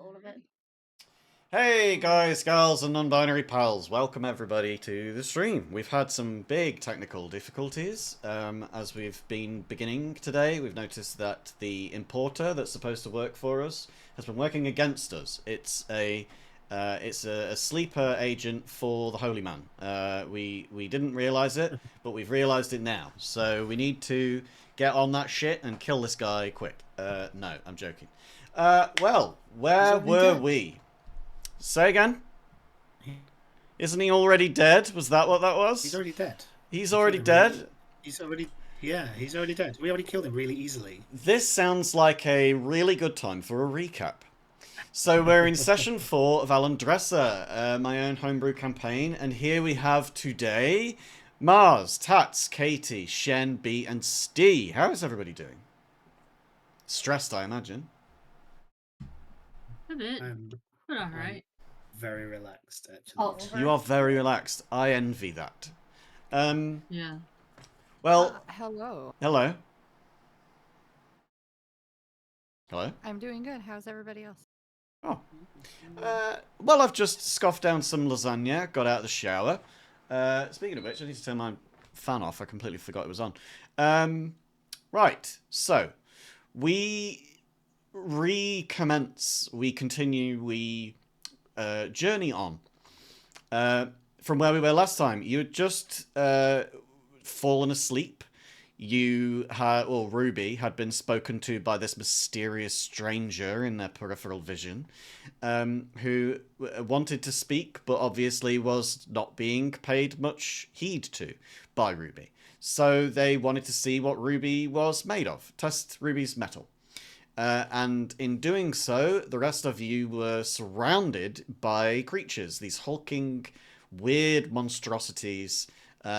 all of it. Hey guys, gals, and non-binary pals, welcome everybody to the stream. We've had some big technical difficulties as we've been beginning today. We've noticed that the importer that's supposed to work for us has been working against us. It's a sleeper agent for the Holy Man. We didn't realize it, but we've realized it now. So we need to get on that shit and kill this guy quick. No, I'm joking. Well, where were we? Say again? Isn't he already dead? Was that what that was? He's already dead. He's already dead? He's already dead. We already killed him really easily. This sounds like a really good time for a recap. So we're in session 4 of Alandressa, my own homebrew campaign, and here we have today Mars, Tats, Katie, Shen, B, and Stee. How is everybody doing? Stressed, I imagine. A bit. But alright. Very relaxed, actually. Oh. You are very relaxed. I envy that. Yeah. Well, hello. hello. Hello? I'm doing good. How's everybody else? Oh. Well, I've just scoffed down some lasagna, got out of the shower. Speaking of which, I need to turn my fan off. I completely forgot it was on. Right, so we recommence, we continue, we journey on from where we were last time. You had just fallen asleep. You had, well, Ruby had been spoken to by this mysterious stranger in their peripheral vision, who wanted to speak, but obviously was not being paid much heed to by Ruby. So they wanted to see what Ruby was made of, test Ruby's mettle. And in doing so, the rest of you were surrounded by creatures, these hulking, weird monstrosities,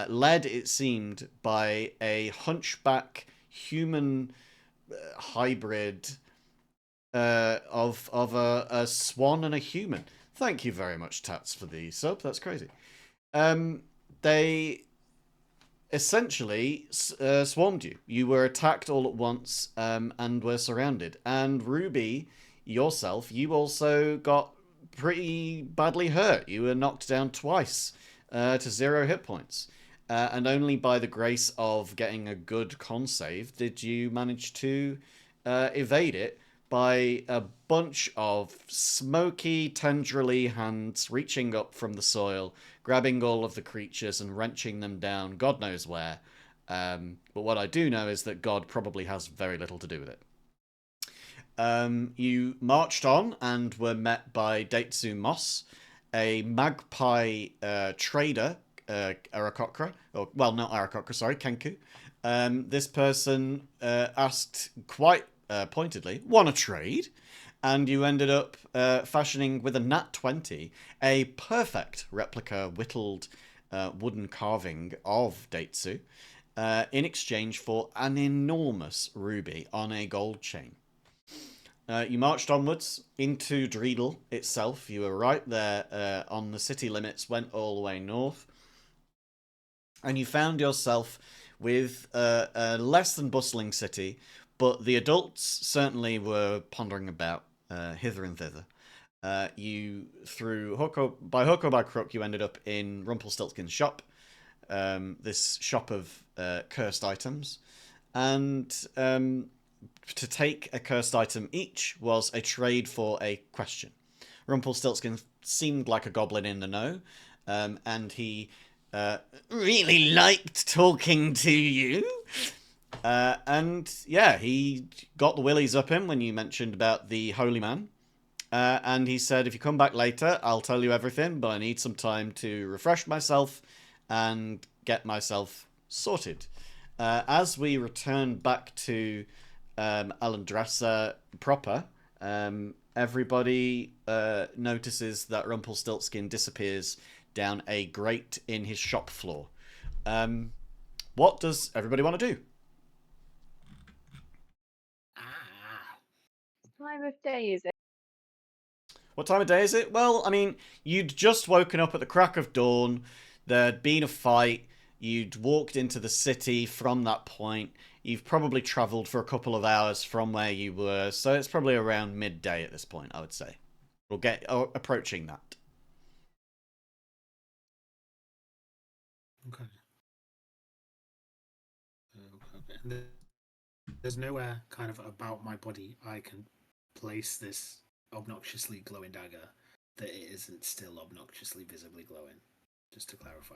led, it seemed, by a hunchback human hybrid of a swan and a human. Thank you very much, Tats, for the sub. That's crazy. They essentially swarmed you. You were attacked all at once and were surrounded. And Ruby, yourself, you also got pretty badly hurt. You were knocked down twice to 0 hit points. And only by the grace of getting a good con save did you manage to evade it by a bunch of smoky, tendrily hands reaching up from the soil, grabbing all of the creatures and wrenching them down, God knows where. But what I do know is that God probably has very little to do with it. You marched on and were met by Daitsu Moss, a magpie trader, Arakokra, or, well, not Arakokra, sorry, Kenku. This person asked quite pointedly, want to trade? And you ended up fashioning with a nat 20 a perfect replica whittled wooden carving of Daitsu in exchange for an enormous ruby on a gold chain. You marched onwards into Dreidel itself. You were right there on the city limits, went all the way north. And you found yourself with a less than bustling city, but the adults certainly were pondering about hither and thither. You, by hook or by crook, you ended up in Rumpelstiltskin's shop, this shop of cursed items, and to take a cursed item each was a trade for a question. Rumpelstiltskin seemed like a goblin in the know, and he really liked talking to you. And yeah, he got the willies up him when you mentioned about the Holy Man. And he said, if you come back later, I'll tell you everything, but I need some time to refresh myself and get myself sorted. As we return back to Alandressa proper, everybody notices that Rumpelstiltskin disappears down a grate in his shop floor. What does everybody want to do? What time of day is it? What time of day is it? Well, I mean, you'd just woken up at the crack of dawn. There'd been a fight. You'd walked into the city from that point. You've probably travelled for a couple of hours from where you were, so it's probably around midday at this point, I would say. We'll get approaching that. Okay. Okay. There's nowhere kind of about my body I can place this obnoxiously glowing dagger that it isn't still obnoxiously visibly glowing. Just to clarify.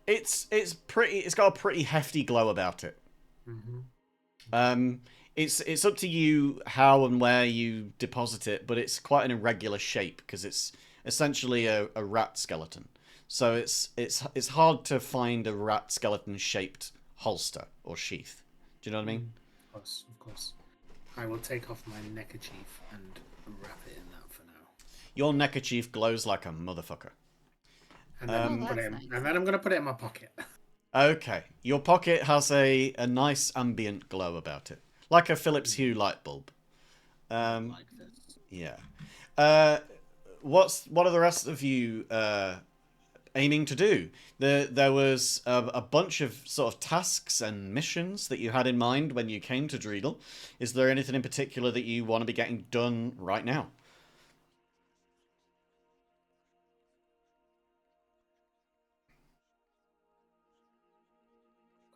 It's got a pretty hefty glow about it. Mm-hmm. It's up to you how and where you deposit it, but it's quite an irregular shape because it's essentially a rat skeleton. So it's hard to find a rat skeleton shaped holster or sheath. Do you know what I mean? Of course. I will take off my neckerchief and wrap it in that for now. Your neckerchief glows like a motherfucker. And then, I'm going to put it in my pocket. Okay. Your pocket has a nice ambient glow about it. Like a Philips Hue light bulb. Like this. Yeah. What are the rest of you aiming to do? There was a bunch of sort of tasks and missions that you had in mind when you came to Dreidel. Is there anything in particular that you want to be getting done right now?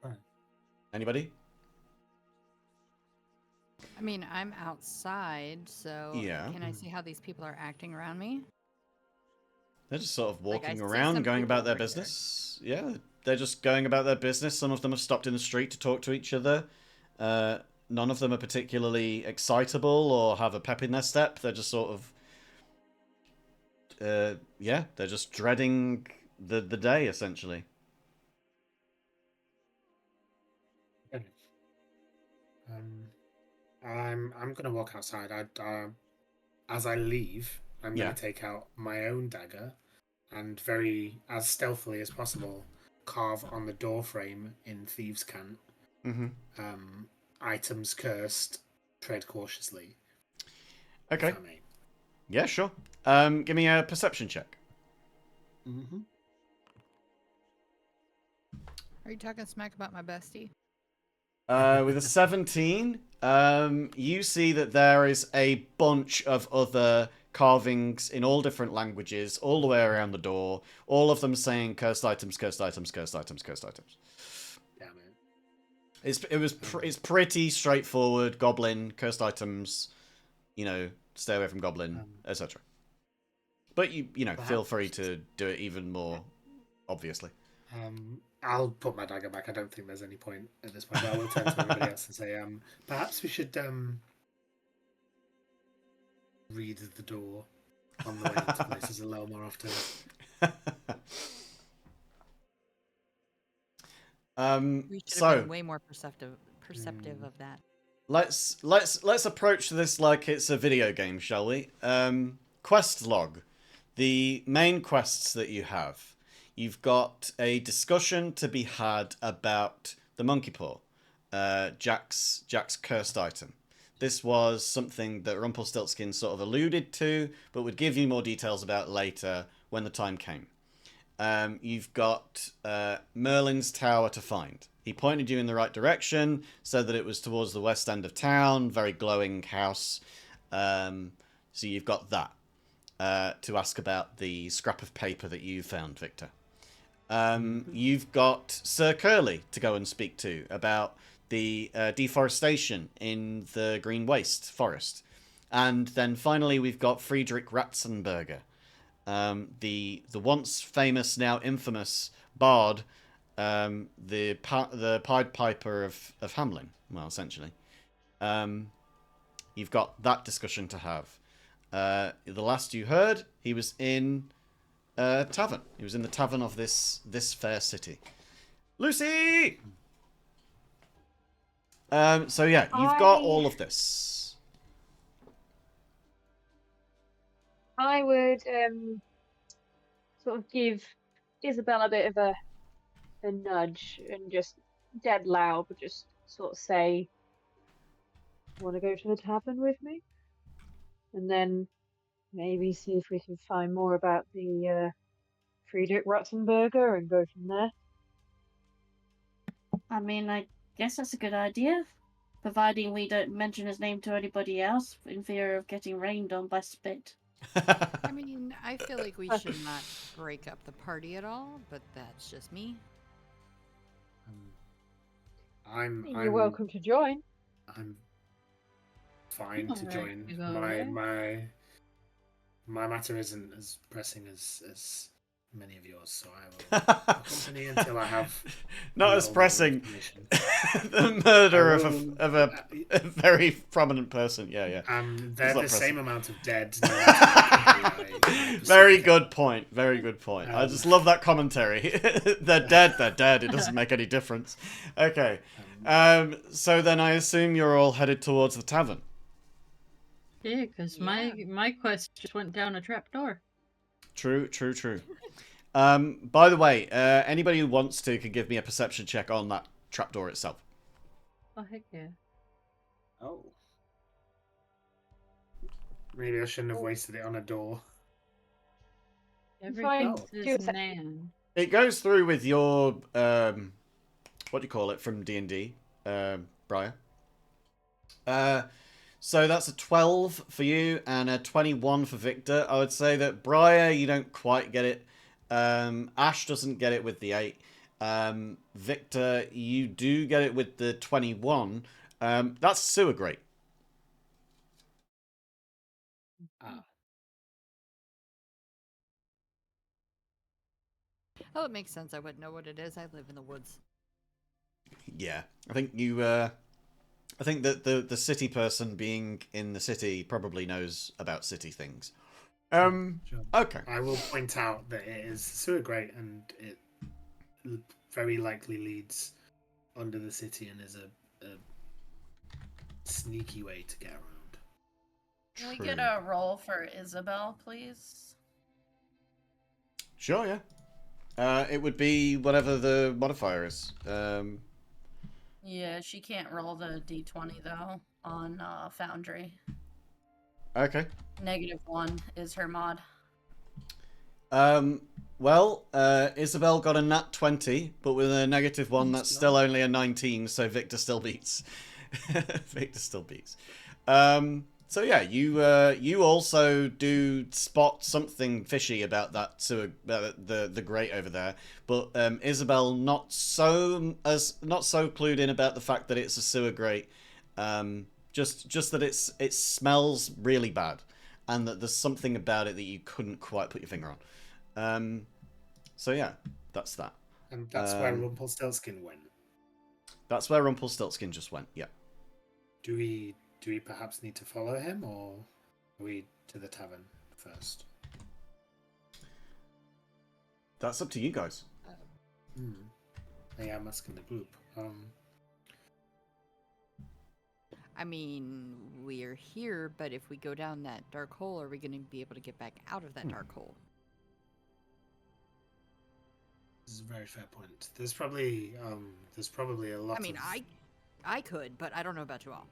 Right. Anybody? I mean, I'm outside, so Yeah. can I see how these people are acting around me? They're just sort of walking see around, some going people about their over here. business. Yeah, they're just going about their business. Some of them have stopped in the street to talk to each other. None of them are particularly excitable or have a pep in their step. They're just sort of, they're just dreading the day, essentially. Okay. I'm gonna walk outside. As I leave, I'm gonna take out my own dagger and very as stealthily as possible carve on the door frame in thieves' cant. Items cursed. Tread cautiously. Okay. Yeah, sure. Give me a perception check. Mm-hmm. Are you talking smack about my bestie? With a 17, you see that there is a bunch of other carvings in all different languages, all the way around the door, all of them saying cursed items, cursed items, cursed items, cursed items. Damn it. It's pretty straightforward. Goblin, cursed items, stay away from goblin, etc. But feel free to do it even more obviously. I'll put my dagger back. I don't think there's any point at this point. But I will turn to everybody else and say, perhaps we should read the door on the way into places a little more often. We should have been way more perceptive of that. Let's approach this like it's a video game, shall we? Quest log. The main quests that you have. You've got a discussion to be had about the monkey paw, Jack's cursed item. This was something that Rumpelstiltskin sort of alluded to, but would give you more details about later when the time came. You've got Merlin's tower to find. He pointed you in the right direction, said that it was towards the west end of town, very glowing house. So you've got that to ask about the scrap of paper that you found, Victor. You've got Sir Curly to go and speak to about the deforestation in the Green Waste Forest. And then finally we've got Friedrich Ratsenburger, the once famous, now infamous bard, the Pied Piper of Hamlin. Well, essentially. You've got that discussion to have. The last you heard, he was in tavern. He was in the tavern of this fair city. Lucy! So yeah, you've got all of this. I would sort of give Isabel a bit of a nudge and just dead loud, but just sort of say, "Want to go to the tavern with me?" And then maybe see if we can find more about the Friedrich Ratsenburger and go from there. I mean, I guess that's a good idea. providing we don't mention his name to anybody else in fear of getting rained on by spit. I mean, I feel like we should not break up the party at all, but that's just me. You're welcome to join. I'm fine to Alright, join. you go there. My matter isn't as pressing as many of yours, so I will accompany until I have not as pressing. The murder of a very prominent person. Yeah. They're the same amount of dead. Very good point. Very good point. I just love that commentary. They're dead. They're dead. It doesn't make any difference. Okay. So then I assume you're all headed towards the tavern. Yeah, because my quest just went down a trapdoor. True. By the way, anybody who wants to can give me a perception check on that trapdoor itself. Oh, heck yeah. Oh. Maybe I shouldn't have wasted it on a door. Everything is man. It goes through with your, what do you call it from D&D, Briar? So that's a 12 for you and a 21 for Victor. I would say that Briar, you don't quite get it. Ash doesn't get it with the 8. Victor, you do get it with the 21. That's sewer grate. Oh, it makes sense. I wouldn't know what it is. I live in the woods. Yeah, I think you. I think that the city person being in the city probably knows about city things. Sure. Okay. I will point out that it is sewer grate and it very likely leads under the city and is a sneaky way to get around. Can we get a roll for Isabel, please? Sure, yeah. It would be whatever the modifier is. Yeah, she can't roll the d20 though on Foundry. Okay. -1 is her mod. Well, Isabel got a nat 20, but with a -1, that's still only a 19, so Victor still beats. Victor still beats. So yeah, you also do spot something fishy about that sewer, the grate over there, but Isabel not so clued in about the fact that it's a sewer grate. Just that it smells really bad, and that there's something about it that you couldn't quite put your finger on. So yeah, that's that. And that's where Rumpelstiltskin went. That's where Rumpelstiltskin just went. Yeah. Do we perhaps need to follow him, or are we to the tavern first? That's up to you guys. Yeah, I'm asking the group. I mean, we're here, but if we go down that dark hole, are we going to be able to get back out of that dark hole? This is a very fair point. There's probably a lot. I mean, I could, but I don't know about you all.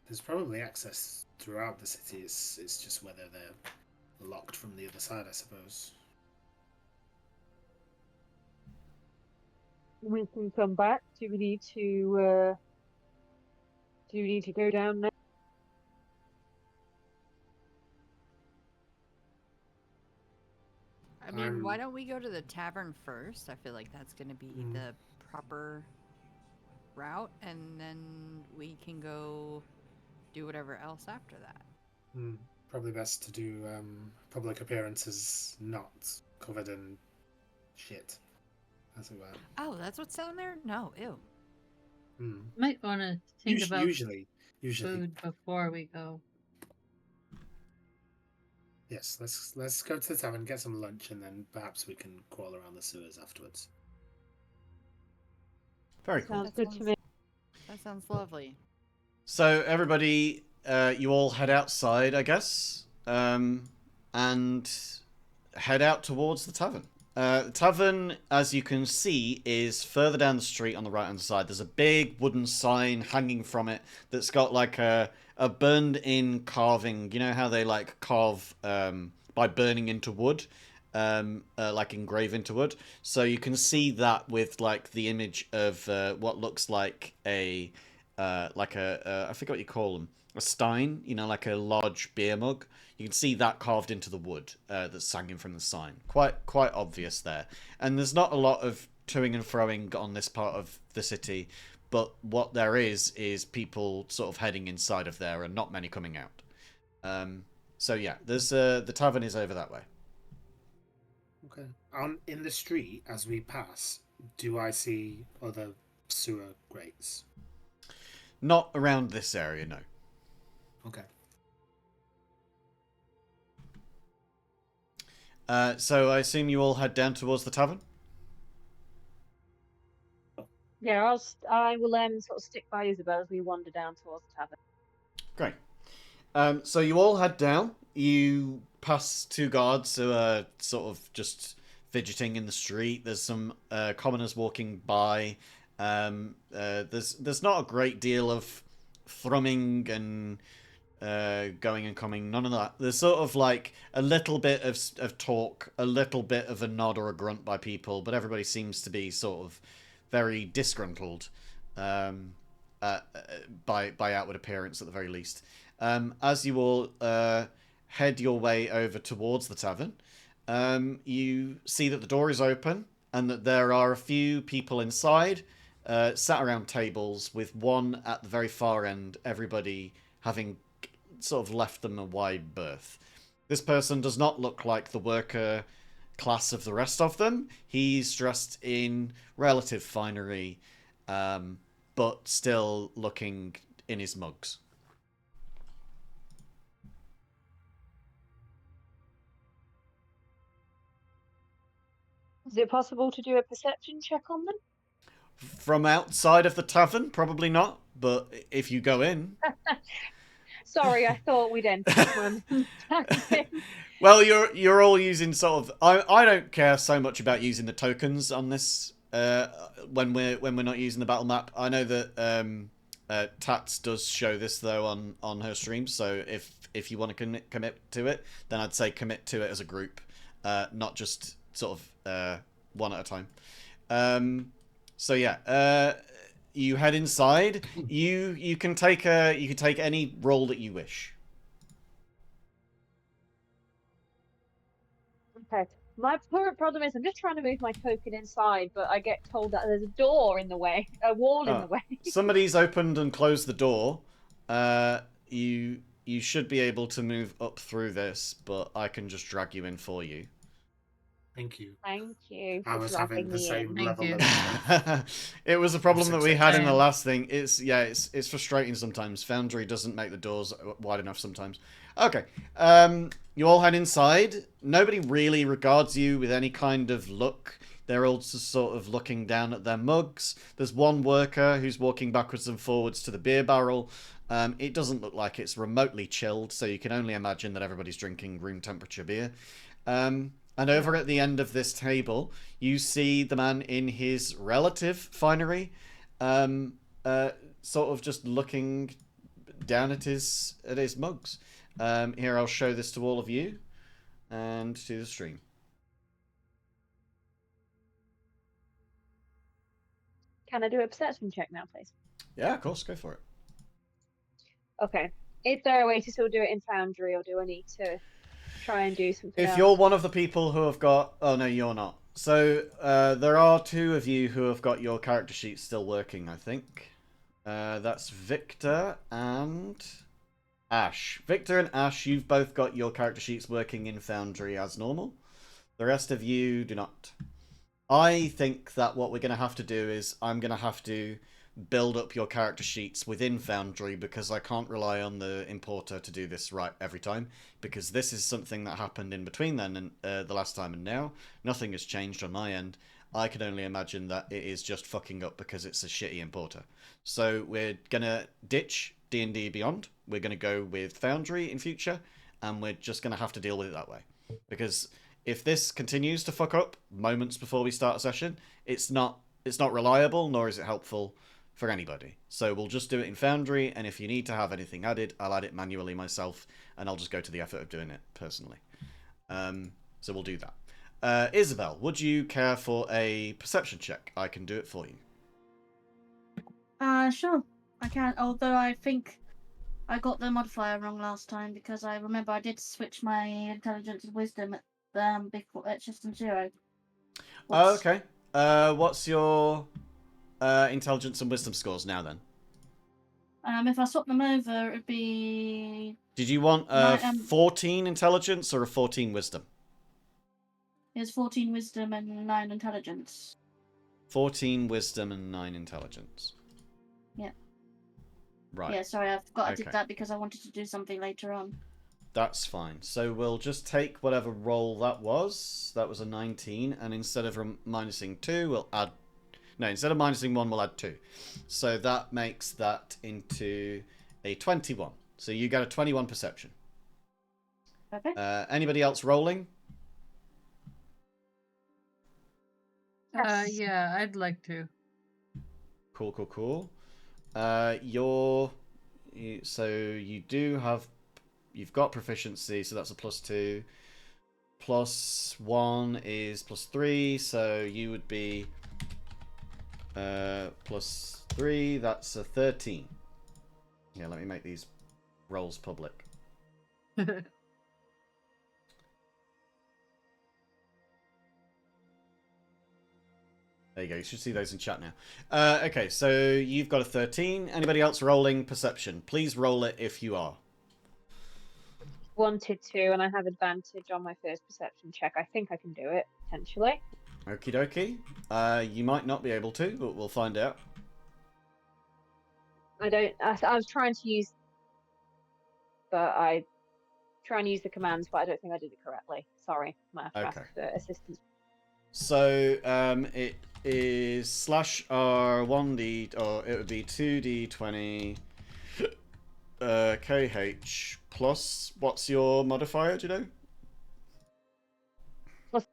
There's probably access throughout the city. It's just whether they're locked from the other side, I suppose. We can come back. Do we need to go down now? I mean, why don't we go to the tavern first? I feel like that's going to be the proper route, and then we can go do whatever else after that. Probably best to do public appearances not covered in shit, as it were. Oh, that's what's down there? No, ew. Might want to think about usually food before we go. Yes, let's go to the tavern, get some lunch, and then perhaps we can crawl around the sewers afterwards. Very cool. Sounds good to me. That sounds lovely. So everybody, you all head outside, I guess, and head out towards the tavern. The tavern, as you can see, is further down the street on the right-hand side. There's a big wooden sign hanging from it that's got like a burned-in carving. You know how they like carve by burning into wood? like engraved into wood. So you can see that with like the image of what looks like a I forget what you call them, a stein, you know, like a large beer mug. You can see that carved into the wood that's hanging from the sign. Quite obvious there. And there's not a lot of toing and froing on this part of the city, but what there is people sort of heading inside of there and not many coming out. So yeah, there's the tavern is over that way. Okay. In the street as we pass, do I see other sewer grates? Not around this area, no. Okay. So I assume you all head down towards the tavern? Yeah, I will sort of stick by Isabel as we wander down towards the tavern. Great. So you all head down. You pass two guards who are sort of just fidgeting in the street. There's some commoners walking by. There's not a great deal of thrumming and going and coming. None of that. There's sort of like a little bit of talk, a little bit of a nod or a grunt by people, but everybody seems to be sort of very disgruntled by outward appearance at the very least. As you all head your way over towards the tavern, you see that the door is open and that there are a few people inside, sat around tables with one at the very far end, everybody having sort of left them a wide berth. This person does not look like the worker class of the rest of them. He's dressed in relative finery, but still looking in his mugs. Is it possible to do a perception check on them? From outside of the tavern, probably not, but if you go in... Sorry, I thought we'd enter. Well, you're all using sort of... I don't care so much about using the tokens on this when we're not using the battle map. I know that Tats does show this though on her stream, so if you want to commit to it, then I'd say commit to it as a group, not just sort of one at a time. So yeah, you head inside. You can take any role that you wish. Okay. My current problem is I'm just trying to move my token inside, but I get told that there's a door in the way, a wall in the way. Somebody's opened and closed the door. You should be able to move up through this, but I can just drag you in for you. Thank you. Thank you. I was having the same Thank level you. of... It was a problem that we had in the Same. last thing. It's frustrating sometimes. Foundry doesn't make the doors wide enough sometimes. Okay. You all head inside. Nobody really regards you with any kind of look. They're all just sort of looking down at their mugs. There's one worker who's walking backwards and forwards to the beer barrel. It doesn't look like it's remotely chilled, so you can only imagine that everybody's drinking room temperature beer. And over at the end of this table, you see the man in his relative finery, sort of just looking down at his mugs. Here, I'll show this to all of you and to the stream. Can I do a perception check now, please? Yeah, of course, go for it. Okay. Is there a way to still do it in Foundry, or do I need to try and do something If else? you're one of the people who have got... Oh, no, you're not. So, there are two of you who have got your character sheets still working, I think. That's Victor and Ash. Victor and Ash, you've both got your character sheets working in Foundry as normal. The rest of you do not. I think that what we're going to have to do is I'm going to have to build up your character sheets within Foundry, because I can't rely on the importer to do this right every time, because this is something that happened in between then and the last time and now. Nothing has changed on my end. I can only imagine that it is just fucking up because it's a shitty importer. So we're going to ditch D&D Beyond. We're going to go with Foundry in future, and we're just going to have to deal with it that way. Because if this continues to fuck up moments before we start a session, it's not reliable, nor is it helpful for anybody. So we'll just do it in Foundry, and if you need to have anything added, I'll add it manually myself, and I'll just go to the effort of doing it personally. So we'll do that. Isabel, would you care for a perception check? I can do it for you. Sure, I can. Although I think I got the modifier wrong last time because I remember I did switch my intelligence and wisdom before at system 0. Oh, okay. What's your intelligence and wisdom scores now then? If I swap them over, it'd be. Did you want a 14 intelligence or a 14 wisdom? It's 14 wisdom and 9 intelligence. 14 wisdom and 9 intelligence. Yeah. Right. Yeah, sorry, I forgot I did that because I wanted to do something later on. That's fine. So we'll just take whatever roll that was. That was a 19, and instead of minusing 2, we'll add... No, instead of minusing 1, we'll add 2. So that makes that into a 21. So you get a 21 perception. Okay. Anybody else rolling? Yeah, I'd like to. Cool, cool, cool. So you do have... You've got proficiency, so that's a +2. +1 is +3, so you would be +3. That's a 13. Yeah, let me make these rolls public. There you go. You should see those in chat now. Okay, so you've got a 13. Anybody else rolling perception? Please roll it if you are. Wanted to, and I have advantage on my first perception check. I think I can do it, potentially. Okie dokie. You might not be able to, but we'll find out. I was trying to use... But I try and use the commands, but I don't think I did it correctly. Sorry. I have to ask for assistance. So, it is /R1D, or it would be 2D20 KH plus, what's your modifier, do you know? Plus.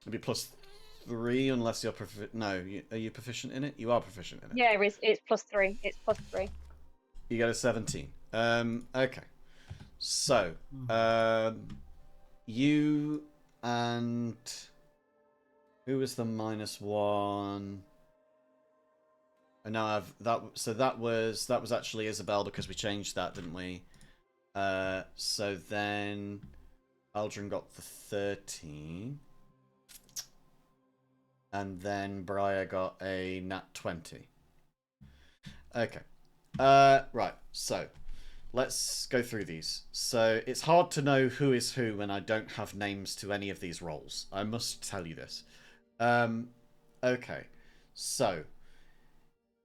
It'd be +3 unless you're no, are you proficient in it? You are proficient in it. Yeah, it's +3. It's +3. You get a 17. Okay. So, you and... Who was the -1? And now I've that. So that was actually Isabel because we changed that, didn't we? So then Aldrin got the 13, and then Briar got a nat 20. Okay. Right. So let's go through these. So it's hard to know who is who when I don't have names to any of these roles. I must tell you this. Okay, so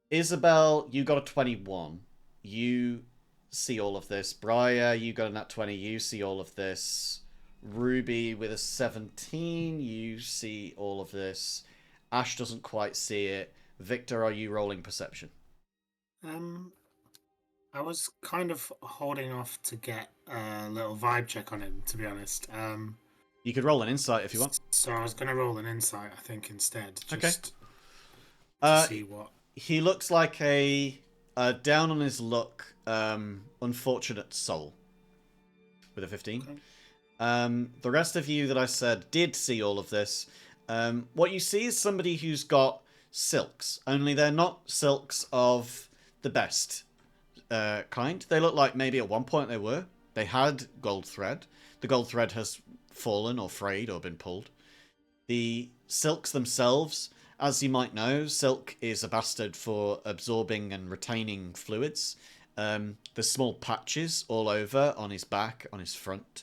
Isabel, you got a 21. You see all of this. Briar, you got a nat 20. You see all of this. Ruby with a 17. You see all of this. Ash doesn't quite see it. Victor, are you rolling perception? I was kind of holding off to get a little vibe check on him, to be honest. You could roll an insight if you want. So I was going to roll an insight, I think, instead. Just to see what... He looks like a down on his luck, unfortunate soul. With a 15. Okay. The rest of you that I said did see all of this. What you see is somebody who's got silks. Only they're not silks of the best kind. They look like maybe at one point they were. They had gold thread. The gold thread has fallen or frayed or been pulled. The silks themselves, as you might know, silk is a bastard for absorbing and retaining fluids. There's small patches all over on his back, on his front,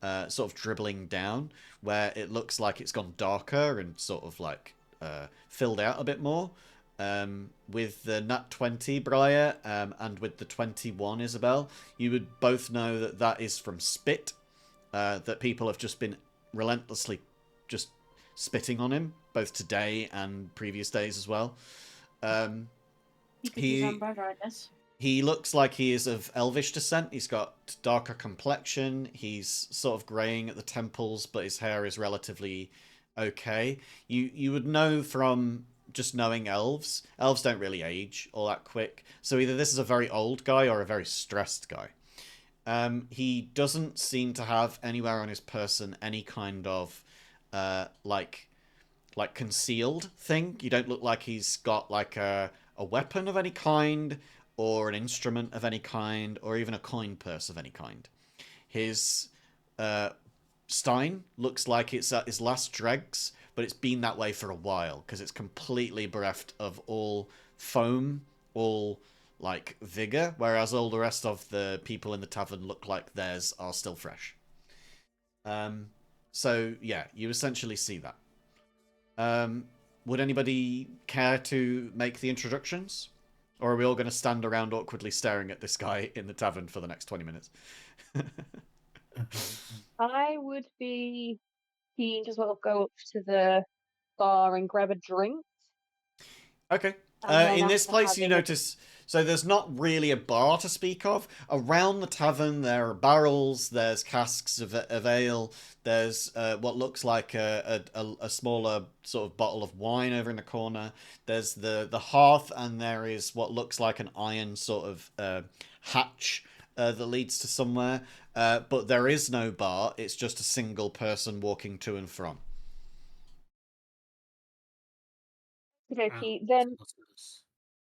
sort of dribbling down, where it looks like it's gone darker and sort of like filled out a bit more. With the nat 20 Briar and with the 21 Isabel, you would both know that that is from spit. That people have just been relentlessly just spitting on him, both today and previous days as well. He looks like he is of elvish descent. He's got darker complexion. He's sort of greying at the temples, but his hair is relatively okay. You would know from just knowing elves. Elves don't really age all that quick. So either this is a very old guy or a very stressed guy. He doesn't seem to have anywhere on his person any kind of like concealed thing. You don't look like he's got like a weapon of any kind, or an instrument of any kind, or even a coin purse of any kind. His stein looks like it's at his last dregs, but it's been that way for a while because it's completely bereft of all foam, all like vigor, whereas all the rest of the people in the tavern look like theirs are still fresh. So yeah, you essentially see that. Would anybody care to make the introductions? Or are we all going to stand around awkwardly staring at this guy in the tavern for the next 20 minutes? I would be keen to sort of go up to the bar and grab a drink. Okay. And then In this after place, you having a- notice... So there's not really a bar to speak of. Around the tavern, there are barrels, there's casks of ale, there's what looks like a smaller sort of bottle of wine over in the corner. There's the hearth, and there is what looks like an iron sort of hatch that leads to somewhere. But there is no bar. It's just a single person walking to and from. Okay, then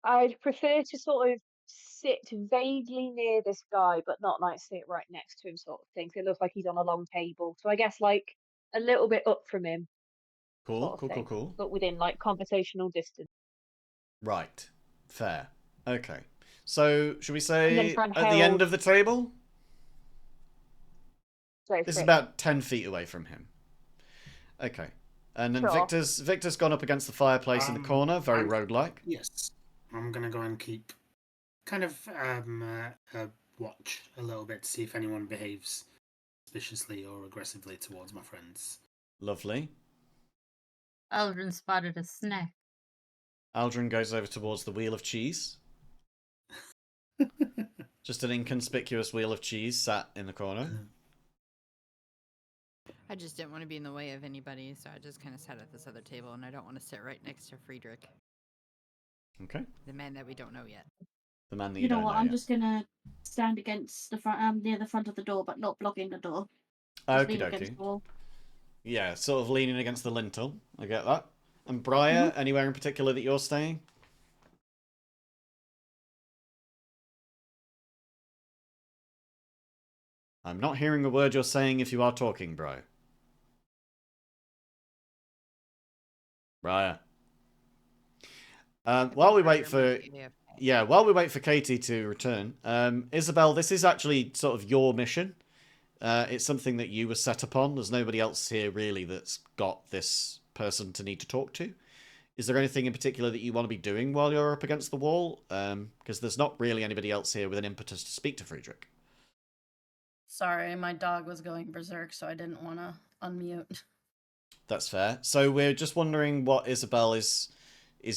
I'd prefer to sort of sit vaguely near this guy, but not like sit right next to him, sort of thing. So it looks like he's on a long table. So I guess like a little bit up from him, Cool, sort of thing, cool. but within like conversational distance. Right. Fair. Okay. So, should we say try and at the end herald- of the table? So This is for- about 10 feet away from him. Okay. And then Sure. Victor's gone up against the fireplace in the corner, very roguelike. Yes. I'm going to go and keep kind of watch a little bit to see if anyone behaves suspiciously or aggressively towards my friends. Lovely. Aldrin spotted a snack. Aldrin goes over towards the wheel of cheese. Just an inconspicuous wheel of cheese sat in the corner. I just didn't want to be in the way of anybody, so I just kind of sat at this other table, and I don't want to sit right next to Friedrich. Okay. The man that we don't know yet. The man that You know don't what? know I'm yet. just gonna stand against the front, near the front of the door, but not blocking the door. Okie Just lean against dokie. the wall. Yeah, sort of leaning against the lintel. I get that. And Briar, anywhere in particular that you're staying? I'm not hearing a word you're saying if you are talking, Briar. Briar. While we wait for... Yeah, while we wait for Katie to return, Isabel, this is actually sort of your mission. It's something that you were set upon. There's nobody else here really that's got this person to need to talk to. Is there anything in particular that you want to be doing while you're up against the wall? Because there's not really anybody else here with an impetus to speak to Friedrich. Sorry, my dog was going berserk, so I didn't want to unmute. That's fair. So we're just wondering what Isabel is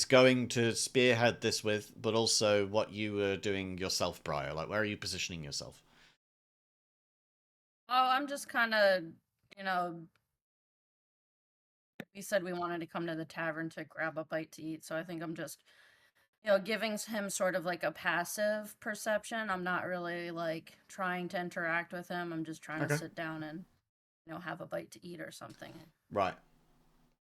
going to spearhead this with, but also what you were doing yourself, Briar. Like, where are you positioning yourself? Oh, I'm just kind of, we said we wanted to come to the tavern to grab a bite to eat, so I think I'm just, giving him sort of like a passive perception. I'm not really like trying to interact with him. I'm just trying to sit down and, have a bite to eat or something. Right.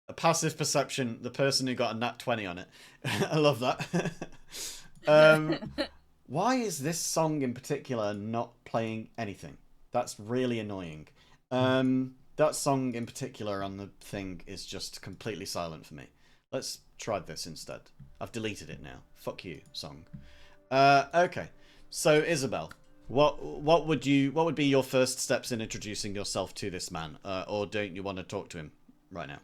A passive perception, the person who got a nat 20 on it. I love that. Why is this song in particular not playing anything? That's really annoying. That song in particular on the thing is just completely silent for me. Let's try this instead. I've deleted it now. Fuck you, song. Okay. So Isabel, what would be your first steps in introducing yourself to this man? Or don't you want to talk to him right now?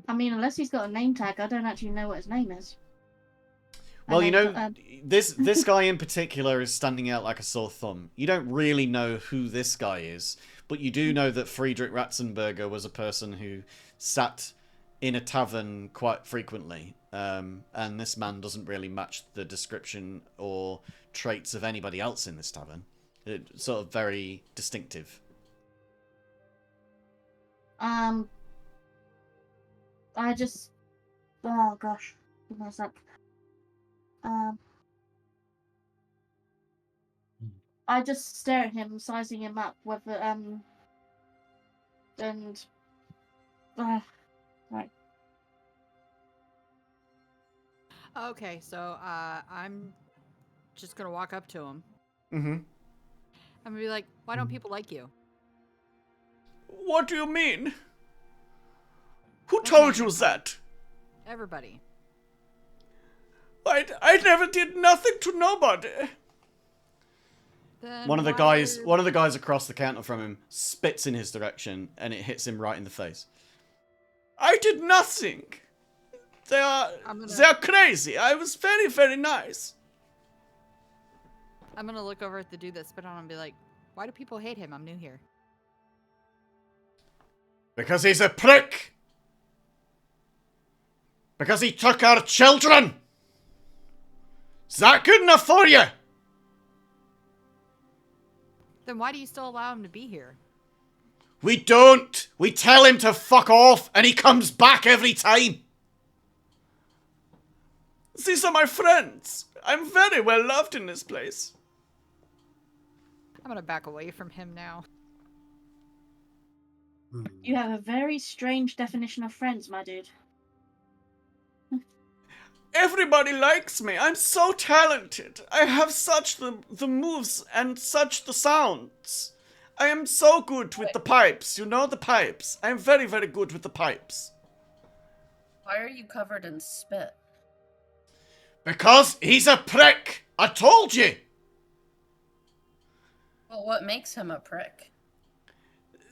I mean, unless he's got a name tag, I don't actually know what his name is. Well, this guy in particular is standing out like a sore thumb. You don't really know who this guy is, but you do know that Friedrich Ratsenburger was a person who sat in a tavern quite frequently, and this man doesn't really match the description or traits of anybody else in this tavern. It's sort of very distinctive. I just... Oh, gosh. Give me a sec. I just stare at him, sizing him up, whether, and Right. Okay, so I'm just gonna walk up to him. Mm-hmm. I'm gonna be like, "Why don't people like you?" What do you mean? Who told you that? Everybody. I never did nothing to nobody. Then One of the why- guys across the counter from him spits in his direction, and it hits him right in the face. I did nothing. They are crazy. I was very, very nice. I'm gonna look over at the dude that spit on him and be like, "Why do people hate him? I'm new here." Because he's a prick. Because he took our children. Is that good enough for you? Then why do you still allow him to be here? We don't. We tell him to fuck off, and he comes back every time. These are my friends. I'm very well loved in this place. I'm gonna back away from him now. You have a very strange definition of friends, my dude. Everybody likes me. I'm so talented. I have such the moves and such the sounds. I am so good with the pipes. You know the pipes. I'm very, very good with the pipes. Why are you covered in spit? Because he's a prick. I told you. Well, what makes him a prick?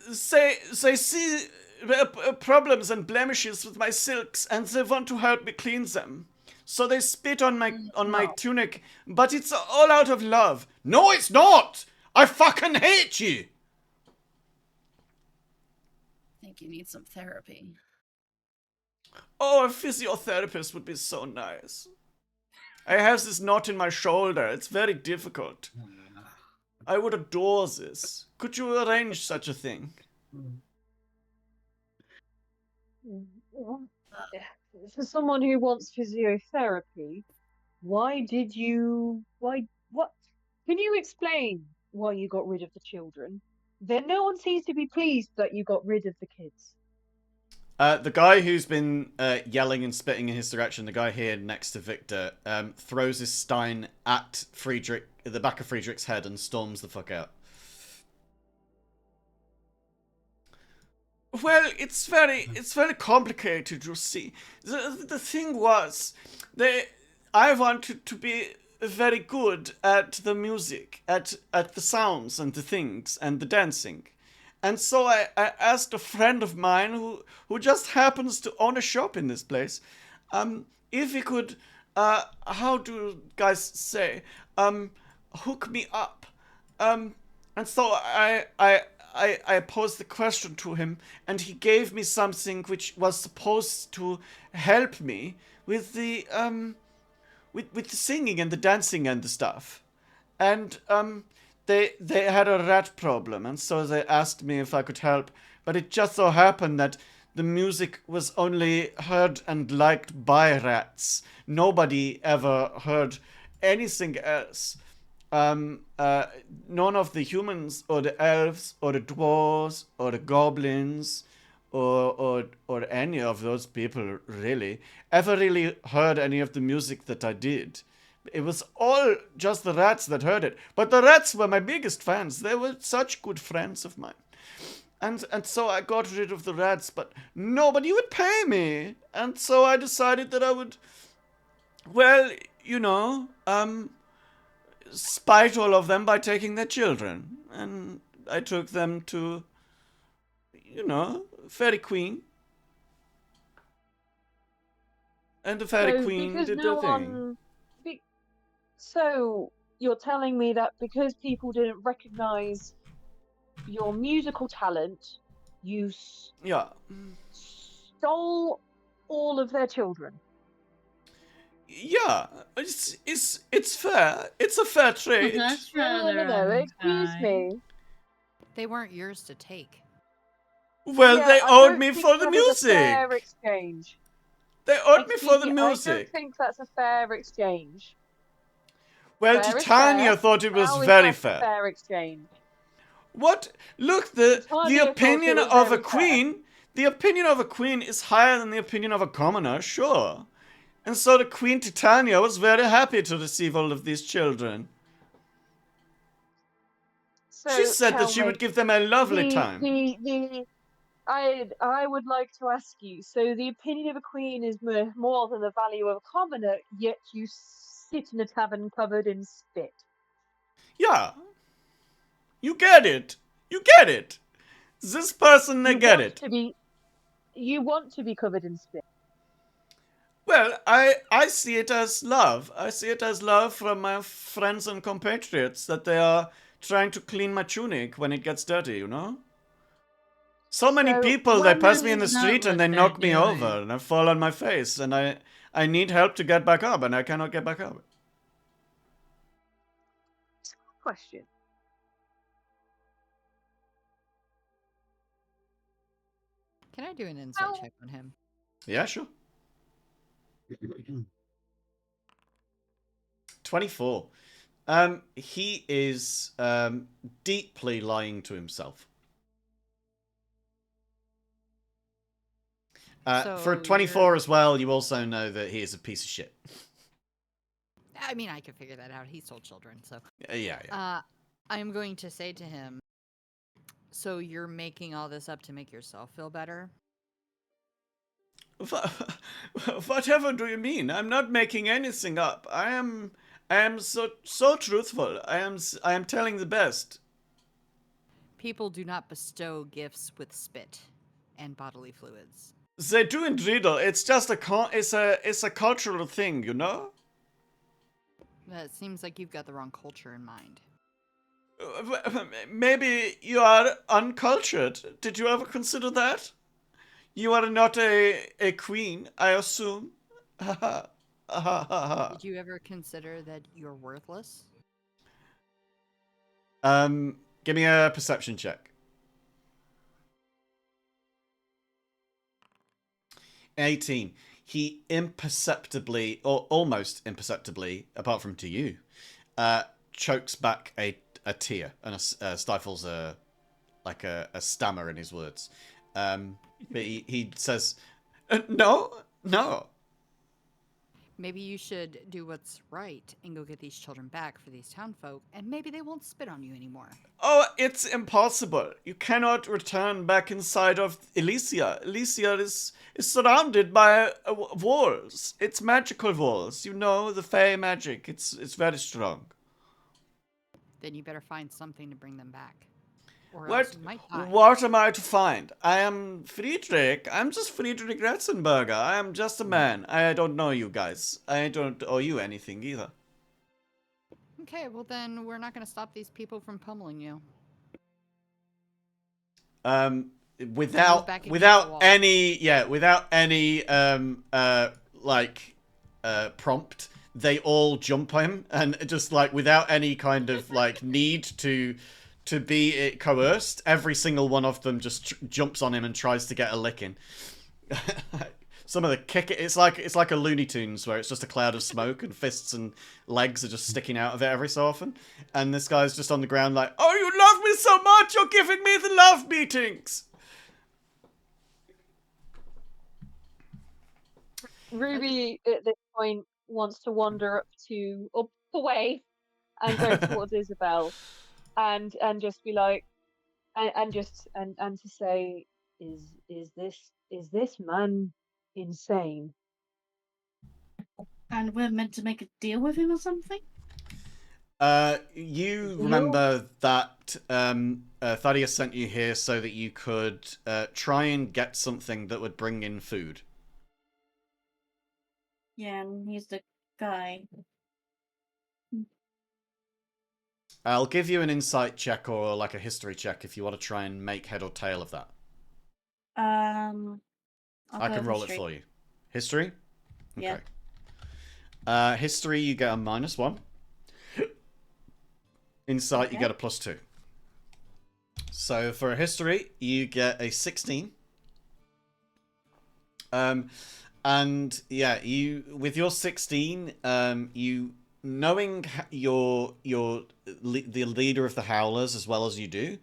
They see problems and blemishes with my silks, and they want to help me clean them. So they spit on my tunic, but it's all out of love. No, it's not. I fucking hate you. I think you need some therapy. Oh, a physiotherapist would be so nice. I have this knot in my shoulder. It's very difficult. I would adore this. Could you arrange such a thing? For someone who wants physiotherapy, what? Can you explain why you got rid of the children? Then no one seems to be pleased that you got rid of the kids. The guy who's been yelling and spitting in his direction, the guy here next to Victor, throws his stein at Friedrich, at the back of Friedrich's head, and storms the fuck out. Well, it's very complicated, you see. The thing was, I wanted to be very good at the music, at the sounds and the things and the dancing. And so I asked a friend of mine who just happens to own a shop in this place, if he could, how do guys say, hook me up. And so I posed the question to him, and he gave me something which was supposed to help me with the with the singing and the dancing and the stuff. And they had a rat problem, and so they asked me if I could help. But it just so happened that the music was only heard and liked by rats. Nobody ever heard anything else. None of the humans or the elves or the dwarves or the goblins or any of those people really ever really heard any of the music that I did. It was all just the rats that heard it. But the rats were my biggest fans. They were such good friends of mine. And so I got rid of the rats, but nobody would pay me. And so I decided that I would, well, you know, spite all of them by taking their children. And I took them to, you know, Fairy Queen. And the Fairy Queen did their thing. So you're telling me that because people didn't recognize your musical talent, you stole all of their children? Yeah, it's fair. It's a fair trade. That's rather No, excuse unkind. me. They weren't yours to take. Well, Yeah, they I owed don't me think for the that is a fair music. exchange. They owed me for the Excuse me, I don't music. think that's a fair exchange. Well, Fair is Titania fair. thought it was How is very that a fair. fair exchange? What? Look, the Titania thought opinion it was of a very fair. queen, The opinion of a queen is higher than the opinion of a commoner, sure. And so the Queen Titania was very happy to receive all of these children. So She said that tell she me, would give them a lovely the time. the I would like to ask you. So the opinion of a queen is more than the value of a commoner, yet you sit in a tavern covered in spit. Yeah. You get it. You get it. This person, they You get want it. to be you want to be covered in spit. Well, I see it as love. I see it as love from my friends and compatriots that they are trying to clean my tunic when it gets dirty, you know? So many So people, they pass me in the That's not street and what they they're knock me doing. over and I fall on my face and I need help to get back up and I cannot get back up. Question. Can I do an insight How- check on him? Yeah, sure. 24. He is deeply lying to himself. So For 24 you're- as well, you also know that he is a piece of shit. I mean, I could figure that out. He sold children, so. Yeah. I'm going to say to him, so you're making all this up to make yourself feel better? Whatever do you mean? I'm not making anything up. I am so truthful. I am telling the best. People do not bestow gifts with spit and bodily fluids. They do in Driedel. It's just it's a cultural thing, you know? That seems like you've got the wrong culture in mind. Maybe you are uncultured. Did you ever consider that? You are not a queen, I assume. Did you ever consider that you're worthless? Give me a perception check. 18. He imperceptibly, or almost imperceptibly, apart from to you, chokes back a tear and stifles a stammer in his words. But he says, no. Maybe you should do what's right and go get these children back for these townfolk, and maybe they won't spit on you anymore. Oh, it's impossible. You cannot return back inside of Elysia. Elysia is surrounded by walls. It's magical walls. You know, the Fey magic. It's very strong. Then you better find something to bring them back. Or else you might die. What am I to find? I am Friedrich. I'm just Friedrich Ratsenburger. I am just a man. I don't know you guys. I don't owe you anything either. Okay, well then we're not going to stop these people from pummeling you. Without any prompt, they all jump on him and just like without any kind of like need to be coerced, every single one of them just jumps on him and tries to get a licking. Some of the kick, it's like a Looney Tunes where it's just a cloud of smoke and fists and legs are just sticking out of it every so often. And this guy's just on the ground like, oh, you love me so much, you're giving me the love beatings. Ruby at this point wants to wander up away and go towards Isabel and just be like and to say, is this man insane? And we're meant to make a deal with him or something? You remember that Thaddeus sent you here so that you could try and get something that would bring in food. Yeah, and he's the guy. I'll give you an insight check or like a history check if you want to try and make head or tail of that. I can roll it for you. History? Yeah. Okay. History, you get a -1. Insight, you get a +2. So for a history, you get a 16. And yeah, you with your 16, you knowing you're the leader of the Howlers as well as you do,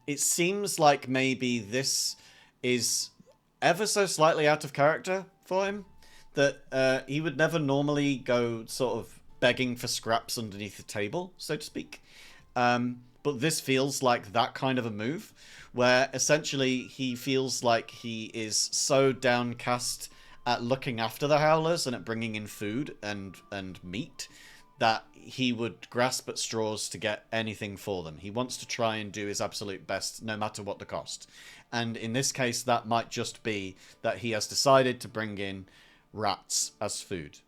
it seems like maybe this is ever so slightly out of character for him. That he would never normally go sort of begging for scraps underneath the table, so to speak. But this feels like that kind of a move, where essentially he feels like he is so downcast at looking after the Howlers and at bringing in food and meat that he would grasp at straws to get anything for them. He wants to try and do his absolute best, no matter what the cost. And in this case, that might just be that he has decided to bring in rats as food.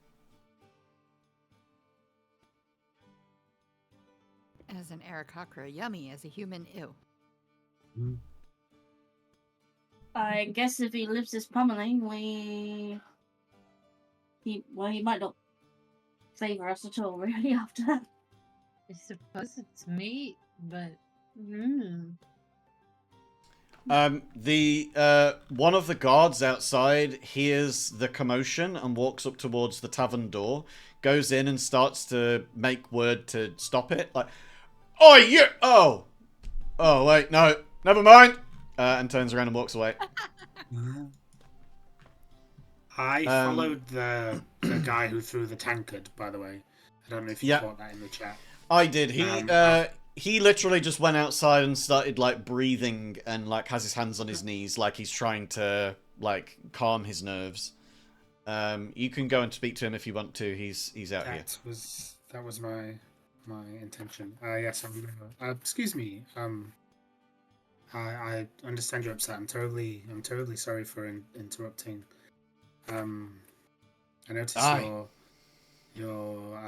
As an Aarakocra, yummy. As a human, ew. I guess if he lives this pummeling, he might not favour us at all, really, after that. I suppose it's meat, but The one of the guards outside hears the commotion and walks up towards the tavern door, goes in and starts to make word to stop it. Like, "Oi, you! Oh, wait, no, never mind," and turns around and walks away. I followed the guy who threw the tankard, by the way. I don't know if you caught that in the chat. I did. He literally just went outside and started like breathing and like has his hands on his knees like he's trying to like calm his nerves. You can go and speak to him if you want to. He's out here. That was my intention. Yes, I'm gonna. Excuse me. I understand you're upset. I'm totally sorry for interrupting. I noticed your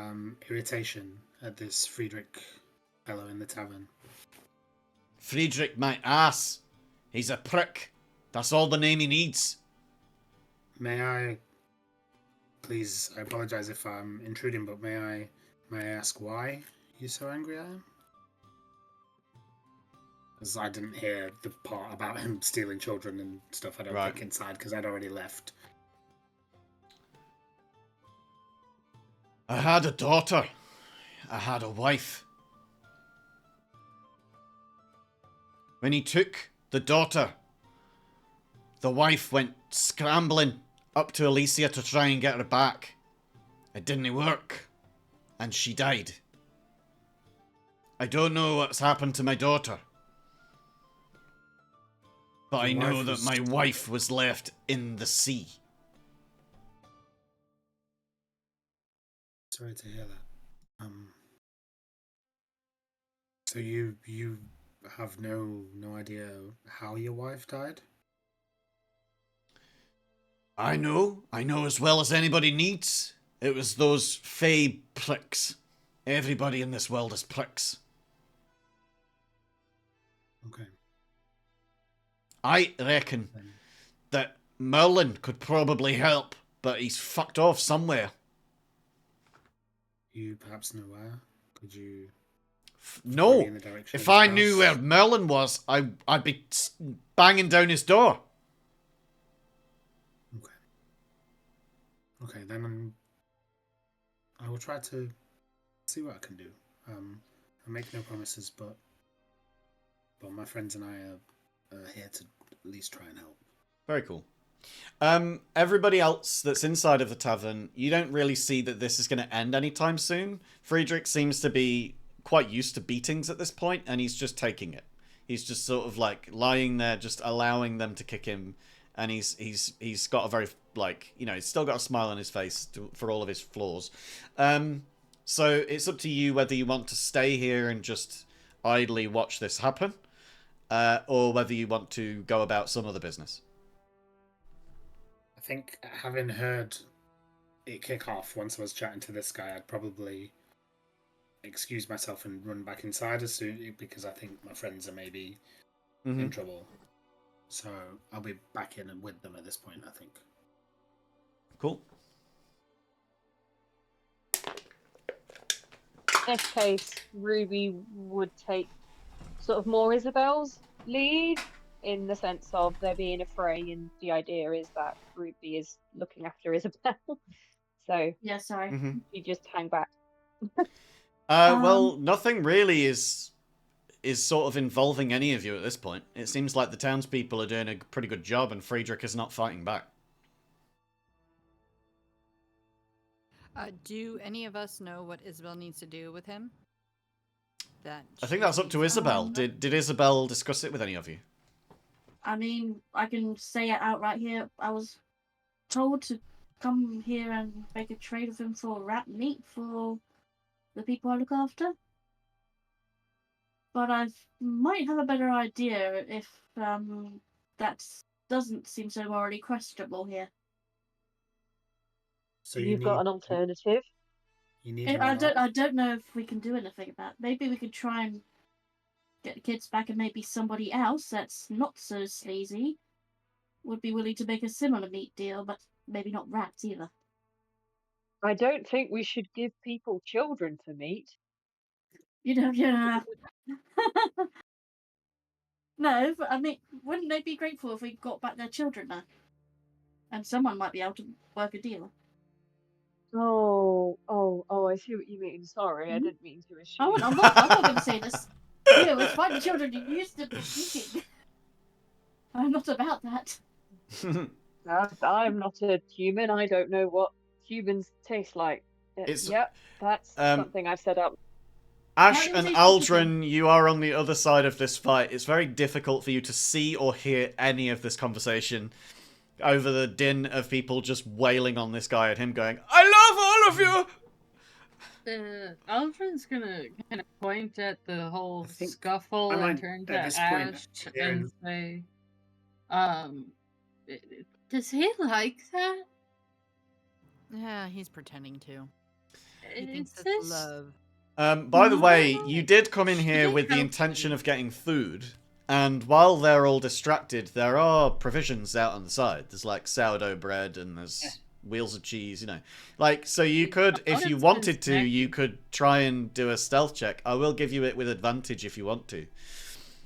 irritation at this Friedrich fellow in the tavern. Friedrich, my ass. He's a prick. That's all the name he needs. May I, please? I apologize if I'm intruding, but may I ask why you're so angry at him? Because I didn't hear the part about him stealing children and stuff. I don't think inside because I'd already left. I had a daughter. I had a wife. When he took the daughter, the wife went scrambling up to Alicia to try and get her back. It didn't work, and she died. I don't know what's happened to my daughter, but I know that my wife was left in the sea. Sorry to hear that. So you have no idea how your wife died? I know as well as anybody needs. It was those fey pricks. Everybody in this world is pricks. Okay. I reckon that Merlin could probably help, but he's fucked off somewhere. You perhaps know where? Could you... No. If I knew where Merlin was, I'd be banging down his door. Okay, then I will try to see what I can do. I make no promises, but my friends and I are here to at least try and help. Very cool. Everybody else that's inside of the tavern, you don't really see that this is going to end anytime soon. Friedrich seems to be quite used to beatings at this point, and he's just taking it. He's just sort of like lying there, just allowing them to kick him, and he's got a very like, you know, he's still got a smile on his face for all of his flaws. So it's up to you whether you want to stay here and just idly watch this happen, or whether you want to go about some other business. I think having heard it kick off once I was chatting to this guy, I'd probably excuse myself and run back inside as soon, because I think my friends are maybe in trouble. So I'll be back in and with them at this point, I think. Cool. In this case, Ruby would take sort of more Isabel's lead, in the sense of there being a fray, and the idea is that Ruby is looking after Isabel. So yeah, sorry. You just hang back. Well, nothing really is is sort of involving any of you at this point. It seems like the townspeople are doing a pretty good job, and Friedrich is not fighting back. Do any of us know what Isabel needs to do with him? I think that's up to Isabel. Did Isabel discuss it with any of you? I mean, I can say it outright here. I was told to come here and make a trade with him for rat meat for the people I look after. But I might have a better idea if that doesn't seem so morally questionable here. So You've got an alternative. You need. I don't know if we can do anything about it. Maybe we could try and get the kids back, and maybe somebody else that's not so sleazy would be willing to make a similar meat deal, but maybe not rats either. I don't think we should give people children for meat. You know, yeah. No, but I mean, wouldn't they be grateful if we got back their children now? And someone might be able to work a deal. Oh, I see what you mean. Sorry, I didn't mean to assume. I'm not going to say this. It's fine, the children you used to be eating. I'm not about that. I'm not a human. I don't know what humans taste like. Yep, that's something I've set up. Ash and Aldrin, you are on the other side of this fight. It's very difficult for you to see or hear any of this conversation over the din of people just wailing on this guy and him going, "I love all of you!" Aldrin's gonna kind of point at the whole scuffle and turn to Ash and say, does he like that? Yeah, he's pretending to. He thinks It's it's love. By the way, you did come in here with the intention of getting food, and while they're all distracted, there are provisions out on the side. There's like sourdough bread and there's wheels of cheese, you know. Like, so you could, if you wanted to, you could try and do a stealth check. I will give you it with advantage if you want to.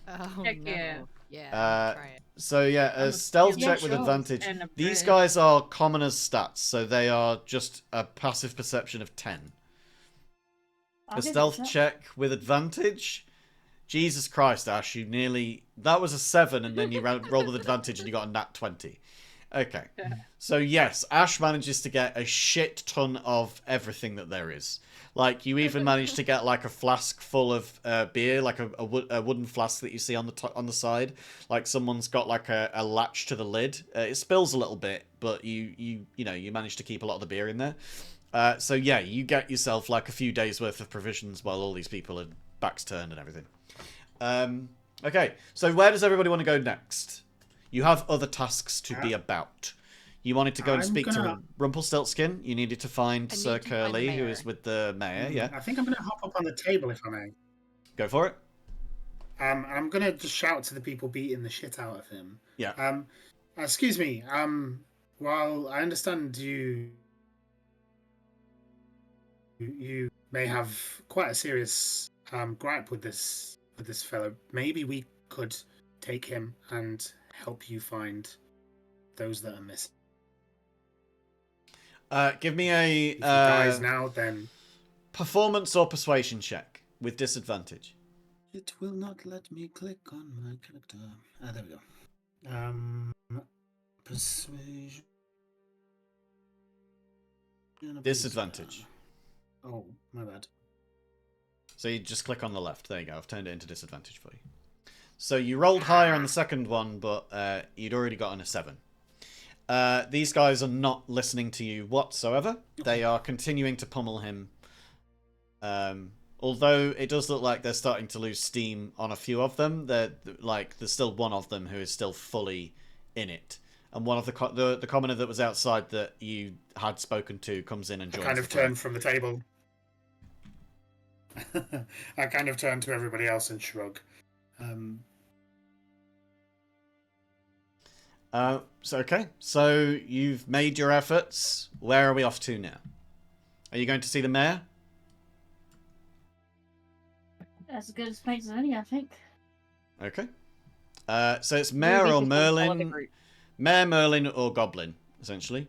Oh, Heck no. yeah. Yeah, try it. So yeah, a stealth check with advantage. These guys are commoners stats, so they are just a passive perception of 10. A stealth check with advantage? Jesus Christ, Ash, you nearly... That was a 7, and then you rolled with advantage and you got a nat 20. Okay. So yes, Ash manages to get a shit ton of everything that there is. Like, you even managed to get like a flask full of beer, like a wooden flask that you see on the side. Like someone's got like a latch to the lid. It spills a little bit, but you managed to keep a lot of the beer in there. So yeah, you get yourself like a few days worth of provisions while all these people are backs turned and everything. Okay, so where does everybody want to go next? You have other tasks to be about. You wanted to go and speak to Rumpelstiltskin. You needed to find Sir Curly, who is with the mayor. Yeah. I think I'm going to hop up on the table, if I may. Go for it. I'm going to just shout to the people beating the shit out of him. Yeah. Excuse me. While I understand you may have quite a serious gripe with this fellow, maybe we could take him and help you find those that are missing. Give me a if he dies now, then performance or persuasion check with disadvantage. It will not let me click on my character. There we go. Persuasion. Disadvantage. Oh, my bad. So you just click on the left. There you go. I've turned it into disadvantage for you. So you rolled higher on the second one, but you'd already gotten a 7. These guys are not listening to you whatsoever. They are continuing to pummel him. Although it does look like they're starting to lose steam on a few of them. There's still one of them who is still fully in it. And one of the commoner that was outside that you had spoken to comes in and joins. I kind of turn from the table. I kind of turn to everybody else and shrug. So you've made your efforts. Where are we off to now? Are you going to see the mayor? As good as place as any, I think. Okay. So it's Mayor or Merlin. Mayor, Merlin, or Goblin, essentially.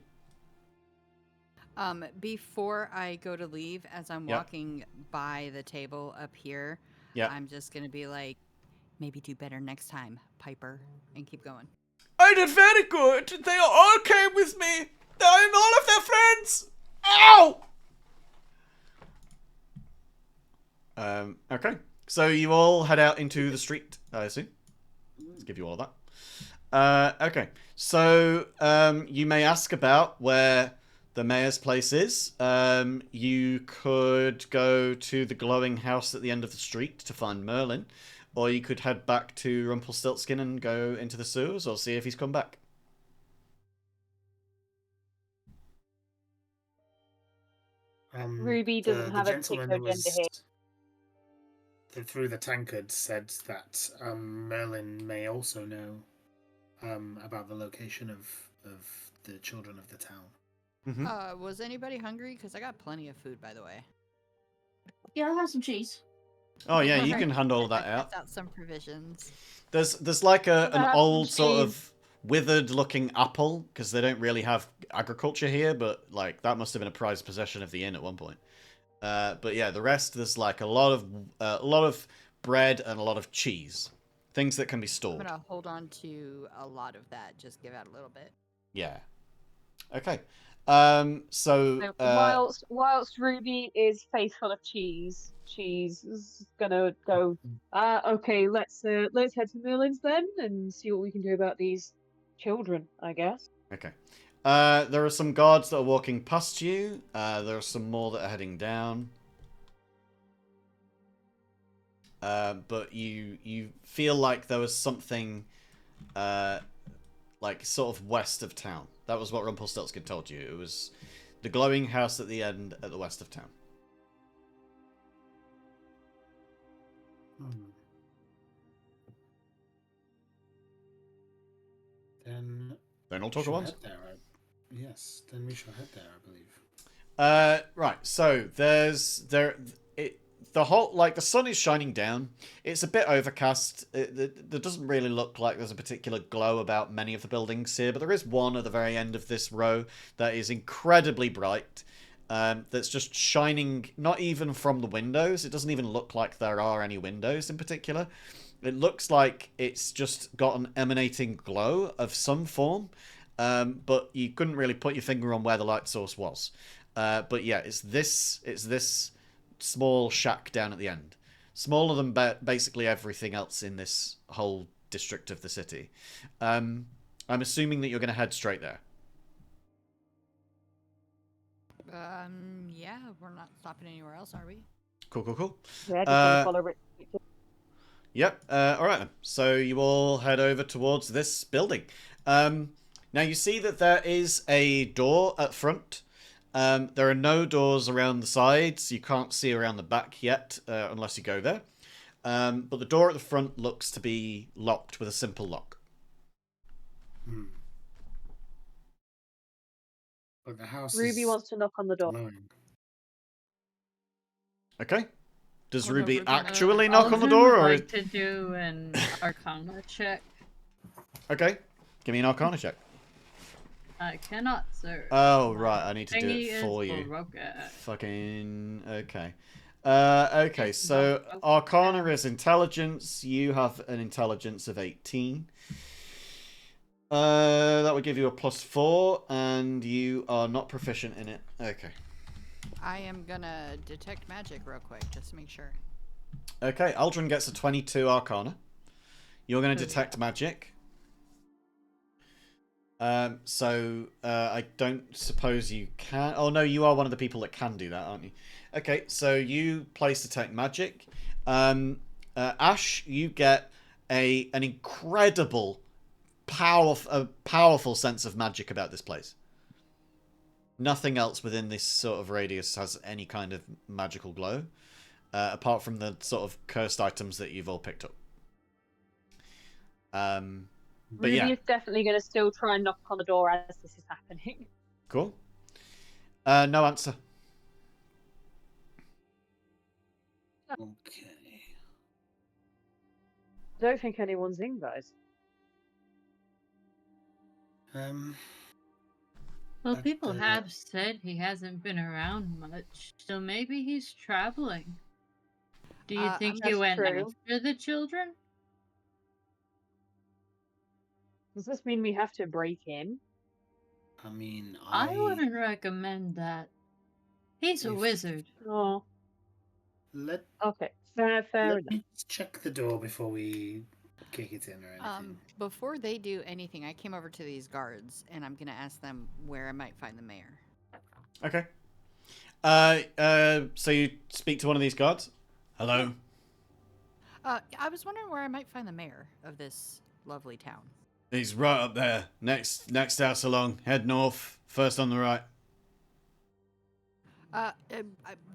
Before I go to leave, as I'm walking by the table up here, Yeah. I'm just gonna be like, maybe do better next time, Piper, and keep going. I did very good. They all came with me. And all of their friends. Ow! Okay. So you all head out into the street, I assume. Let's give you all of that. Okay. So you may ask about where the mayor's place is. You could go to the glowing house at the end of the street to find Merlin. Or you could head back to Rumpelstiltskin and go into the sewers, or see if he's come back. Ruby doesn't have a particular gender here. Through the tankard said that Merlin may also know about the location of the children of the town. Mm-hmm. Was anybody hungry? Because I got plenty of food, by the way. Yeah, I'll have some cheese. Oh yeah, you can handle all that I out. out some provisions. There's like an old sort cheese. of withered looking apple, because they don't really have agriculture here, but like that must have been a prized possession of the inn at one point. But yeah, the rest, there's like a lot of bread and a lot of cheese, things that can be stored. I'm gonna hold on to a lot of that. Just give out a little bit. Yeah. Okay. So Whilst Ruby is face full of cheese, she's gonna go. Okay, let's head to Merlin's then and see what we can do about these children, I guess. Okay. There are some guards that are walking past you. There are some more that are heading down. But you feel like there was something, like sort of west of town. That was what Rumpelstiltskin told you. It was the glowing house at the end at the west of town. Then I'll talk at once. Yes, then we shall head there, I believe. Right. So the whole, like, the sun is shining down. It's a bit overcast. There doesn't really look like there's a particular glow about many of the buildings here, but there is one at the very end of this row that is incredibly bright. That's just shining, not even from the windows. It doesn't even look like there are any windows in particular. It looks like it's just got an emanating glow of some form, but you couldn't really put your finger on where the light source was. But yeah, it's this small shack down at the end. Smaller than basically everything else in this whole district of the city. I'm assuming that you're going to head straight there. Yeah, we're not stopping anywhere else, are we? Cool. Yeah, just gonna follow Rick. Yep. Alright then. So you all head over towards this building. Now you see that there is a door at front. There are no doors around the sides. You can't see around the back yet, unless you go there. But the door at the front looks to be locked with a simple lock. But the house Ruby is wants to knock on the door. glowing. Okay. Does Although Ruby we're gonna- actually knock on the Alden door, would or like to do an Arcana check. okay? Give me an Arcana check. I cannot, sir. Oh right, I need to do Thingy it for is you. broken. Fucking okay. Okay, so Arcana is intelligence. You have an intelligence of 18. That would give you a +4, and you are not proficient in it. Okay. I am gonna detect magic real quick, just to make sure. Okay, Aldrin gets a 22 Arcana. You're going to detect magic. I don't suppose you can... Oh, no, you are one of the people that can do that, aren't you? Okay, so you place detect magic. Ash, you get an incredible, powerful sense of magic about this place. Nothing else within this sort of radius has any kind of magical glow, apart from the sort of cursed items that you've all picked up. But Ruby yeah. is definitely going to still try and knock on the door as this is happening. Cool. No answer. Okay. I don't think anyone's in, guys. Well, people have said he hasn't been around much, so maybe he's traveling. Do you think That's you went true. after the children? Does this mean we have to break in? I mean, I wouldn't recommend that. He's a wizard. Oh, Let okay. Fair enough. me check the door before we kick it in or anything. Before they do anything, I came over to these guards and I'm gonna ask them where I might find the mayor. Okay. So you speak to one of these guards? Hello? I was wondering where I might find the mayor of this lovely town. He's right up there. Next house along. Head north. First on the right.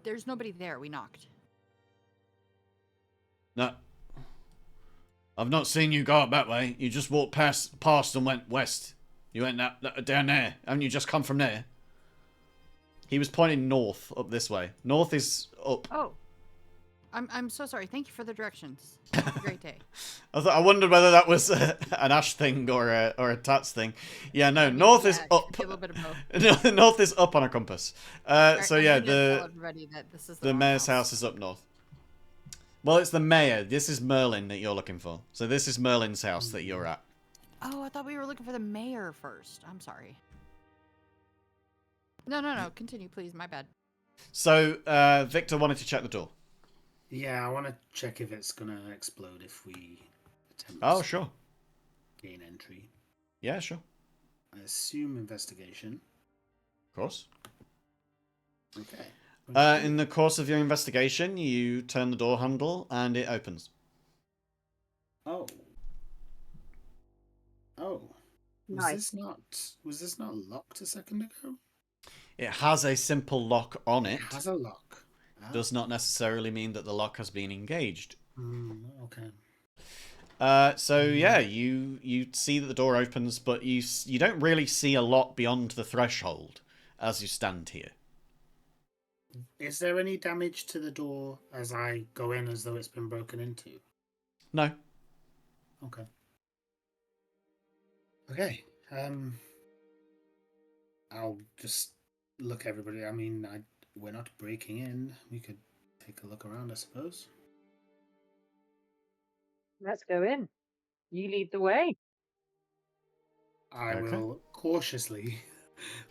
There's nobody there. We knocked. No. I've not seen you go up that way. You just walked past and went west. You went down there. Haven't you just come from there? He was pointing north, up this way. North is up. Oh. I'm so sorry. Thank you for the directions. Have a great day. I wondered whether that was an Ash thing or a Tats thing. Yeah, no. North is up. A little bit of both. North is up on a compass. So yeah, the mayor's house is up north. Well, it's the mayor. This is Merlin that you're looking for. So this is Merlin's house that you're at. Oh, I thought we were looking for the mayor first. I'm sorry. No. Continue, please. My bad. So Victor wanted to check the door. Yeah, I want to check if it's gonna explode if we attempt. Oh, sure. Gain entry. Yeah, sure. I assume investigation. Of course. Okay. In the course of your investigation, you turn the door handle and it opens. Oh. Nice. Was this not locked a second ago? It has a simple lock on it. It has a lock. Does not necessarily mean that the lock has been engaged. Okay. So yeah, you see that the door opens, but you don't really see a lot beyond the threshold as you stand here. Is there any damage to the door as I go in as though it's been broken into? No. Okay. Okay. I'll just look everybody. I mean, we're not breaking in. We could take a look around, I suppose. Let's go in. You lead the way. I will cautiously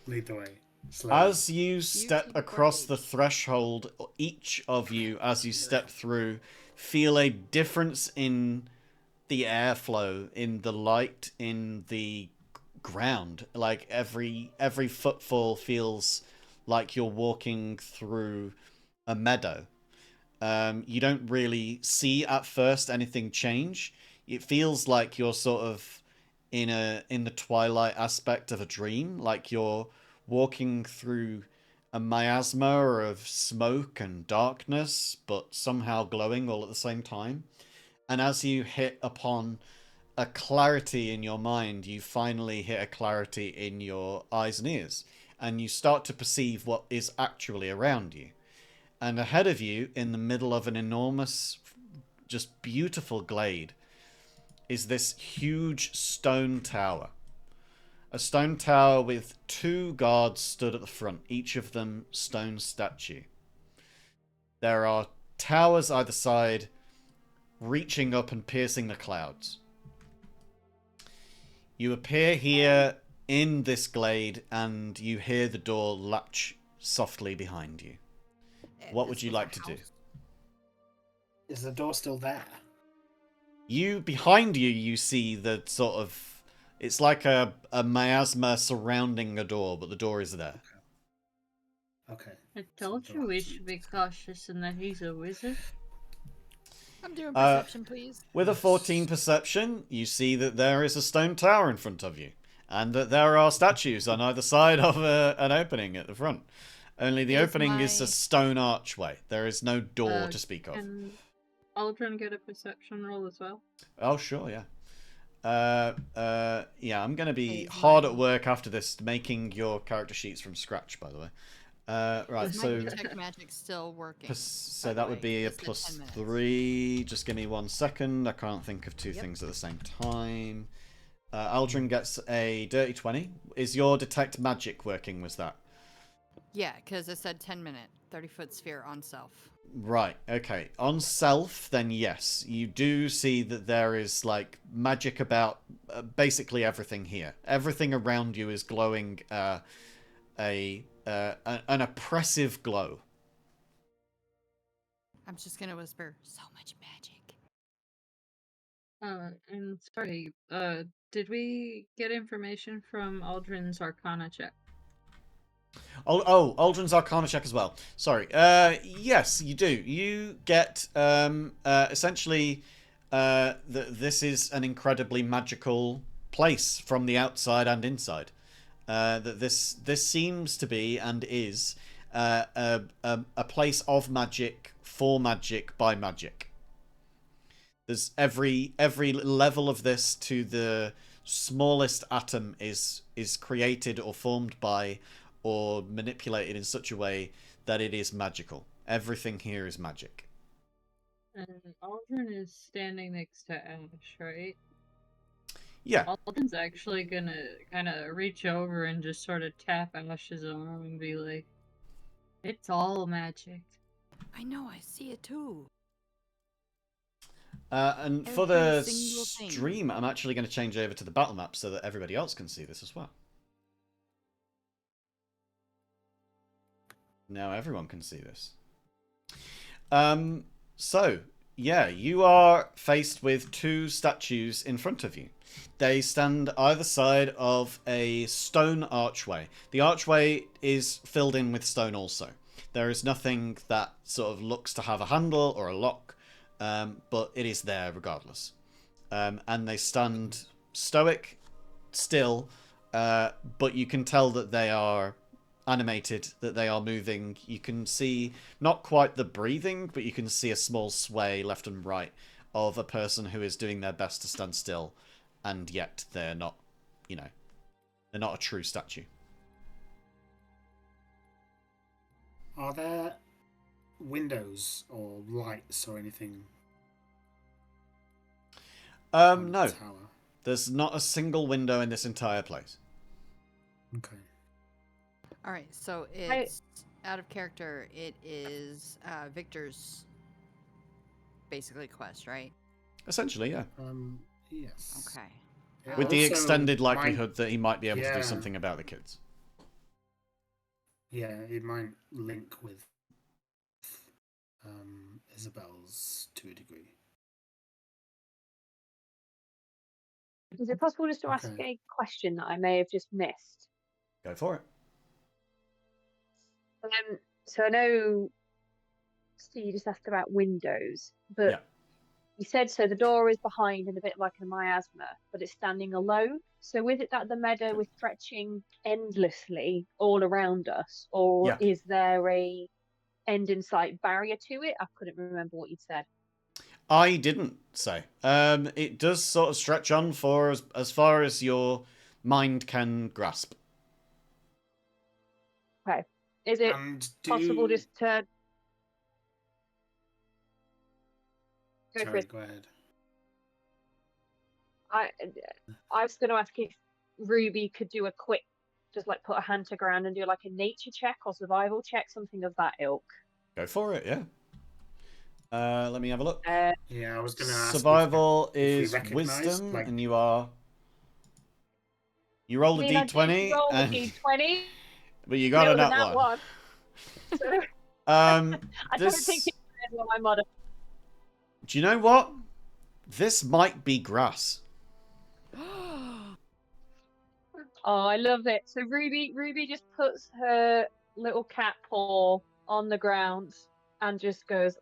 lead the way. Slowly. As you step across the threshold, each of you, as you step through, feel a difference in the airflow, in the light, in the ground. Like every footfall feels like you're walking through a meadow. You don't really see at first anything change. It feels like you're sort of in the twilight aspect of a dream, like you're walking through a miasma of smoke and darkness, but somehow glowing all at the same time. And as you hit upon a clarity in your mind, you finally hit a clarity in your eyes and ears, and you start to perceive what is actually around you. And ahead of you, in the middle of an enormous, just beautiful glade, is this huge stone tower. A stone tower with 2 guards stood at the front, each of them stone statue. There are towers either side, reaching up and piercing the clouds. You appear here in this glade, and you hear the door latch softly behind you. What would you like to do? Is the door still there? Behind you, you see the sort of... It's like a miasma surrounding a door, but the door is there. Okay. I told you we should be cautious and that he's a wizard. I'm doing perception, please. With a 14 perception, you see that there is a stone tower in front of you, and that there are statues on either side of an opening at the front. Only the opening is a stone archway. There is no door to speak of. Can Aldrin get a perception roll as well? Oh, sure, yeah. Yeah, I'm going to be hard at work after this, making your character sheets from scratch, by the way. Right, so... Detect magic still working. So that would be a +3. Just give me 1 second. I can't think of 2 things at the same time. Aldrin gets a dirty 20. Is your detect magic working, was that? Yeah, because it said 10 minute. 30-foot sphere on self. Right, okay. On self, then yes. You do see that there is, like, magic about basically everything here. Everything around you is glowing an oppressive glow. I'm just gonna whisper, so much magic. And sorry, did we get information from Aldrin's Arcana check? Oh, Aldrin's Arcana check as well. Sorry. Yes, you do. You get essentially this is an incredibly magical place from the outside and inside. That this seems to be and is a place of magic for magic by magic. There's every level of this to the smallest atom is created or formed by or manipulated in such a way that it is magical. Everything here is magic. And Aldrin is standing next to Ash, right? Yeah. Aldrin's actually gonna kind of reach over and just sort of tap Ash's arm and be like, "It's all magic." I know, I see it too. And for the stream, I'm actually going to change over to the battle map so that everybody else can see this as well. Now everyone can see this. So, yeah, you are faced with two statues in front of you. They stand either side of a stone archway. The archway is filled in with stone also. There is nothing that sort of looks to have a handle or a lock, but it is there regardless. And they stand stoic, still, but you can tell that they are animated, that they are moving. You can see not quite the breathing, but you can see a small sway left and right of a person who is doing their best to stand still, and yet they're not, you know, they're not a true statue. Are there windows or lights or anything? No. Tower? There's not a single window in this entire place. Okay. All right, so it's out of character. It is Victor's basically quest, right? Essentially, yeah. Yes. Okay. Yeah, With the also, extended likelihood that he might be able to Yeah. do something about the kids. Yeah, it might link with Isabel's to a degree. Is it possible just to ask a question that I may have just missed? Go for it. So I know Steve just asked about windows, but yeah. You said so the door is behind and a bit like a miasma, but it's standing alone. So is it that the meadow is stretching endlessly all around us, or is there a end in sight barrier to it? I couldn't remember what you'd said. I didn't say. It does sort of stretch on for as far as your mind can grasp. Okay. Is it possible just to... Go ahead. I was going to ask if Ruby could do a quick, just like put a hand to ground and do like a nature check or survival check, something of that ilk. Go for it, yeah. Let me have a look. Yeah, I was going to ask. Survival is wisdom, and you are... You rolled a d20. Roll a d20. But you got a nat one. I don't think it's my mother. Do you know what? This might be grass. Oh, I love it. So Ruby just puts her little cat paw on the ground and just goes,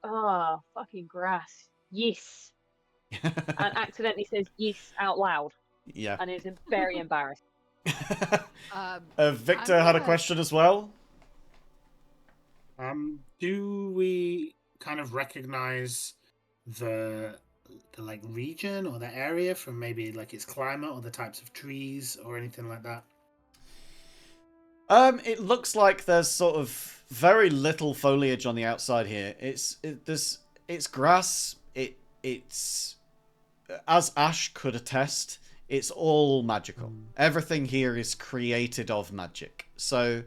fucking grass. Yes. And accidentally says yes out loud. Yeah. And is very embarrassed. Victor had a question as well. Do we kind of recognize the like region or the area from maybe like its climate or the types of trees or anything like that? It looks like there's sort of very little foliage on the outside here. It's grass. It's as Ash could attest, it's all magical. Everything here is created of magic. So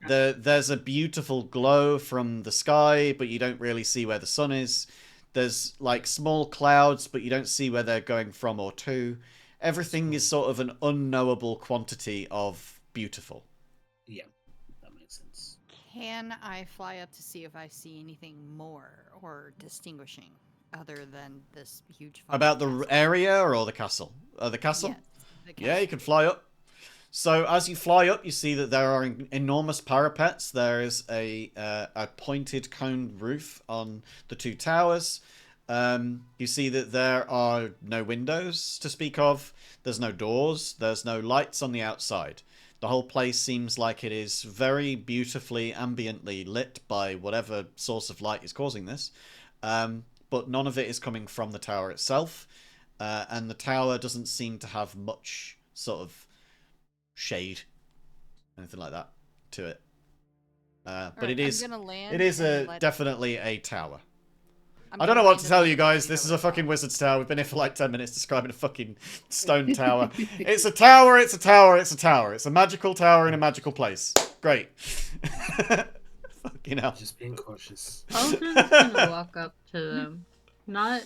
There's a beautiful glow from the sky, but you don't really see where the sun is. There's like small clouds, but you don't see where they're going from or to. Everything is sort of an unknowable quantity of beautiful. Yeah, that makes sense. Can I fly up to see if I see anything more or distinguishing other than this huge fucking About the castle? area or the castle? The castle? Yes, the Yeah, you castle. can fly up. So as you fly up, you see that there are enormous parapets. There is a pointed coned roof on the two towers. You see that there are no windows to speak of. There's no doors. There's no lights on the outside. The whole place seems like it is very beautifully, ambiently lit by whatever source of light is causing this. But none of it is coming from the tower itself. And the tower doesn't seem to have much sort of shade, anything like that, to it. But Alright, it is I'm gonna land it is and definitely a tower. I'm I don't gonna know what land to and tell let you guys. see This is over a the fucking top. wizard's tower. We've been here for like 10 minutes describing a fucking stone tower. It's a tower, it's a tower, it's a tower. It's a magical tower in a magical place. Great. Fucking hell. Just being cautious. Aldrin's gonna walk up to them. Not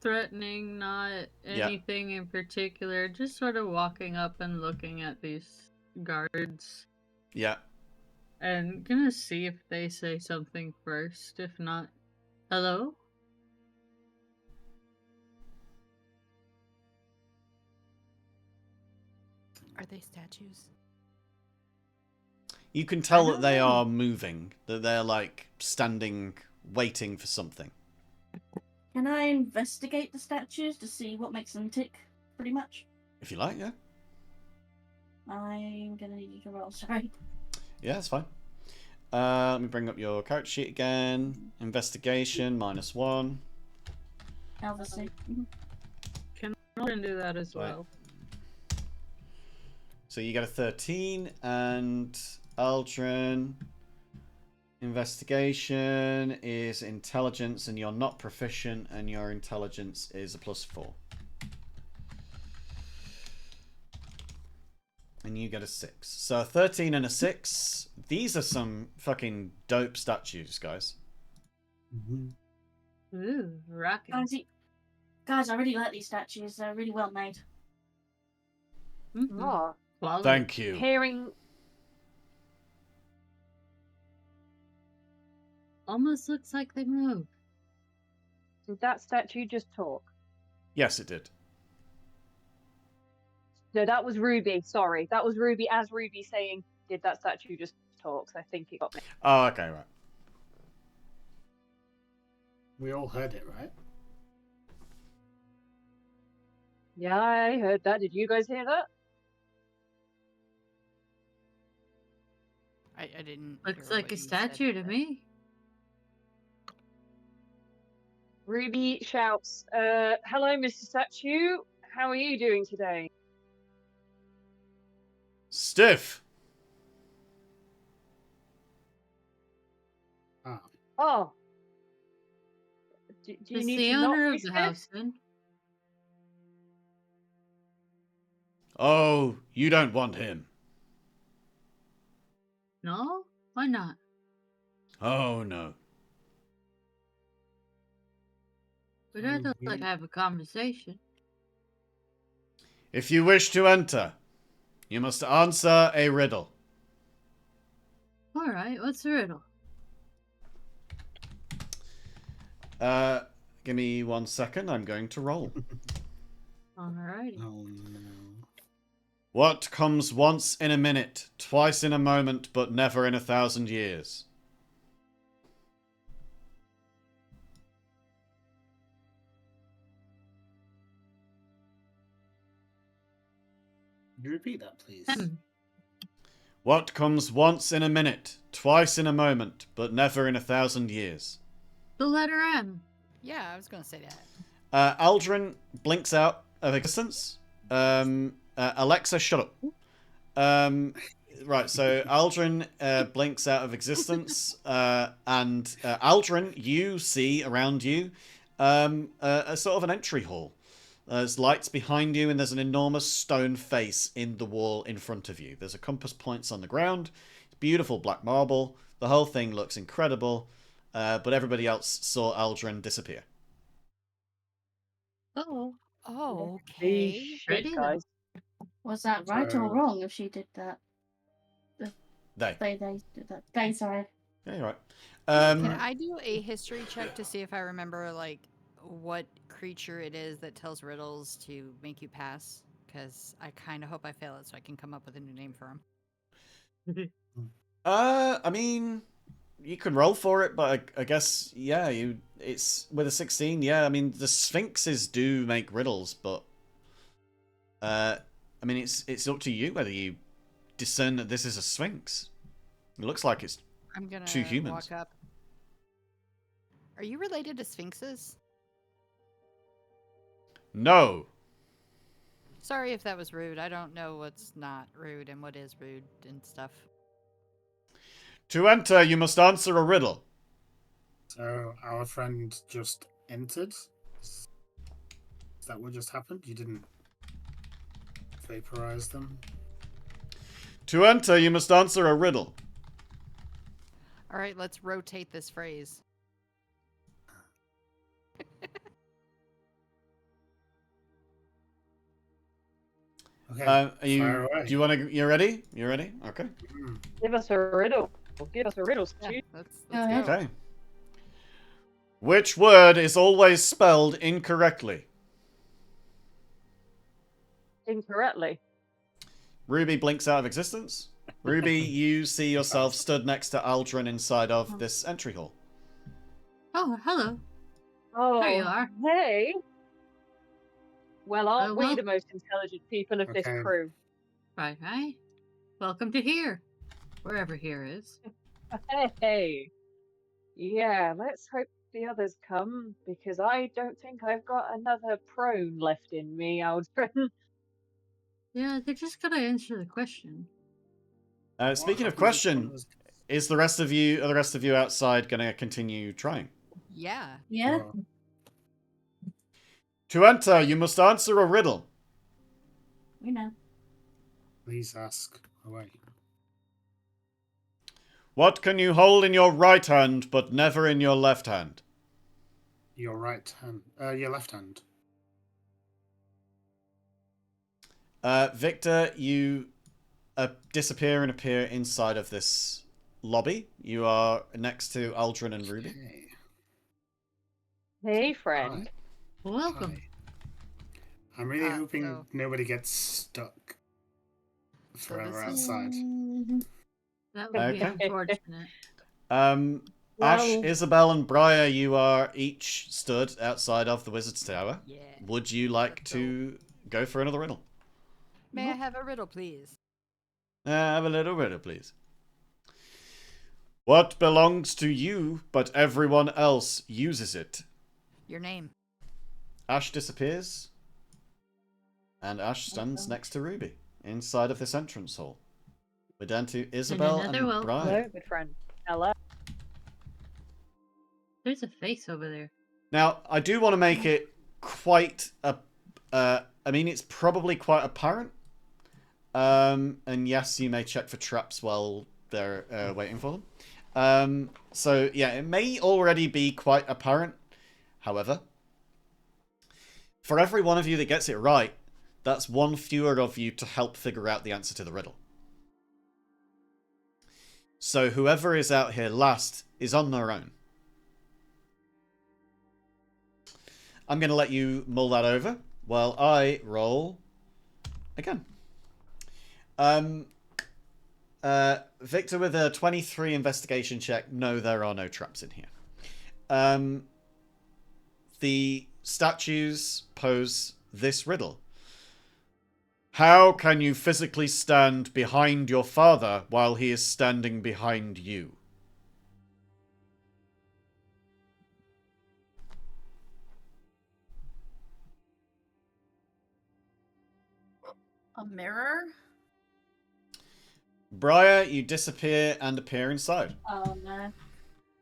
threatening, not Yeah. anything in particular, just sort of walking up and looking at these guards. Yeah. And gonna see if they say something first. If not, hello? Are they statues? You can tell I that they don't know. are moving, that they're like standing, waiting for something. Can I investigate the statues to see what makes them tick? Pretty much. If you like, yeah. I'm gonna need you to roll. Sorry. Yeah, that's fine. Let me bring up your character sheet again. Investigation, -1. Obviously. Can Merlin do that as Right. well? So you get a 13, and Aldrin, investigation is intelligence, and you're not proficient, and your intelligence is a +4. And you get a 6. So a 13 and a 6. These are some fucking dope statues, guys. Ooh, rocking. Guys, I really like these statues. They're really well made. Mhm. Oh, Quality. Thank you. hearing Almost looks like they move. did that statue just talk? Yes, it did. No, that was Ruby. Sorry, that was Ruby as Ruby saying, "Did that statue just talk?" So I think it got me. Oh, okay, right. We all heard it, right? Yeah, I heard that. Did you guys hear that? I didn't. Looks hear like what a you said, statue to but- me. Ruby shouts, "Hello, Mr. Statue. How are you doing today?" Stiff. Ah, Oh, do you It's need the to not owner be of the stiff? house, then. Oh, you don't want him. No? Why not? Oh, no. We'd rather we- like have a conversation. If you wish to enter, you must answer a riddle. Alright, what's the riddle? Give me 1 second. I'm going to roll. Alrighty. oh no. What comes once in a minute, twice in a moment, but never in 1,000 years? Could you repeat that, please? What comes once in a minute, twice in a moment, but never in 1,000 years? The letter M. Yeah, I was gonna say that. Aldrin blinks out of existence. Alexa, shut up. Right, so Aldrin blinks out of existence, and Aldrin, you see around you a sort of an entry hall. There's lights behind you, and there's an enormous stone face in the wall in front of you. There's a compass points on the ground. It's beautiful black marble. The whole thing looks incredible. But everybody else saw Aldrin disappear. Oh, Oh, These okay. shit Ready, guys. Was that right or So- wrong if she did that? They. They did that. They, sorry. Yeah, you're right. Can I do a history check to see if I remember, like, what creature it is that tells riddles to make you pass? Because I kind of hope I fail it so I can come up with a new name for him. I mean, you can roll for it, but I guess, yeah, it's with a 16, yeah. I mean, the Sphinxes do make riddles, but I mean, it's up to you whether you discern that this is a Sphinx. It looks like it's I'm gonna two humans. walk up. Are you related to Sphinxes? No. Sorry if that was rude. I don't know what's not rude and what is rude and stuff. To enter, you must answer a riddle. So our friend just entered. Is that what just happened? You didn't vaporize them? To enter, you must answer a riddle. All right, let's rotate this phrase. Okay. Are fire you? away. Do you want to? You ready? You ready? Okay. Mm. Give us a riddle. Give us a riddle, Yeah, Stu. let's ahead. go. Okay. Which word is always spelled incorrectly? Incorrectly. Ruby blinks out of existence. Ruby, you see yourself stood next to Aldrin inside of this entry hall. oh, hello. Oh, There you are. Hey. Well, aren't we well- the most intelligent people of this Okay. crew? Right, right. Welcome to here, wherever here is. Hey. Yeah, let's hope the others come, because I don't think I've got another prone left in me, Aldrin. Yeah, they just gotta answer the question. What Speaking of happens if question, one of us- are the rest of you outside going to continue trying? Yeah. Yeah. Oh, To enter, you must answer a riddle. We know. please ask away. What can you hold in your right hand but never in your left hand? Your right hand. Your left hand. Victor, you disappear and appear inside of this lobby. You are next to Aldrin and Ruby. Okay. Hey, friend. Hi. Welcome. Hi. I'm really hoping so- nobody gets stuck forever this is- outside. That would be Okay. unfortunate. Ash, Well- Isabel, and Briar, you are each stood outside of the Wizard's Tower. Yeah. Would you like to go for another riddle? May I have a riddle, please? Have a little riddle, please. What belongs to you, but everyone else uses it? Your name. Ash disappears, and Ash stands next to Ruby inside of this entrance hall. We're down to Isabel and, another welcome. Briar. Hello, good friend. Hello. There's a face over there. Now, I do want to make it quite I mean, it's probably quite apparent. And yes, you may check for traps while they're waiting for them. So, yeah, it may already be quite apparent. However, for every one of you that gets it right, that's one fewer of you to help figure out the answer to the riddle. So whoever is out here last is on their own. I'm going to let you mull that over while I roll again. Victor with a 23 investigation check. No, there are no traps in here. The statues pose this riddle. How can you physically stand behind your father while he is standing behind you? A mirror? Briar, you disappear and appear inside. Oh no.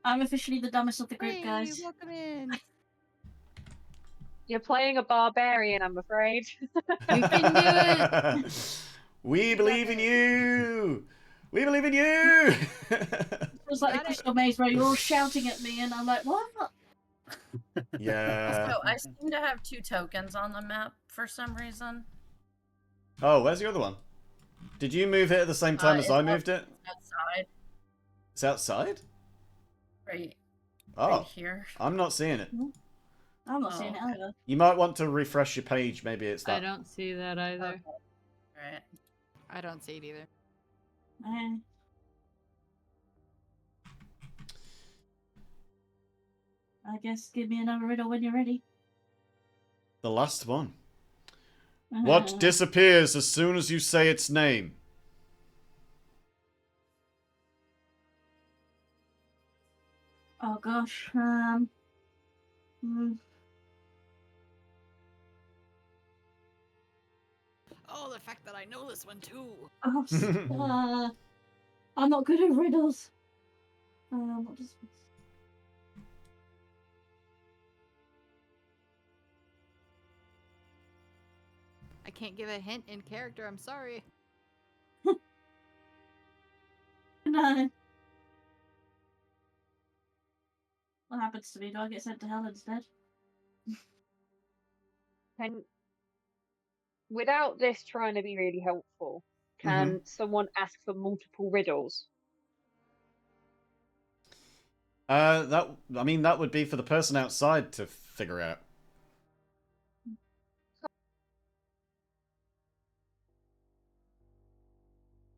I'm officially the dumbest of the group, Hey, guys. welcome in. You're playing a barbarian, I'm afraid. You can do it. We believe in you. We believe in you! It was like a Got it. crystal maze where you're all shouting at me, and I'm like, what? Yeah. Also, I seem to have 2 tokens on the map for some reason. Oh, where's the other one? Did you move it at the same time as It's I up- moved it? outside, It's outside? right Oh, here. I'm not seeing it. I'm not Oh, seeing it okay. either. You might want to refresh your page. Maybe it's I that. don't see that either. Right. I don't see it either. Eh. I guess give me another riddle when you're ready. The last one. What disappears as soon as you say its name? Oh gosh. Oh, the fact that I know this one too. I'm not good at riddles. What does... I can't give a hint in character. I'm sorry. No. What happens to me? Do I get sent to hell instead? Can, without this trying to be really helpful, can someone ask for multiple riddles? That would be for the person outside to figure out.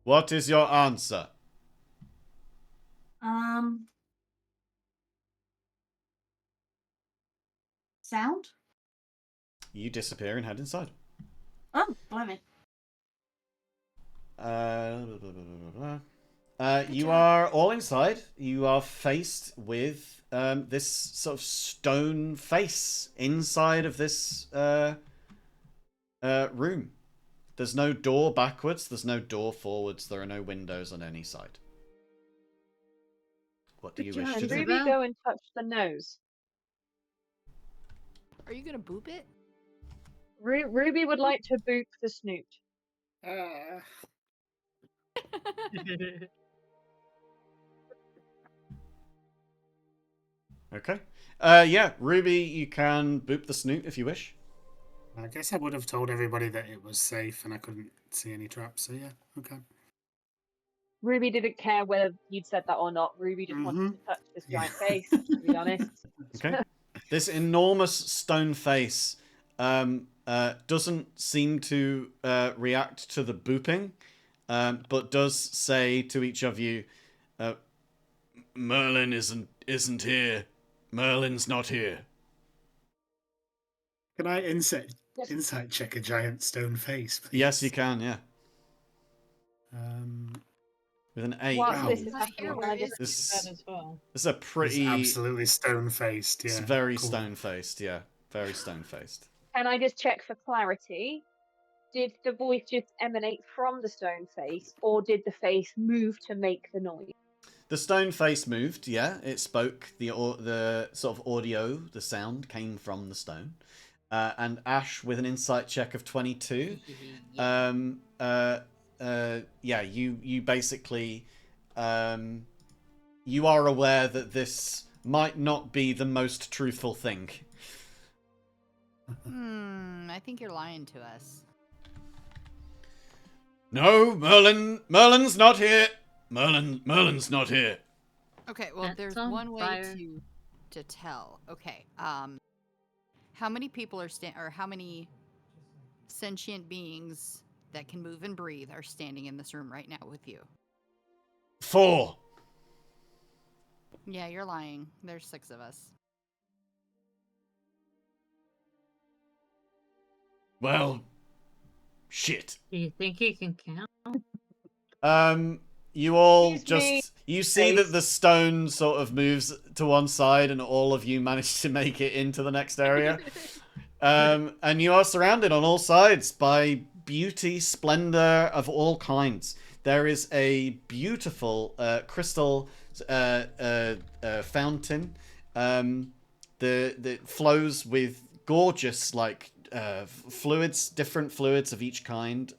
What is your answer? Sound? You disappear and head inside. Oh, blimey. You are all inside. You are faced with this sort of stone face inside of this room. There's no door backwards. There's no door forwards. There are no windows on any side. What do you wish to Can do? Ruby go and touch the nose? Are you gonna boop it? Ruby would like to boop the snoot. Okay. Yeah, Ruby, you can boop the snoot if you wish. I guess I would have told everybody that it was safe and I couldn't see any traps, so yeah, okay. Ruby didn't care whether you'd said that or not. Ruby just wanted to touch this giant face, to be honest. Okay. This enormous stone face doesn't seem to react to the booping, but does say to each of you, Merlin isn't here. Merlin's not here. Can I insight check a giant stone face, please? Yes, you can, yeah. With an 8. Whilst Wow. this is happening, can I just... That as well. This is a It's pretty... absolutely stone-faced, yeah. It's very cool. stone-faced, yeah. Very stone-faced. Can I just check for clarity? Did the voice just emanate from the stone face, or did the face move to make the noise? The stone face moved, yeah. It spoke. The sort of audio, the sound came from the stone. And Ash, with an insight check of 22, yeah, you basically, you are aware that this might not be the most truthful thing. I think you're lying to us. No, Merlin's not here. Merlin's not here. Okay, well, That's there's on one way fire. to tell. Okay, how many people are or how many sentient beings that can move and breathe are standing in this room right now with you? 4. Yeah, you're lying. There's 6 of us. Well, shit. Do you think he can count? You all Excuse me. you see that the stone sort of moves to one side and all of you manage to make it into the next area. And you are surrounded on all sides by beauty, splendor of all kinds. There is a beautiful crystal fountain that flows with gorgeous, like, fluids, different fluids of each kind,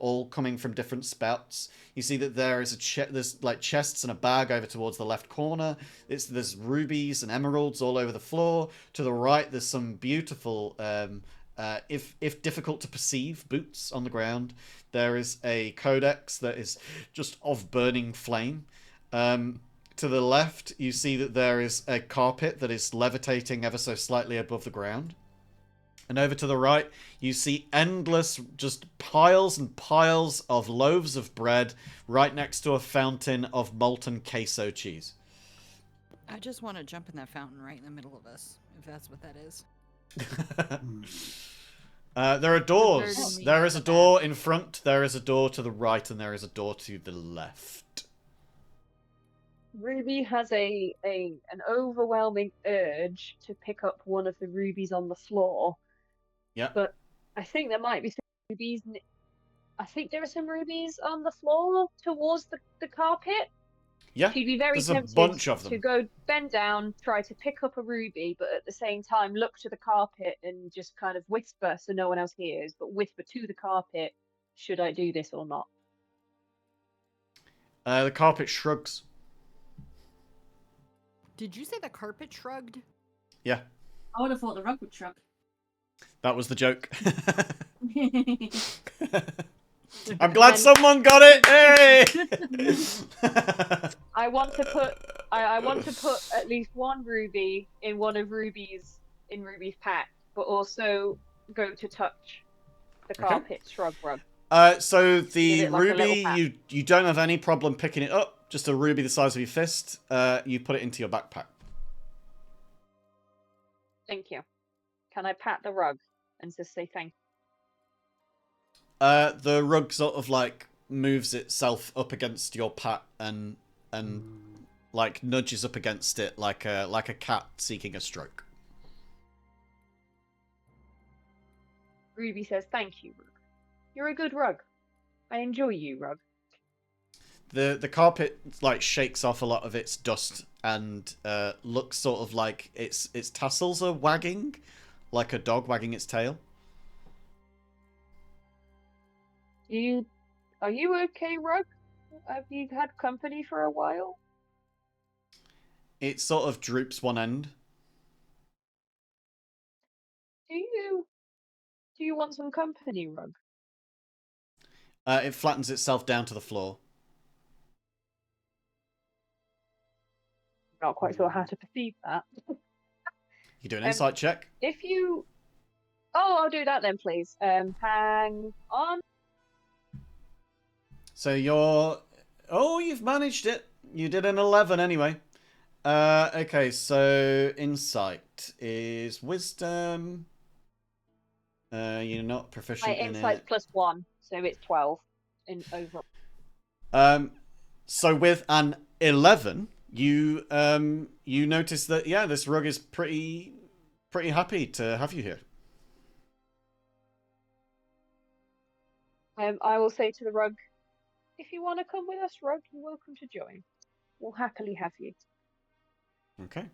all coming from different spouts. You see that there is there's like chests and a bag over towards the left corner. There's rubies and emeralds all over the floor. To the right, there's some beautiful, if difficult to perceive, boots on the ground. There is a codex that is just of burning flame. To the left, you see that there is a carpet that is levitating ever so slightly above the ground. And over to the right, you see endless, just piles and piles of loaves of bread right next to a fountain of molten queso cheese. I just want to jump in that fountain right in the middle of us, if that's what that is. There are doors. Burden There me is a at the door back. in front, there is a door to the right, and there is a door to the left. Ruby has an overwhelming urge to pick up one of the rubies on the floor. Yeah. But I think there might be some rubies. I think there are some rubies on the floor towards the carpet. Yeah. She'd be very There's a tempted bunch of them. to go bend down, try to pick up a ruby, but at the same time look to the carpet and just kind of whisper so no one else hears, but whisper to the carpet, should I do this or not? The carpet shrugs. Did you say the carpet shrugged? Yeah. I would have thought the rug would shrug. That was the joke. I'm And glad then someone got it. Hey! I want to put at least one ruby in one of Ruby's pack, but also go to touch the Okay. carpet shrug rug. So Give the it like a little ruby, pat. you don't have any problem picking it up. Just a ruby the size of your fist. You put it into your backpack. Thank you. Can I pat the rug and just say thank you? The rug sort of like moves itself up against your pat and like nudges up against it like a cat seeking a stroke. Ruby says thank you, rug. You're a good rug. I enjoy you, rug. The carpet like shakes off a lot of its dust and looks sort of like its tassels are wagging, like a dog wagging its tail. Are you okay, rug? Have you had company for a while? It sort of droops one end. Do you want some company, rug? It flattens itself down to the floor. Not quite sure how to perceive that. You do an insight check. If you... Oh, I'll do that then, please. Hang on. So you're... Oh, you've managed it. You did an 11 anyway. Okay, so insight is wisdom. You're not proficient My in insight's it. +1, so it's 12 in overall. So with an 11, you notice that this rug is pretty happy to have you here. I will say to the rug, if you want to come with us, rug, you're welcome to join. We'll happily have you. Okay.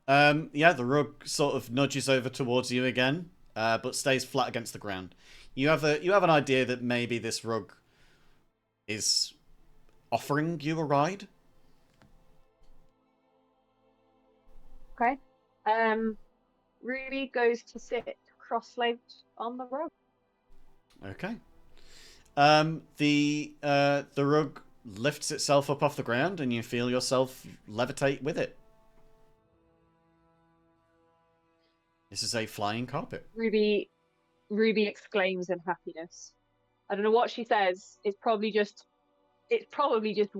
The rug sort of nudges over towards you again, but stays flat against the ground. You have an idea that maybe this rug is offering you a ride. Okay. Ruby goes to sit cross-legged on the rug. Okay. The rug lifts itself up off the ground, and you feel yourself levitate with it. This is a flying carpet. Ruby exclaims in happiness. I don't know what she says. It's probably just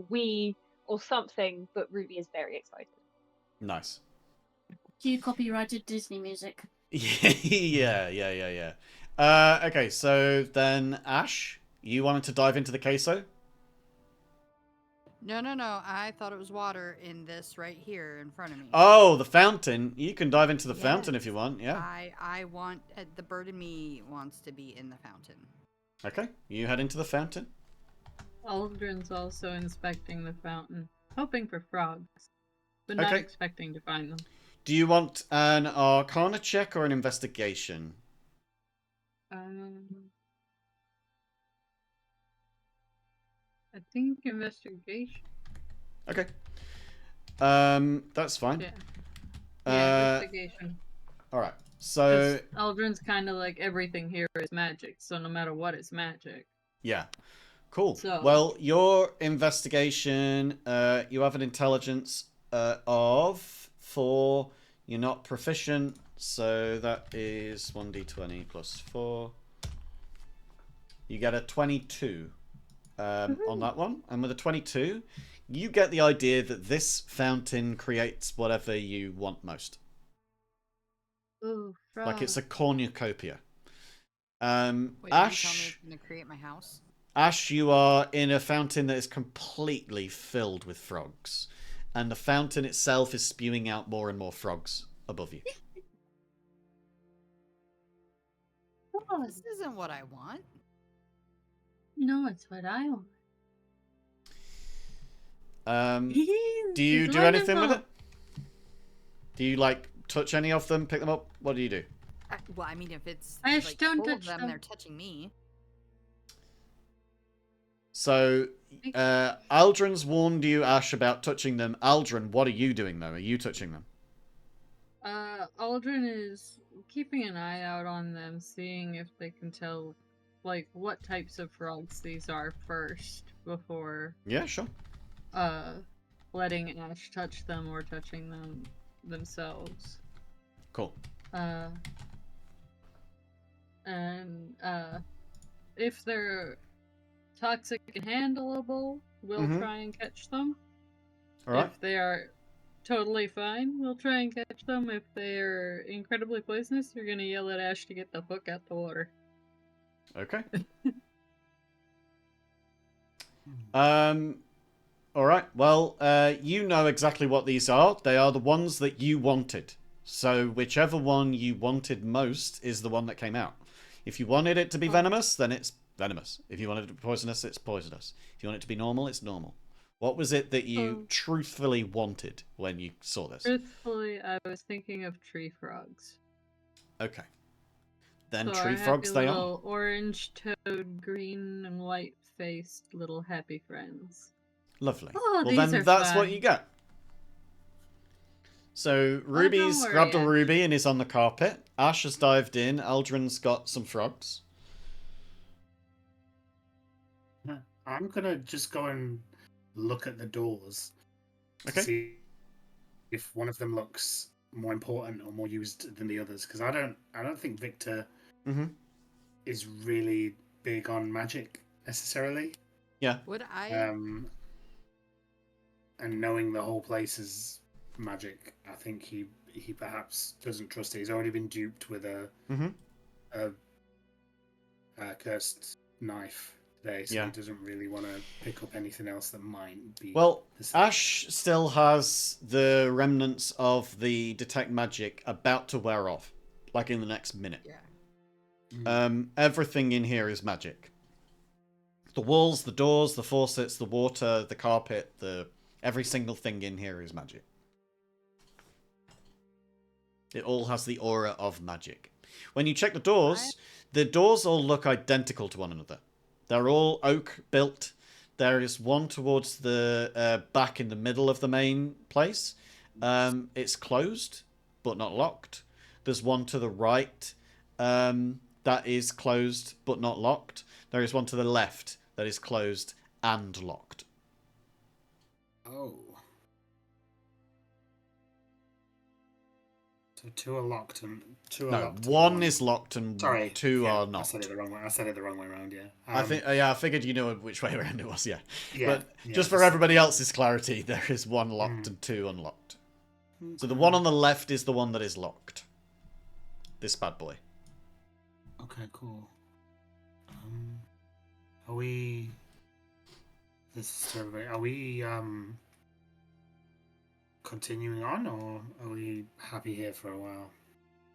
we or something, but Ruby is very excited. Nice. Cue copyrighted Disney music. Yeah. Okay, so then Ash, you wanted to dive into the queso? No. I thought it was water in this right here in front of me. Oh, the fountain. You can dive into the fountain if you want, yeah. I want... the bird in me wants to be in the fountain. Okay, you head into the fountain. Aldrin's also inspecting the fountain, hoping for frogs, but not Okay. expecting to find them. Do you want an Arcana check or an investigation? I think investigation. Okay. That's fine. Yeah. Uh, Yeah, investigation. all right. So Aldrin's kind of like everything here is magic, so no matter what, it's magic. yeah, cool. So Well, your investigation, you have an intelligence of 4. You're not proficient, so that is 1d20 plus 4. You get a 22 on that one, and with a 22, you get the idea that this fountain creates whatever you want most. ooh, Like it's a frog. cornucopia. Wait, are you telling me Ash, it's gonna create my house? Ash, you are in a fountain that is completely filled with frogs, and the fountain itself is spewing out more and more frogs above you. This isn't what I want. No, it's what I want. Do you It's do anything with wonderful. it? Do you like touch any of them? Pick them up? What do you do? Well, I mean, if it's Ash, like don't full of touch them, them. they're touching me. So, Aldrin's warned you, Ash, about touching them. Aldrin, what are you doing though? Are you touching them? Aldrin is keeping an eye out on them, seeing if they can tell, like, what types of frogs these are first before, Yeah, sure. letting Ash touch them or touching them themselves. Cool. If they're toxic and handleable, we'll try and catch them. All right. If they are totally fine, we'll try and catch them. If they're incredibly poisonous, you're gonna yell at Ash to get the hook out the water. Okay. All right. Well, you know exactly what these are. They are the ones that you wanted. So whichever one you wanted most is the one that came out. If you wanted it to be venomous, then it's venomous. If you wanted it to be poisonous, it's poisonous. If you want it to be normal, it's normal. What was it that you truthfully wanted when you saw this? Truthfully, I was thinking of tree frogs. Okay. Then So tree our frogs happy they little orange toed, green and white faced little happy friends. are. Lovely. Oh, Well, these then are that's what fun. you get. So don't Ruby's worry, grabbed a Ash. ruby and is on the carpet. Ash has dived in. Aldrin's got some frogs. I'm gonna just go and look at the doors to Okay. see if one of them looks more important or more used than the others. Because I don't think Victor is really big on magic necessarily. Yeah. Would I? And knowing the whole place is magic, I think he perhaps doesn't trust it. He's already been duped with a cursed knife today, so he doesn't really want to pick up anything else that might be. Well, Ash still has the remnants of the detect magic about to wear off, like in the next minute. Yeah. Everything in here is magic. The walls, the doors, the faucets, the water, the carpet, every single thing in here is magic. It all has the aura of magic. When you check the doors all look identical to one another. They're all oak built. There is one towards the back in the middle of the main place. It's closed, but not locked. There's one to the right that is closed, but not locked. There is one to the left that is closed and locked. Oh. So two are locked and two are locked. One is locked and two are not. I said it the wrong way. I said it the wrong way around. Yeah. I figured you knew which way around it was. Yeah. Yeah. But just for everybody else's clarity, there is one locked and two unlocked. So the one on the left is the one that is locked. This bad boy. Okay. Cool. Are we? This is to everybody. Are we continuing on, or are we happy here for a while?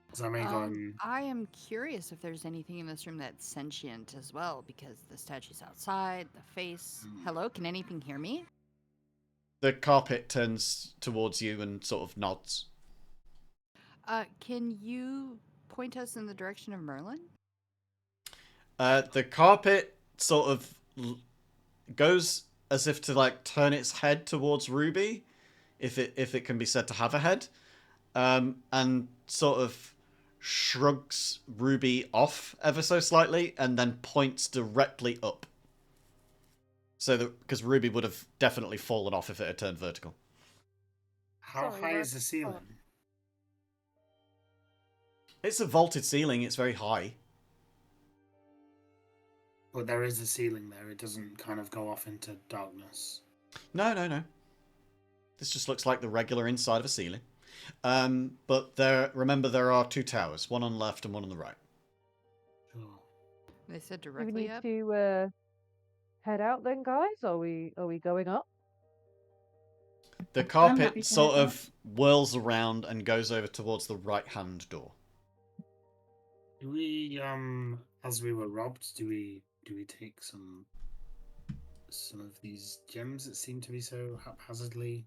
Because I may go and... I am curious if there's anything in this room that's sentient as well, because the statue's outside, the face. Hello, can anything hear me? The carpet turns towards you and sort of nods. Can you point us in the direction of Merlin? The carpet sort of goes as if to like turn its head towards Ruby, if it can be said to have a head, and sort of shrugs Ruby off ever so slightly, and then points directly up. So that because Ruby would have definitely fallen off if it had turned vertical. How Sorry, high Rob. is the ceiling? It's a vaulted ceiling. It's very high. But there is a ceiling there. It doesn't kind of go off into darkness. No. This just looks like the regular inside of a ceiling. But remember there are 2 towers, one on the left and one on the right. Sure. They said Do we directly need up. to head out then, guys? Are we going up? The happy carpet to sort head of whirls around and goes over towards the right-hand door. Do we, as we were robbed, do we take some of these gems that seem to be so haphazardly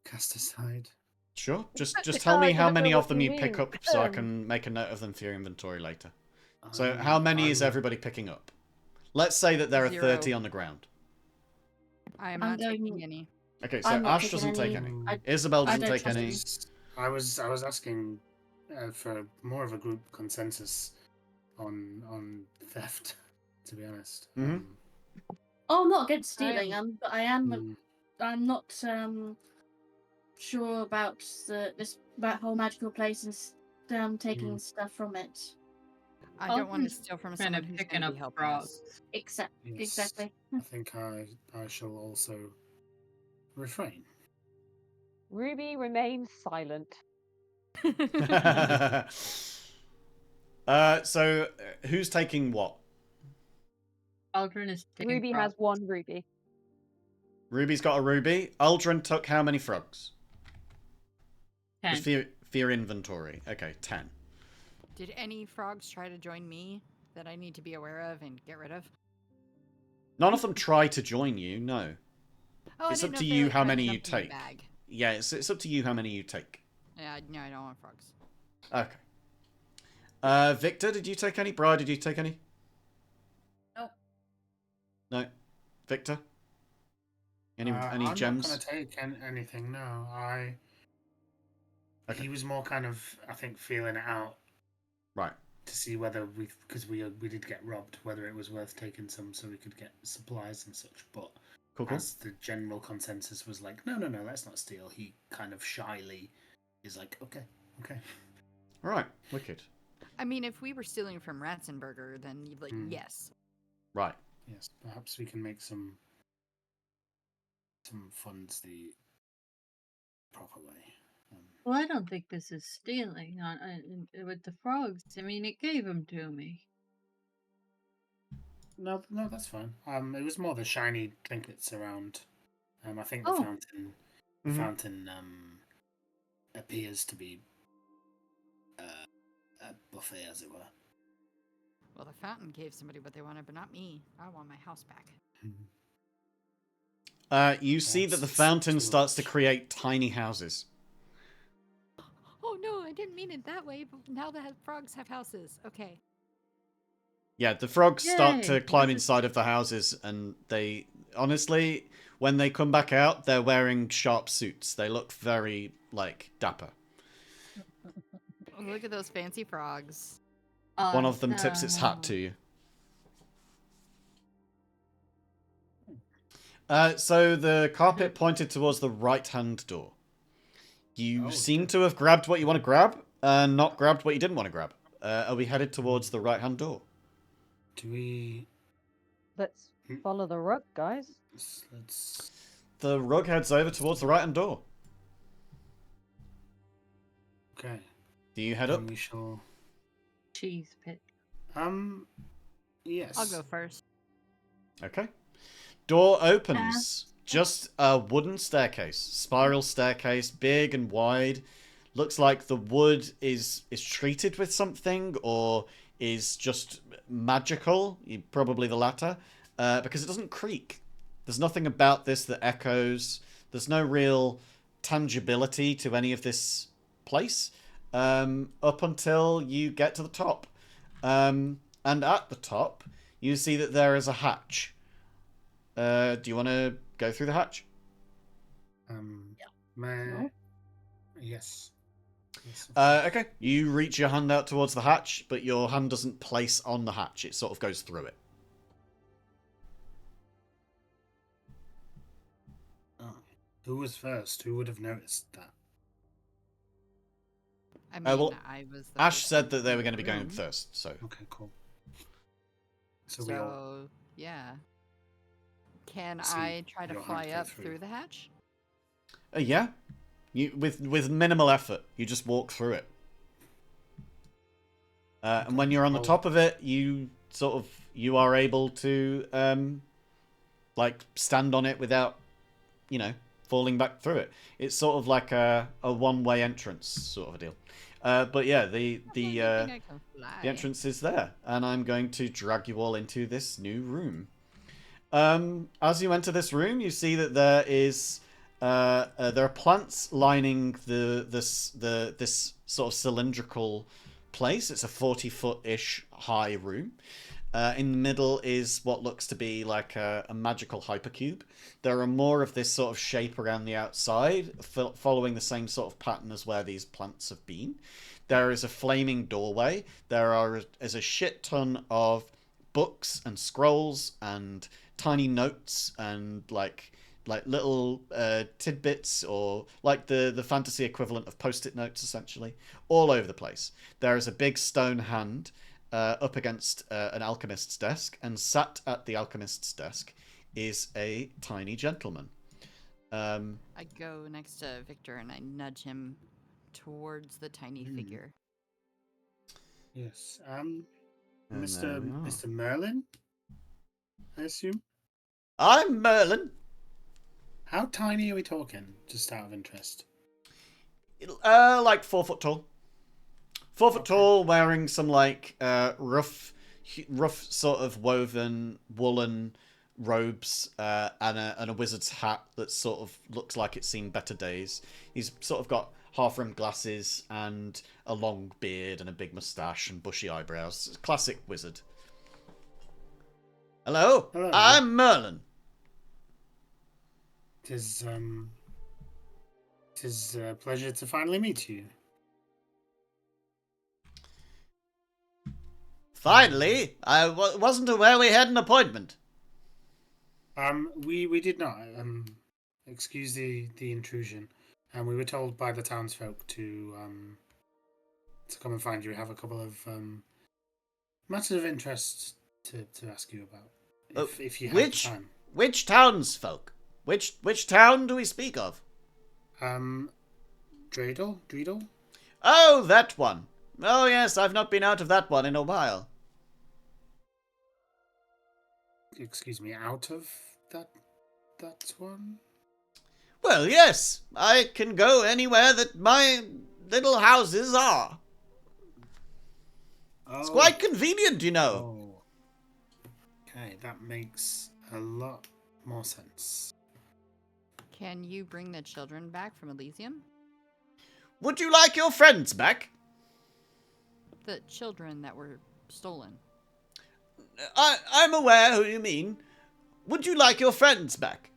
cast aside? Sure. Just tell me I how don't know many what of them you you pick mean. up so I can make a note of them for your inventory later. So how many is everybody picking up? Let's say that there are 0. 30 on the ground. I am I'm not taking going- any. Okay, so I'm not Ash taking doesn't take any. any. Isabel I doesn't don't take trust any. you. I was asking for more of a group consensus on theft. To be honest. Mhm. Oh, I'm not against I stealing. am- But I am. Mm, I'm not sure about that whole magical place and taking stuff from it. I don't want to Alton's steal from kind someone of who's picking going to up be helping frogs. us. yes. Exactly. I think I shall also refrain. Ruby remains silent. So who's taking what? Aldrin is taking Ruby frogs. has 1 ruby. Ruby's got a ruby. Aldrin took how many frogs? 10. Just for your inventory. Okay, 10. Did any frogs try to join me that I need to be aware of and get rid of? None of them try to join you, no. Oh, I It's didn't up know to if they, you like, how tried to many you dump in my take. Bag. Yeah, it's up to you how many you take. Yeah, no, I don't want frogs. Okay. Victor, did you take any? Briar, did you take any? Nope. No. Victor? Any I'm gems? not going to take anything. No, Okay. He was more kind of, I think, feeling it out Right. to see whether because we did get robbed, whether it was worth taking some so we could get supplies and such. But Cool. as the general consensus was like, no, let's not steal. He kind of shyly is like, okay. All right. Wicked. I mean, if we were stealing from Ratsenburger, then like yes. Right. Yes, perhaps we can make some funds the proper way. Well, I don't think this is stealing with the frogs. I mean, it gave them to me. No, that's fine. It was more the shiny trinkets around. I think the Oh. fountain appears to be a buffet, as it were. Well, the fountain gave somebody what they wanted, but not me. I want my house back. You see that the That's fountain too starts to much. create tiny houses. Oh no, I didn't mean it that way, but now the frogs have houses. Okay. Yeah, the frogs start to Yay, climb what is- inside of the houses, and they honestly, when they come back out, they're wearing sharp suits. They look very like dapper. Oh, look at those fancy frogs. One of them tips its hat to you. So the carpet pointed towards the right-hand door. You Oh, seem okay. to have grabbed what you want to grab, and not grabbed what you didn't want to grab. Are we headed towards the right-hand door? Do we? Let's follow the rug, guys. Let's. The rug heads over towards the right-hand door. Okay. Do you head Then up? we shall. Cheese pit. Yes. I'll go first. Okay. Door opens. Just a wooden staircase. Spiral staircase, big and wide. Looks like the wood is treated with something or is just magical. Probably the latter. Because it doesn't creak. There's nothing about this that echoes. There's no real tangibility to any of this place. Up until you get to the top. And at the top, you see that there is a hatch. Do you want to go through the hatch? May... Yes. Okay. You reach your hand out towards the hatch, but your hand doesn't place on the hatch. It sort of goes through it. Oh. Who was first? Who would have noticed that? I mean, well, I was. The Ash first said one that they in were the going to be going room. first, so... Okay, cool. So, So yeah. Can So I try to your hand fly go up through. through the hatch? Yeah. You with minimal effort, you just walk through it. And when you're on the top of it, you are able to like stand on it without, falling back through it. It's sort of like a one-way entrance sort of a deal. But yeah, the entrance is there, and I'm going to drag you all into this new room. As you enter this room, you see that there is there are plants lining this sort of cylindrical place. It's a 40-foot-ish high room. In the middle is what looks to be like a magical hypercube. There are more of this sort of shape around the outside, following the same sort of pattern as where these plants have been. There is a flaming doorway. There is a shit ton of books and scrolls and tiny notes and like little tidbits, or like the fantasy equivalent of post-it notes, essentially, all over the place. There is a big stone hand up against an alchemist's desk, and sat at the alchemist's desk is a tiny gentleman. I go next to Victor and I nudge him towards the tiny figure. Yes. Mr. Merlin, I assume? I'm Merlin. How tiny are we talking, just out of interest? Like 4 foot tall. 4 foot tall, wearing some like rough sort of woven woolen robes and a wizard's hat that sort of looks like it's seen better days. He's sort of got half-rimmed glasses and a long beard and a big moustache and bushy eyebrows. Classic wizard. Hello. I'm Merlin. Tis a pleasure to finally meet you. Finally? I wasn't aware we had an appointment. We did not. Excuse the intrusion. And we were told by the townsfolk to come and find you. We have a couple of matters of interest to ask you about. If you have time. Which townsfolk? Which town do we speak of? Dreidel? Oh, that one. Oh yes, I've not been out of that one in a while. Excuse me, out of that one? Well, yes, I can go anywhere that my little houses are. Oh. It's quite convenient, you know. Oh. Okay, that makes a lot more sense. Can you bring the children back from Elysium? Would you like your friends back? The children that were stolen. I'm aware who you mean. Would you like your friends back?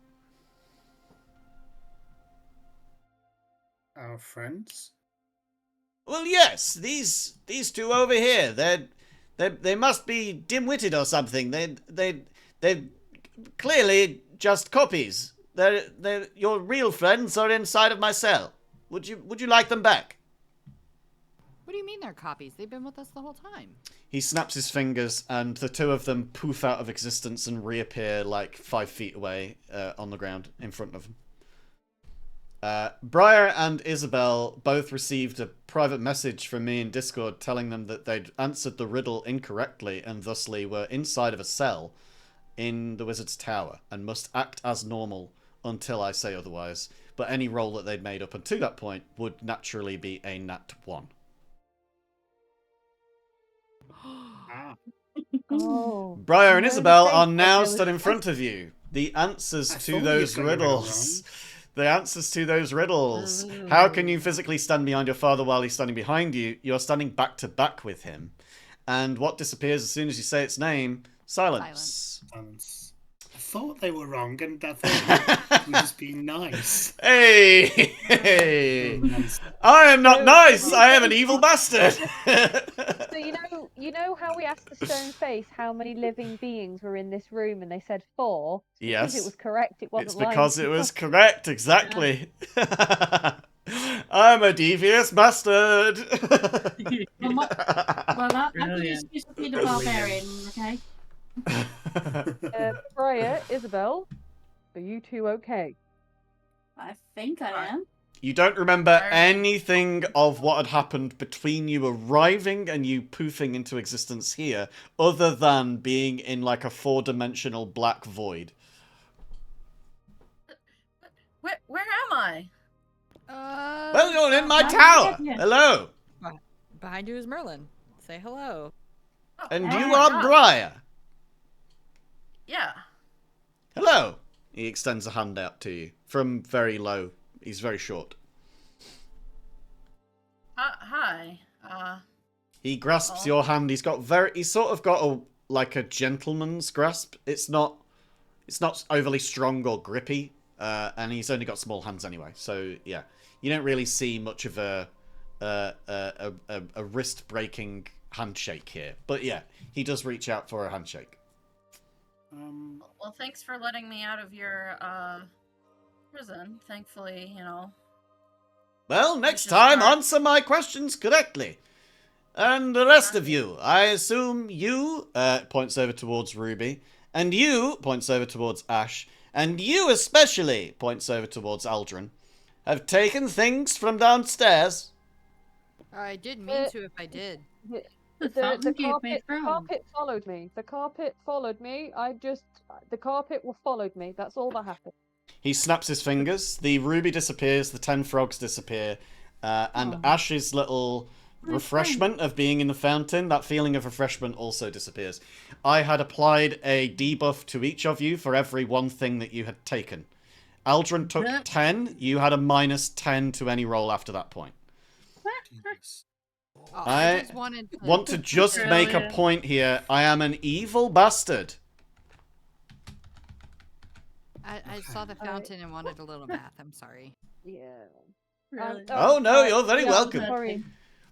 Our friends? Well, yes. These two over here. They must be dim-witted or something. They're clearly just copies. They're your real friends are inside of my cell. Would you like them back? What do you mean they're copies? They've been with us the whole time. He snaps his fingers, and the two of them poof out of existence and reappear like 5 feet away on the ground in front of him. Briar and Isabel both received a private message from me in Discord telling them that they'd answered the riddle incorrectly and thusly were inside of a cell in the Wizard's Tower and must act as normal until I say otherwise. But any roll that they'd made up until that point would naturally be a nat 1. Oh. Briar and No, Isabel thank are you. now There was- stood in front of you. The answers I to thought those you got the riddle riddles. The answers to those riddles. How can you physically stand behind your father while he's standing behind you? You're standing back to back with him. And what disappears as soon as you say its name? Silence. Silence. thought they were wrong, and I thought we were just being nice. Hey! I am not nice. I am an evil bastard. So you know how we asked the stone face how many living beings were in this room, and they said 4. It's because Yes. it was correct. It wasn't It's lying. because it was correct, exactly. I'm a devious bastard. Well, I can Brilliant. just be the barbarian, okay? Freya, Isabel, are you two okay? I think I am. You don't remember anything of what had happened between you arriving and you poofing into existence here, other than being in like a 4-dimensional black void. Where am I? Well, you're in my I'm tower. here. Hello. Behind you is Merlin. Say hello. Oh, And oh you my are God. Briar. Yeah. Hello. He extends a hand out to you from very low. He's very short. Hi. He grasps your hand. He's sort of got a gentleman's grasp. It's not overly strong or grippy. And he's only got small hands anyway. So yeah, you don't really see much of a wrist breaking handshake here. But yeah, he does reach out for a handshake. Well, thanks for letting me out of your prison. Thankfully, Well, next just time, start- answer my questions correctly. And the rest of you, I assume you, points over towards Ruby, and you, points over towards Ash, and you especially, points over towards Aldrin, have taken things from downstairs. I didn't mean to if I did. The fountain gave me from. carpet followed me. The carpet followed me. The carpet followed me. That's all that happened. He snaps his fingers, the ruby disappears, the 10 frogs disappear, and Ash's little refreshment of being in the fountain, that feeling of refreshment also disappears. I had applied a debuff to each of you for every one thing that you had taken. Aldrin took 10, you had a -10 to any roll after that point. Jesus. Oh, I just wanted to... Want to just make a Brilliant. point here. I am an evil bastard. I saw the fountain and wanted a little bath. I'm sorry. Yeah. Really? Oh, no, you're very welcome. Sorry.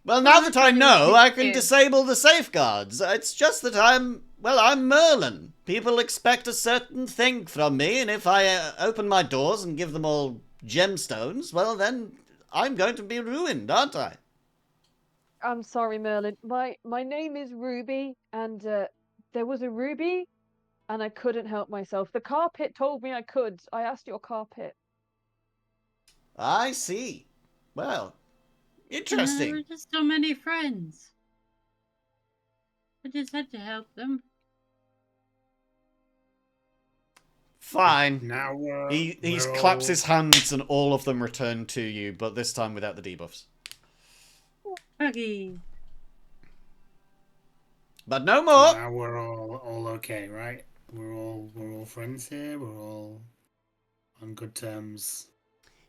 Well, now that I know, I can Yeah. disable the safeguards. It's just that I'm Merlin. People expect a certain thing from me, and if I open my doors and give them all gemstones, well, then I'm going to be ruined, aren't I? I'm sorry, Merlin. My name is Ruby, and there was a ruby, and I couldn't help myself. The carpet told me I could. I asked your carpet. I see. Well, interesting. We're just so many friends. I just had to help them. Fine. Now He we're claps all- his hands and all of them return to you, but this time without the debuffs. Okay. But no more. Now we're all okay, right? We're all friends here. We're all on good terms.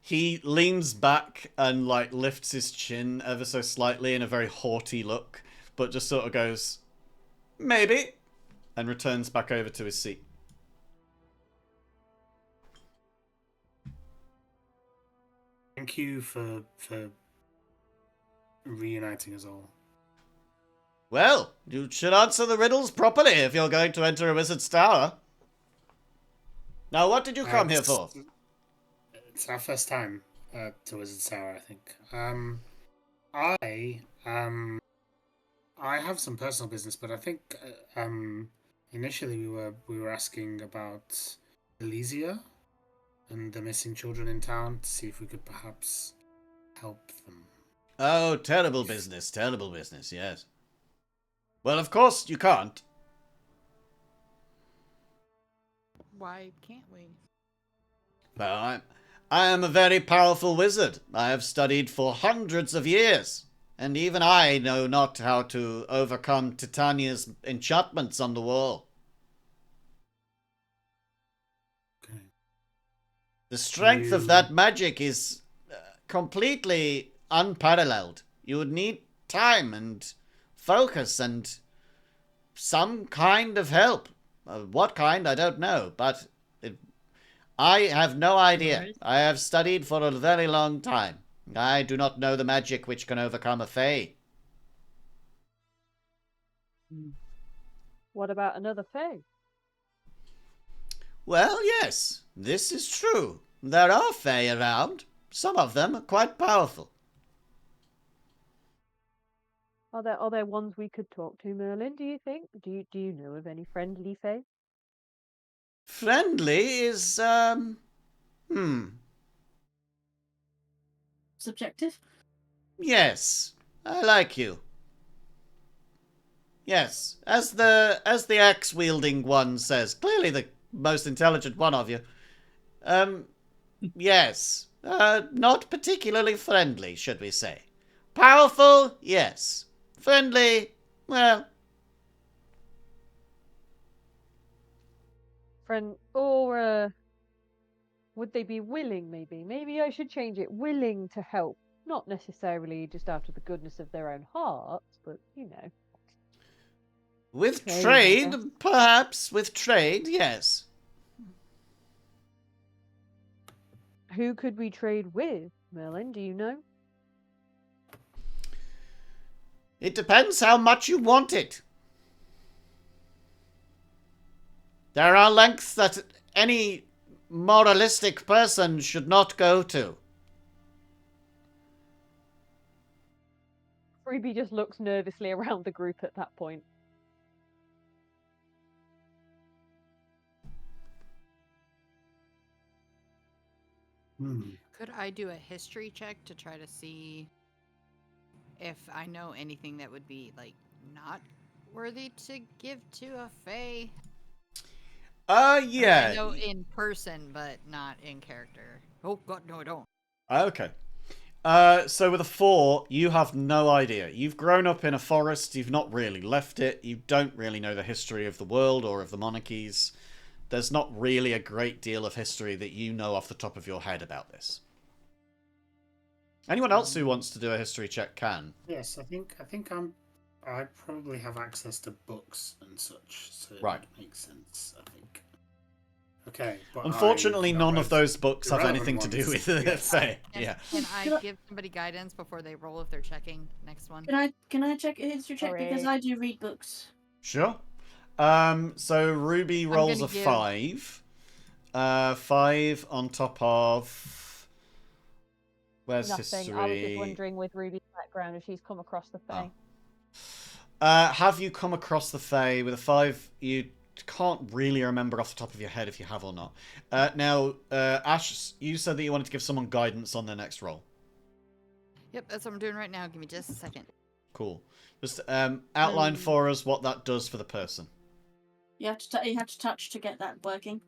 He leans back and like lifts his chin ever so slightly in a very haughty look, but just sort of goes, maybe, and returns back over to his seat. Thank you for reuniting us all. Well, you should answer the riddles properly if you're going to enter a wizard's tower. Now, what did you come here for? It's our first time to Wizard's Tower, I think. I have some personal business, but I think initially we were asking about Elysia and the missing children in town to see if we could perhaps help them. Oh, terrible business, yes. Well, of course you can't. Why can't we? Well, I am a very powerful wizard. I have studied for hundreds of years, and even I know not how to overcome Titania's enchantments on the wall. Okay. The strength of You- that magic is completely unparalleled. You would need time and focus and some kind of help. What kind, I don't know, but I have no idea. Right. I have studied for a very long time. I do not know the magic which can overcome a fae. What about another fae? Well, yes, this is true. There are fae around. Some of them are quite powerful. Are there ones we could talk to, Merlin? Do you think? Do you know of any friendly fae? Friendly is Subjective. Yes, I like you. Yes, as the axe wielding one says, clearly the most intelligent one of you. Yes, not particularly friendly, should we say? Powerful, yes. Friendly, well. Friend, or would they be willing? Maybe I should change it. Willing to help, not necessarily just out of the goodness of their own hearts, but you know. With Trade, I trade, guess. perhaps. With trade, yes. Who could we trade with, Merlin? Do you know? It depends how much you want it. There are lengths that any moralistic person should not go to. Ruby just looks nervously around the group at that point. Could I do a history check to try to see if I know anything that would be, like, not worthy to give to a fae? Yeah. I know in person, but not in character. Oh, God, no, I don't. Okay. So with a 4, you have no idea. You've grown up in a forest, you've not really left it, you don't really know the history of the world or of the monarchies. There's not really a great deal of history that you know off the top of your head about this. Anyone else who wants to do a history check can. Yes, I think I probably have access to books and such, so it Right. makes sense, I think. Okay. But Unfortunately, I none know of those books have irrelevant anything to do ones. with Yes. fae. Can, Yeah. can I give somebody guidance before they roll if they're checking next one? Can I check a history check because Sorry. I do read books. Sure. So Ruby rolls a gonna give- 5. 5 on top of... Where's Nothing. history? I was just wondering with Ruby's background if she's come across the fae. Have you come across the fae? With a 5, you can't really remember off the top of your head if you have or not. Now, Ash, you said that you wanted to give someone guidance on their next roll. Yep, that's what I'm doing right now. Give me just a second. Cool. Just outline for us what that does for the person. You have to touch to get that working.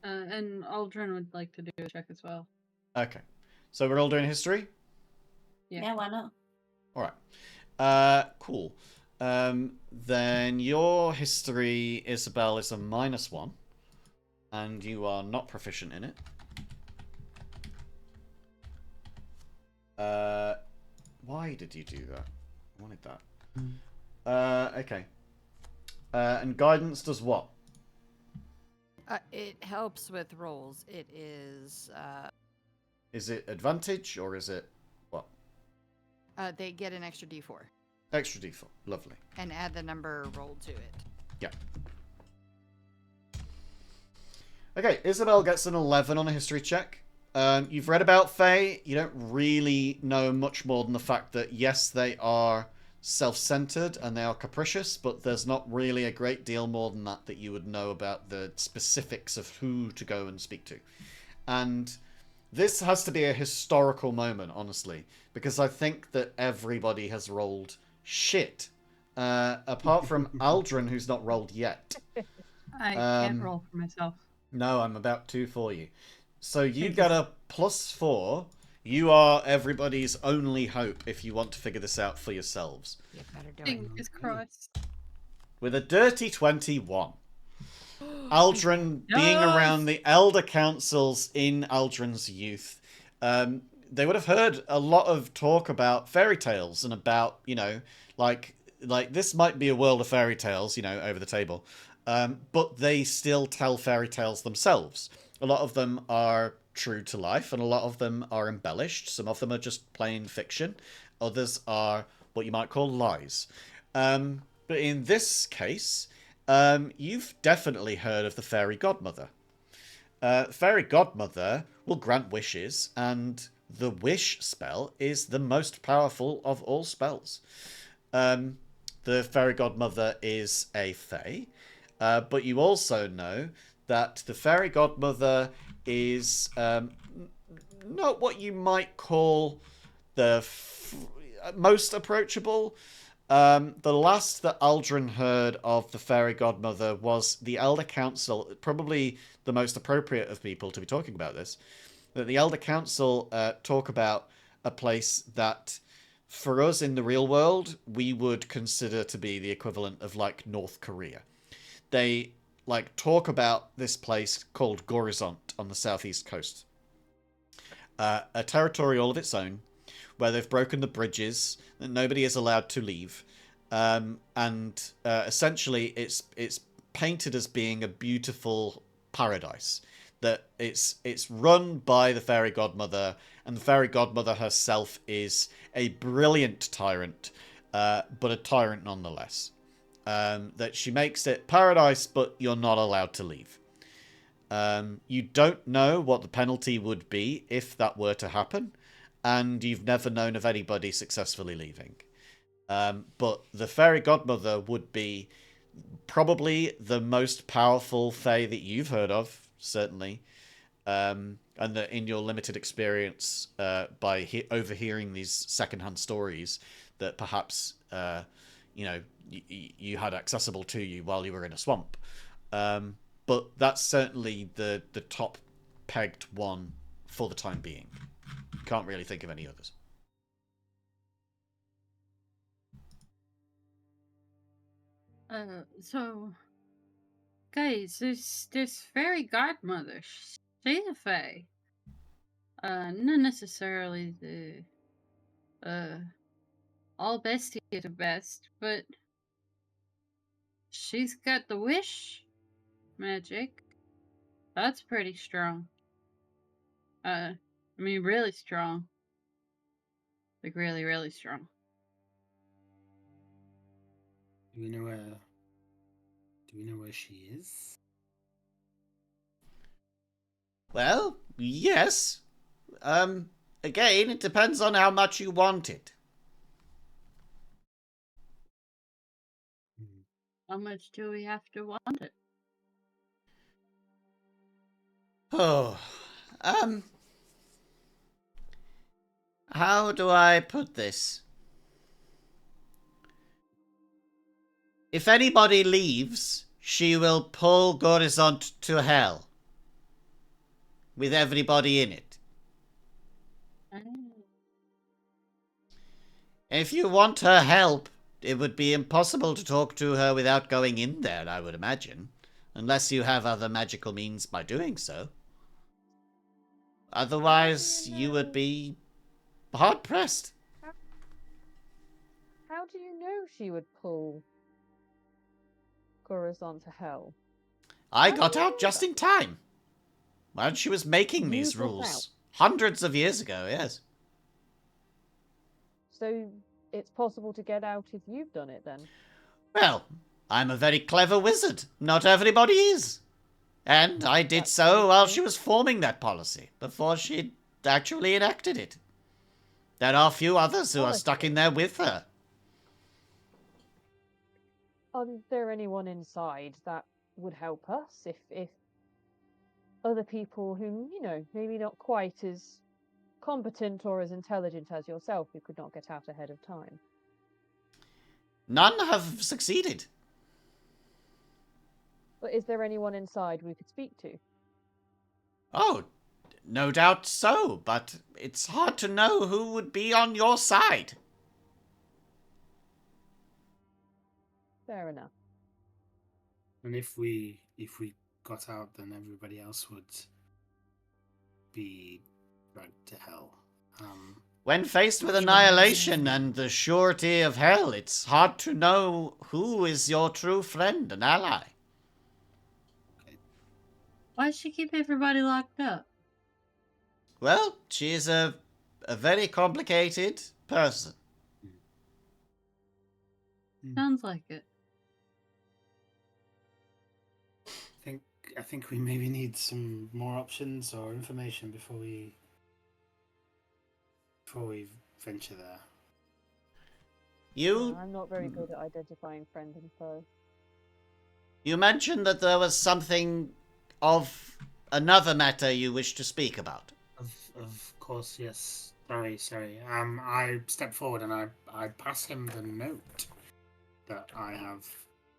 And Aldrin would like to do a check as well. Okay. So we're all doing history? Yeah, why not? Alright. Cool. Then your history, Isabel, is a -1. And you are not proficient in it. Why did you do that? I wanted that. Okay. And guidance does what? It helps with rolls. It is, Is it advantage or is it what? they get an extra d4 Extra d4. Lovely. and add the number rolled to it. Yeah. Okay, Isabel gets an 11 on a history check. You've read about Fae. You don't really know much more than the fact that, yes, they are self-centered and they are capricious, but there's not really a great deal more than that you would know about the specifics of who to go and speak to. And this has to be a historical moment, honestly, because I think that everybody has rolled shit. Apart from Aldrin, who's not rolled yet. I can't roll for myself. No, I'm about to for you. So you get a +4. You are everybody's only hope if you want to figure this out for yourselves. You better do it. Fingers crossed. With a dirty 21. Aldrin being around the elder councils in Aldrin's youth, they would have heard a lot of talk about fairy tales and about, like this might be a world of fairy tales, over the table. But they still tell fairy tales themselves. A lot of them are true to life, and a lot of them are embellished. Some of them are just plain fiction. Others are what you might call lies. But in this case, you've definitely heard of the fairy godmother. Fairy godmother will grant wishes, and the wish spell is the most powerful of all spells. The fairy godmother is a fae, but you also know that the fairy godmother is not what you might call the most approachable. The last that Aldrin heard of the fairy godmother was the Elder Council, probably the most appropriate of people to be talking about this. That the Elder Council talk about a place that, for us in the real world, we would consider to be the equivalent of like North Korea. They like talk about this place called Gorizont on the southeast coast. A territory all of its own, where they've broken the bridges, that nobody is allowed to leave. And essentially it's painted as being a beautiful paradise. That it's run by the fairy godmother, and the fairy godmother herself is a brilliant tyrant, but a tyrant nonetheless. That she makes it paradise, but you're not allowed to leave. You don't know what the penalty would be if that were to happen, and you've never known of anybody successfully leaving. But the fairy godmother would be probably the most powerful fae that you've heard of, certainly. And that in your limited experience, by overhearing these secondhand stories that perhaps, you had accessible to you while you were in a swamp. But that's certainly the top pegged one for the time being. Can't really think of any others. So, guys, this fairy godmother, she's a fae. Not necessarily the all bestie at the best, but she's got the wish magic. That's pretty strong. I mean, really strong. Like, really, really strong. Do we know where she is? Well, yes. Again, it depends on how much you want it. How much do we have to want it? Oh, how do I put this? If anybody leaves, she will pull Gorizont to hell. With everybody in it. If you want her help, it would be impossible to talk to her without going in there, I would imagine. Unless you have other magical means by doing so. Otherwise, you would be hard-pressed. How do you know she would pull Gorizon to hell? I got out just in time. When she was making You these got rules. Hundreds of years ago, yes. So it's possible to get out if you've done it then? Well, I'm a very clever wizard. Not everybody is. And I did so while she was forming that policy, before she'd actually enacted it. There are a few others who are stuck in there with her. Are there anyone inside that would help us if other people who, maybe not quite as competent or as intelligent as yourself who could not get out ahead of time? None have succeeded. But is there anyone inside we could speak to? Oh, no doubt so, but it's hard to know who would be on your side. Fair enough. And if we got out, then everybody else would be dragged to hell. When faced with annihilation and the surety of hell, it's hard to know who is your true friend and ally. Why does she keep everybody locked up? Well, she is a very complicated person. Sounds like it. I think we maybe need some more options or information before we venture there. You I'm not very good at identifying friend and foe. you mentioned that there was something of another matter you wish to speak about. Of course, yes. Sorry. I step forward and I pass him the note that I have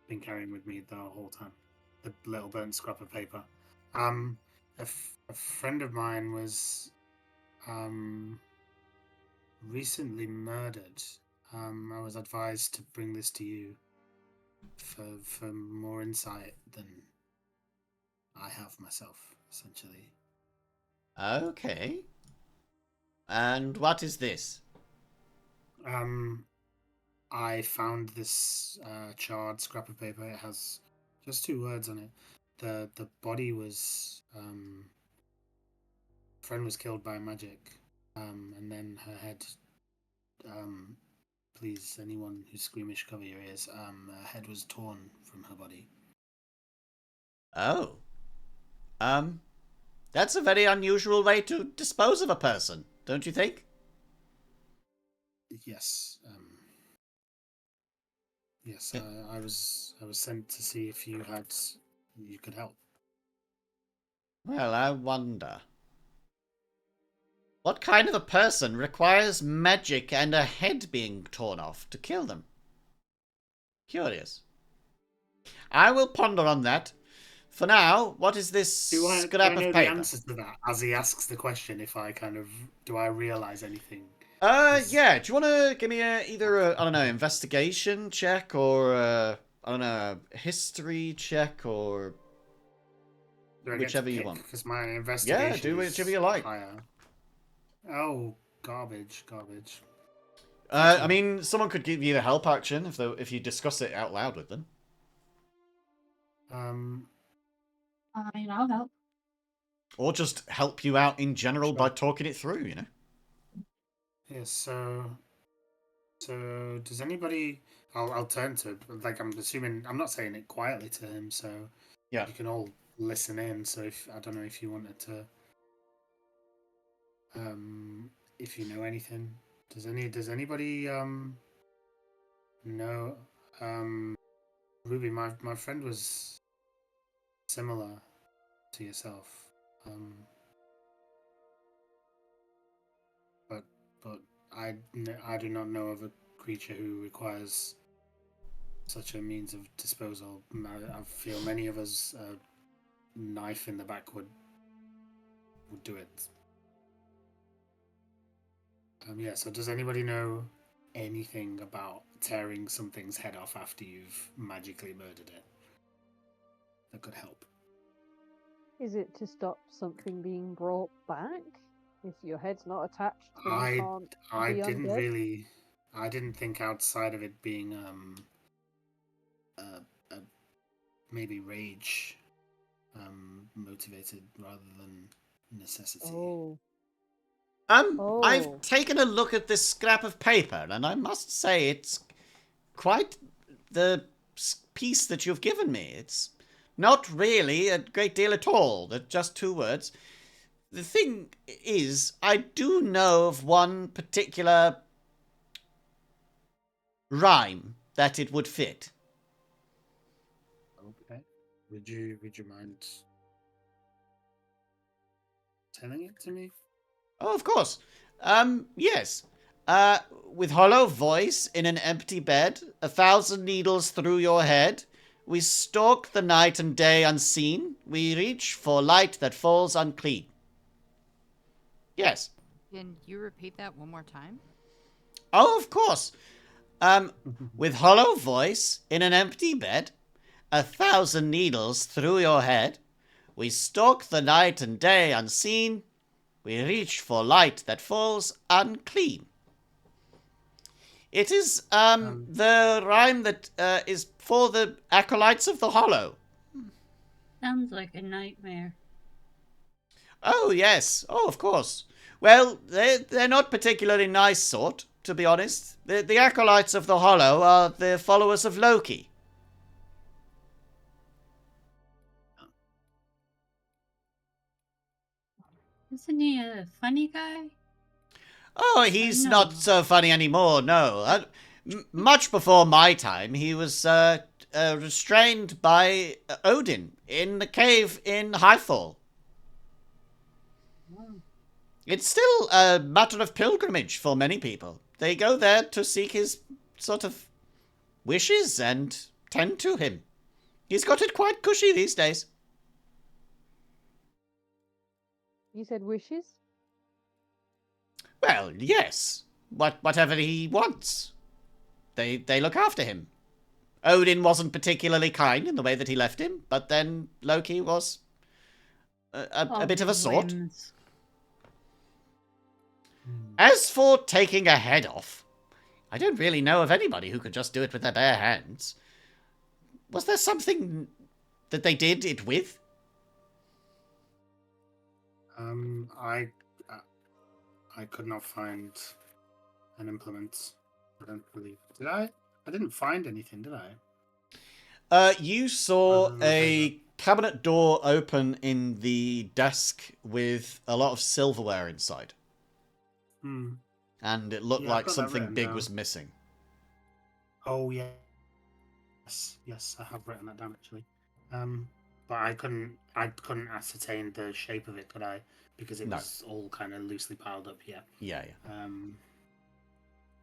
been carrying with me the whole time. The little burnt scrap of paper. A friend of mine was recently murdered. I was advised to bring this to you for more insight than I have myself, essentially. Okay. And what is this? I found this charred scrap of paper. It has just 2 words on it. The body was friend was killed by magic, and then her head. Please, anyone who's squeamish, cover your ears. Her head was torn from her body. Oh. That's a very unusual way to dispose of a person, don't you think? Yes. Yes. I was sent to see if you could help. Well, I wonder. What kind of a person requires magic and a head being torn off to kill them? Curious. I will ponder on that. For now, what is this scrap do I know of the paper? answer to that as he asks the question? If I do I realize anything? Yeah. Do you want to give me either a, I don't know, investigation check or I don't know, a history check or whichever you want. Because my investigation. Yeah, do is whichever you like. higher. Oh, garbage. I mean, someone could give you the help action if you discuss it out loud with them. I mean, I'll help. Or just help you out in general by talking it through, you know? Yeah, so does anybody... I'll turn to... Like, I'm assuming... I'm not saying it quietly to him, so... Yeah. You can all listen in, so I don't know if you wanted to... if you know anything. Does anybody, know... Ruby, my friend was similar to yourself. But I do not know of a creature who requires such a means of disposal. I feel many of us, a knife in the back would do it. Yeah, so does anybody know anything about tearing something's head off after you've magically murdered it that could help? Is it to stop something being brought back? If your head's not attached, then you can't I be didn't undead? really... I didn't think outside of it being maybe rage motivated rather than necessity. Oh. I've taken a look at this scrap of paper, and I must say it's quite the piece that you've given me. It's not really a great deal at all. They're just 2 words. The thing is, I do know of one particular rhyme that it would fit. Okay. Would you mind telling it to me? Oh, of course. Yes. With hollow voice in an empty bed, 1,000 needles through your head, we stalk the night and day unseen, we reach for light that falls unclean. Yes. Can you repeat that one more time? Oh, of course. With hollow voice in an empty bed, 1,000 needles through your head, we stalk the night and day unseen, we reach for light that falls unclean. It is the rhyme that is for the acolytes of the hollow. Sounds like a nightmare. Oh, yes. Oh, of course. Well, they're not particularly nice sort, to be honest. The acolytes of the Hollow are the followers of Loki. Isn't he a funny guy? Oh, he's no. not so funny anymore, no. Much before my time, he was restrained by Odin in the cave in Highfall. It's still a matter of pilgrimage for many people. They go there to seek his sort of wishes and tend to him. He's got it quite cushy these days. You said wishes? Well, yes. Whatever he wants. They look after him. Odin wasn't particularly kind in the way that he left him, but then Loki was a bit of a sort. Whims. As for taking a head off, I don't really know of anybody who could just do it with their bare hands. Was there something that they did it with? I could not find an implement. I don't believe. Did I? I didn't find anything, did I? You saw Other than the a cabinet door open in the desk with a lot of silverware inside. And it looked Yeah, I've like got that something written big down. was missing. Oh yeah. Yes, I have written that down actually. But I couldn't ascertain the shape of it, could I? Because it No. was all kind of loosely piled up here. Yeah.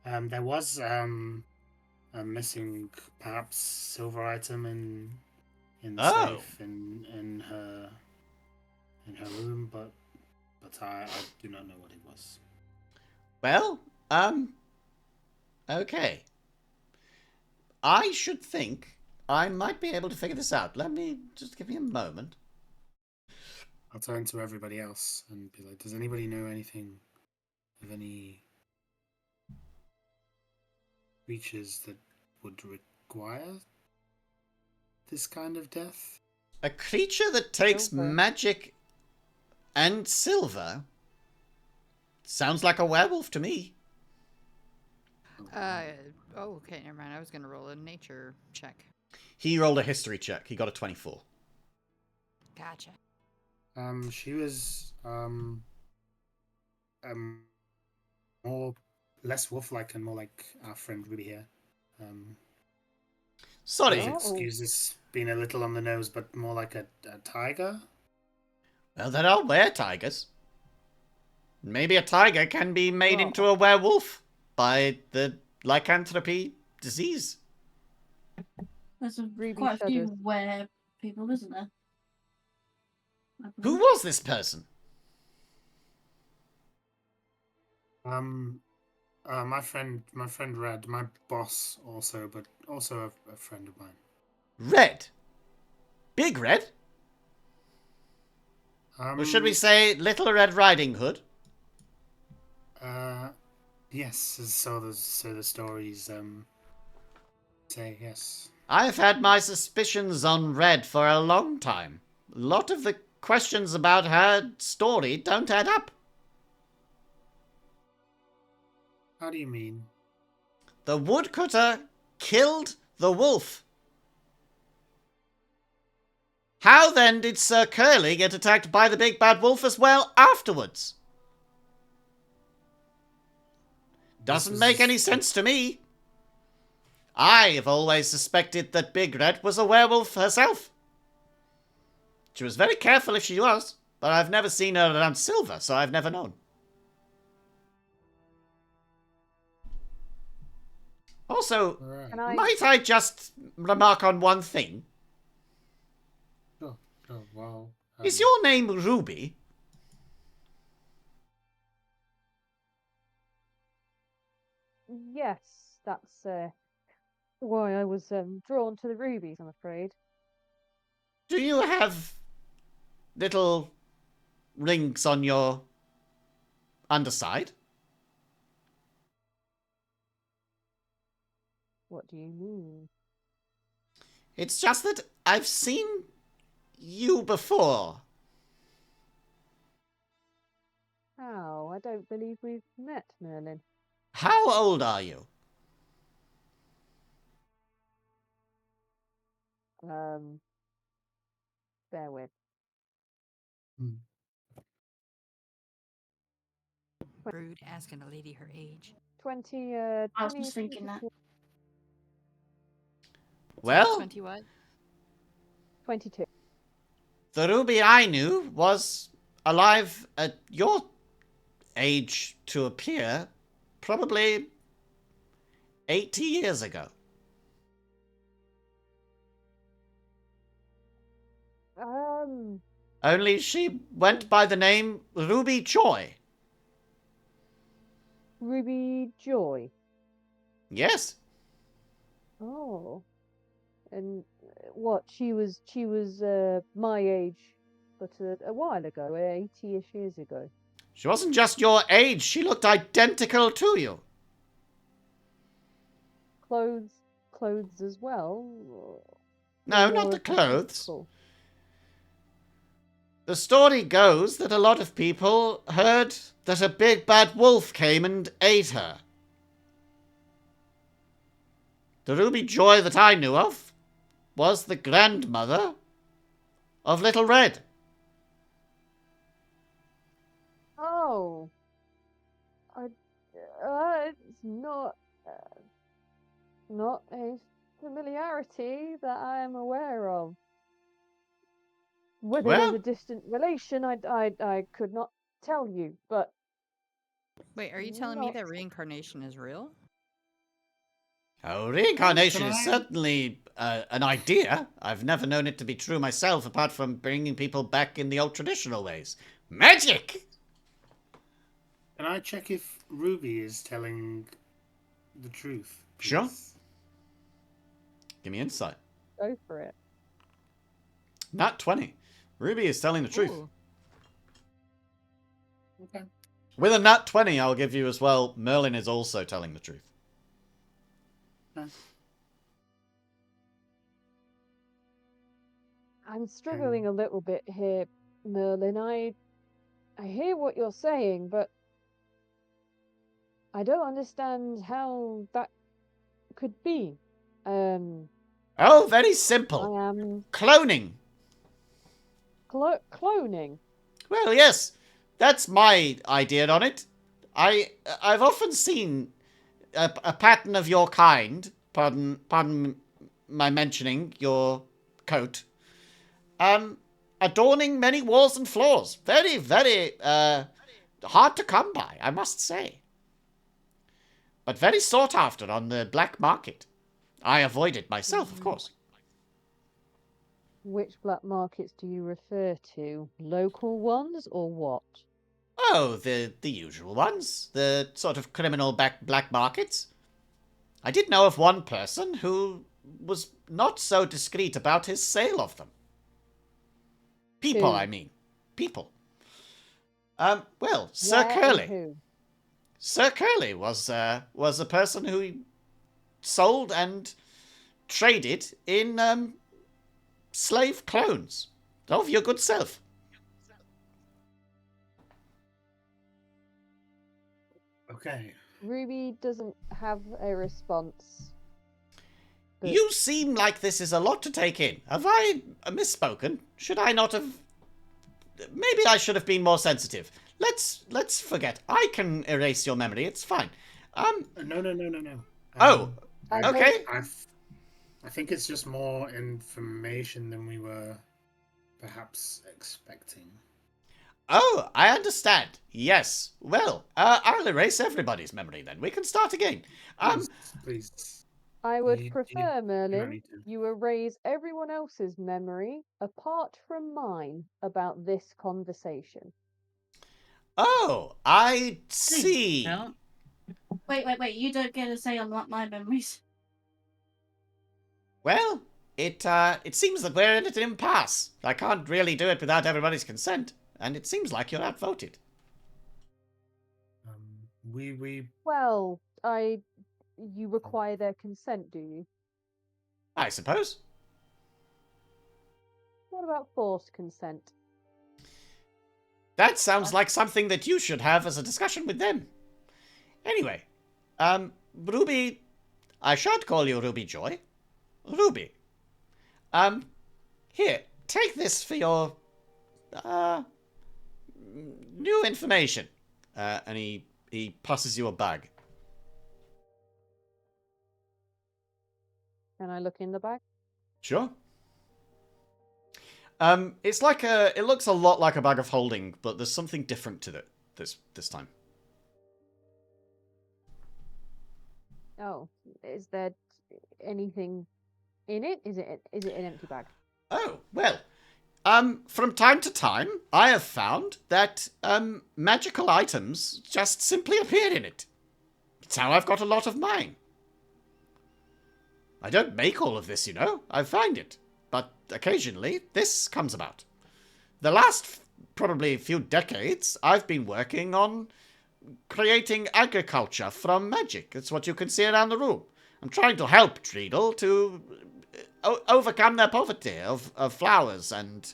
There was a missing, perhaps silver item in the Oh. safe in her room, but I do not know what it was. Well, okay. I should think I might be able to figure this out. Give me a moment. I'll turn to everybody else and be like, does anybody know anything of any creatures that would require this kind of death? A creature that takes Silver. magic and silver sounds like a werewolf to me. Okay, never mind. I was gonna roll a nature check. He rolled a history check. He got a 24. Gotcha. She was more less wolf-like and more like our friend Ruby here. Sorry. Please Oh. excuse this being a little on the nose, but more like a tiger. Well, there are were-tigers. Maybe a tiger can be made Oh. into a werewolf by the lycanthropy disease. There's Ruby quite a few shudders. were people, isn't there? I Who believe. was this person? My friend Red, my boss also, but also a friend of mine. Red. Big Red? Or should we say Little Red Riding Hood? Yes. So the stories say yes. I've had my suspicions on Red for a long time. A lot of the questions about her story don't add up. How do you mean? The woodcutter killed the wolf. How then did Sir Curly get attacked by the big bad wolf as well afterwards? Doesn't make any sense to me. I have always suspected that Big Red was a werewolf herself. She was very careful if she was, but I've never seen her around silver, so I've never known. Also, Right. Can I? might I just remark on one thing? Oh wow. Is your name Ruby? Yes, that's why I was drawn to the rubies, I'm afraid. Do you have little rings on your underside? What do you mean? It's just that I've seen you before. How? I don't believe we've met, Merlin. How old are you? Bear with. Rude asking a lady her age. 20, I was 20, just thinking that. Well, 20 what? 22. the Ruby I knew was alive at your age to appear, probably 80 years ago. Only she went by the name Ruby Joy. Ruby Joy. Yes. Oh. And what? She was my age, but a while ago, 80-ish years ago. She wasn't just your age, she looked identical to you. Clothes as well? No, More not the of clothes. physical? The story goes that a lot of people heard that a big bad wolf came and ate her. The Ruby Joy that I knew of was the grandmother of Little Red. Oh. It's not a familiarity that I am aware of. Whether there's Well, a distant relation, I could not tell you, but Wait, are you telling me not. that reincarnation is real? oh, reincarnation Can is I- certainly an idea. I've never known it to be true myself, apart from bringing people back in the old traditional ways. Magic! Can I check if Ruby is telling the truth? Sure. please? Give me insight. Go for it. Nat 20. Ruby is telling the truth. Ooh. Okay. With a nat 20, I'll give you as well, Merlin is also telling the truth. I'm struggling a little bit here, Merlin. I hear what you're saying, but I don't understand how that could be. Oh, very I simple. am Cloning. cloning. Well, yes, that's my idea on it. I've often seen a pattern of your kind. Pardon my mentioning your coat. Adorning many walls and floors. Very, very hard to come by, I must say. But very sought after on the black market. I avoid it myself, of course. Which black markets do you refer to? Local ones or what? Oh, the usual ones. The sort of criminal black markets. I did know of one person who was not so discreet about his sale of them. People, Who? I mean. People. Well, Sir Where and Curly. who? Sir Curly was a person who sold and traded in slave clones of your good self. Okay. Ruby doesn't have a response. But You seem like this is a lot to take in. Have I misspoken? Should I not have? Maybe I should have been more sensitive. Let's forget. I can erase your memory. It's fine. No. Oh, I okay. I think it's just more information than we were perhaps expecting. Oh, I understand. Yes. Well, I'll erase everybody's memory then. We can start again. Please. I would You prefer, don't Merlin, need to. you erase everyone else's memory apart from mine about this conversation. Oh, I see. No. Wait. You don't get a say on my memories. Well, it seems that we're at an impasse. I can't really do it without everybody's consent, and it seems like you're outvoted. We Well, you require their consent, do you? I suppose. What about forced consent? That sounds like something that you should have as a discussion with them. Anyway, Ruby, I shan't call you Ruby Joy. Ruby. Here, take this for your, new information. And he passes you a bag. Can I look in the bag? Sure. It's like it looks a lot like a bag of holding, but there's something different to it this time. Oh, is there anything in it? Is it an empty bag? Oh, well, from time to time, I have found that, magical items just simply appear in it. It's how I've got a lot of mine. I don't make all of this, you know. I find it. But occasionally, this comes about. The last, probably few decades, I've been working on creating agriculture from magic. That's what you can see around the room. I'm trying to help Treadle to overcome their poverty of flowers and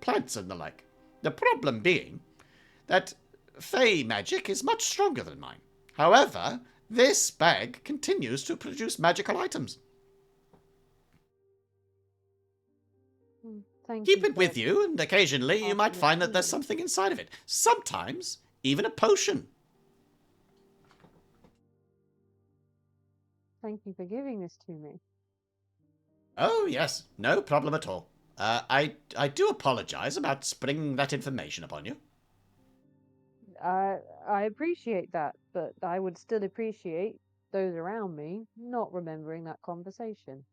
plants and the like. The problem being that Fey magic is much stronger than mine. However, this bag continues to produce magical items. Thank Keep you it with for you, and occasionally you might passing it find that to there's me. something inside of it. Sometimes, even a potion. Thank you for giving this to me. Oh, yes, no problem at all. I do apologize about springing that information upon you. I appreciate that, but I would still appreciate those around me not remembering that conversation.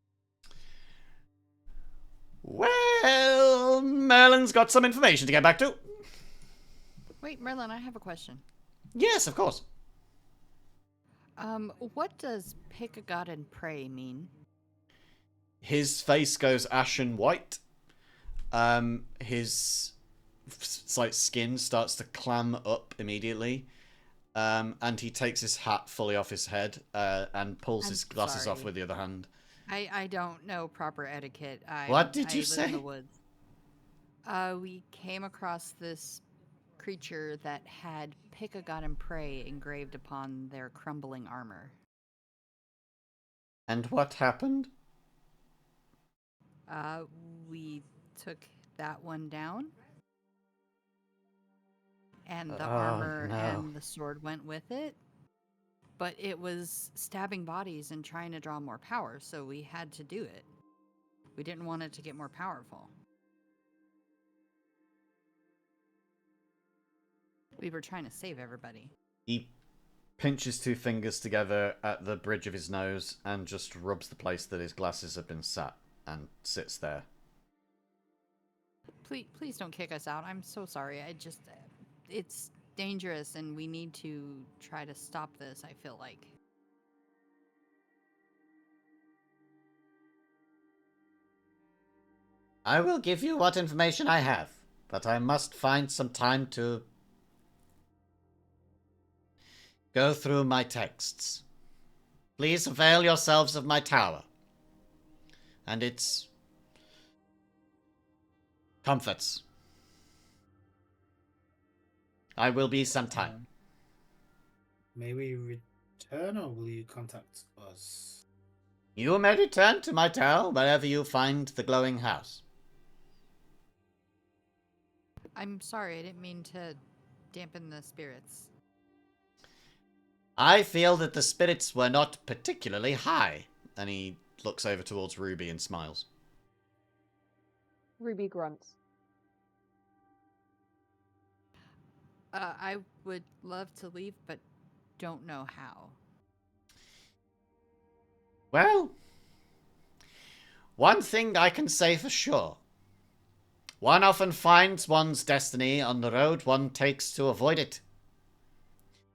Well, Merlin's got some information to get back to. Wait, Merlin, I have a question. Yes, of course. What does pick a god and pray mean? His face goes ashen white. His skin starts to clam up immediately. And he takes his hat fully off his head and pulls his glasses off sorry. with the other hand. I don't know proper etiquette. What did you live say? in the woods. We came across this creature that had pick a god and pray engraved upon their crumbling armor. And what happened? We took that one down. And the Oh, armor no. and the sword went with it. But it was stabbing bodies and trying to draw more power, so we had to do it. We didn't want it to get more powerful. We were trying to save everybody. He pinches two fingers together at the bridge of his nose and just rubs the place that his glasses have been sat and sits there. Please don't kick us out. I'm so sorry. It's dangerous and we need to try to stop this, I feel like. I will give you what information I have, but I must find some time to go through my texts. Please avail yourselves of my tower and its comforts. I will be some time. May we return, or will you contact us? You may return to my tower wherever you find the glowing house. I'm sorry, I didn't mean to dampen the spirits. I feel that the spirits were not particularly high. And he looks over towards Ruby and smiles. Ruby grunts. I would love to leave, but don't know how. Well, one thing I can say for sure. One often finds one's destiny on the road one takes to avoid it.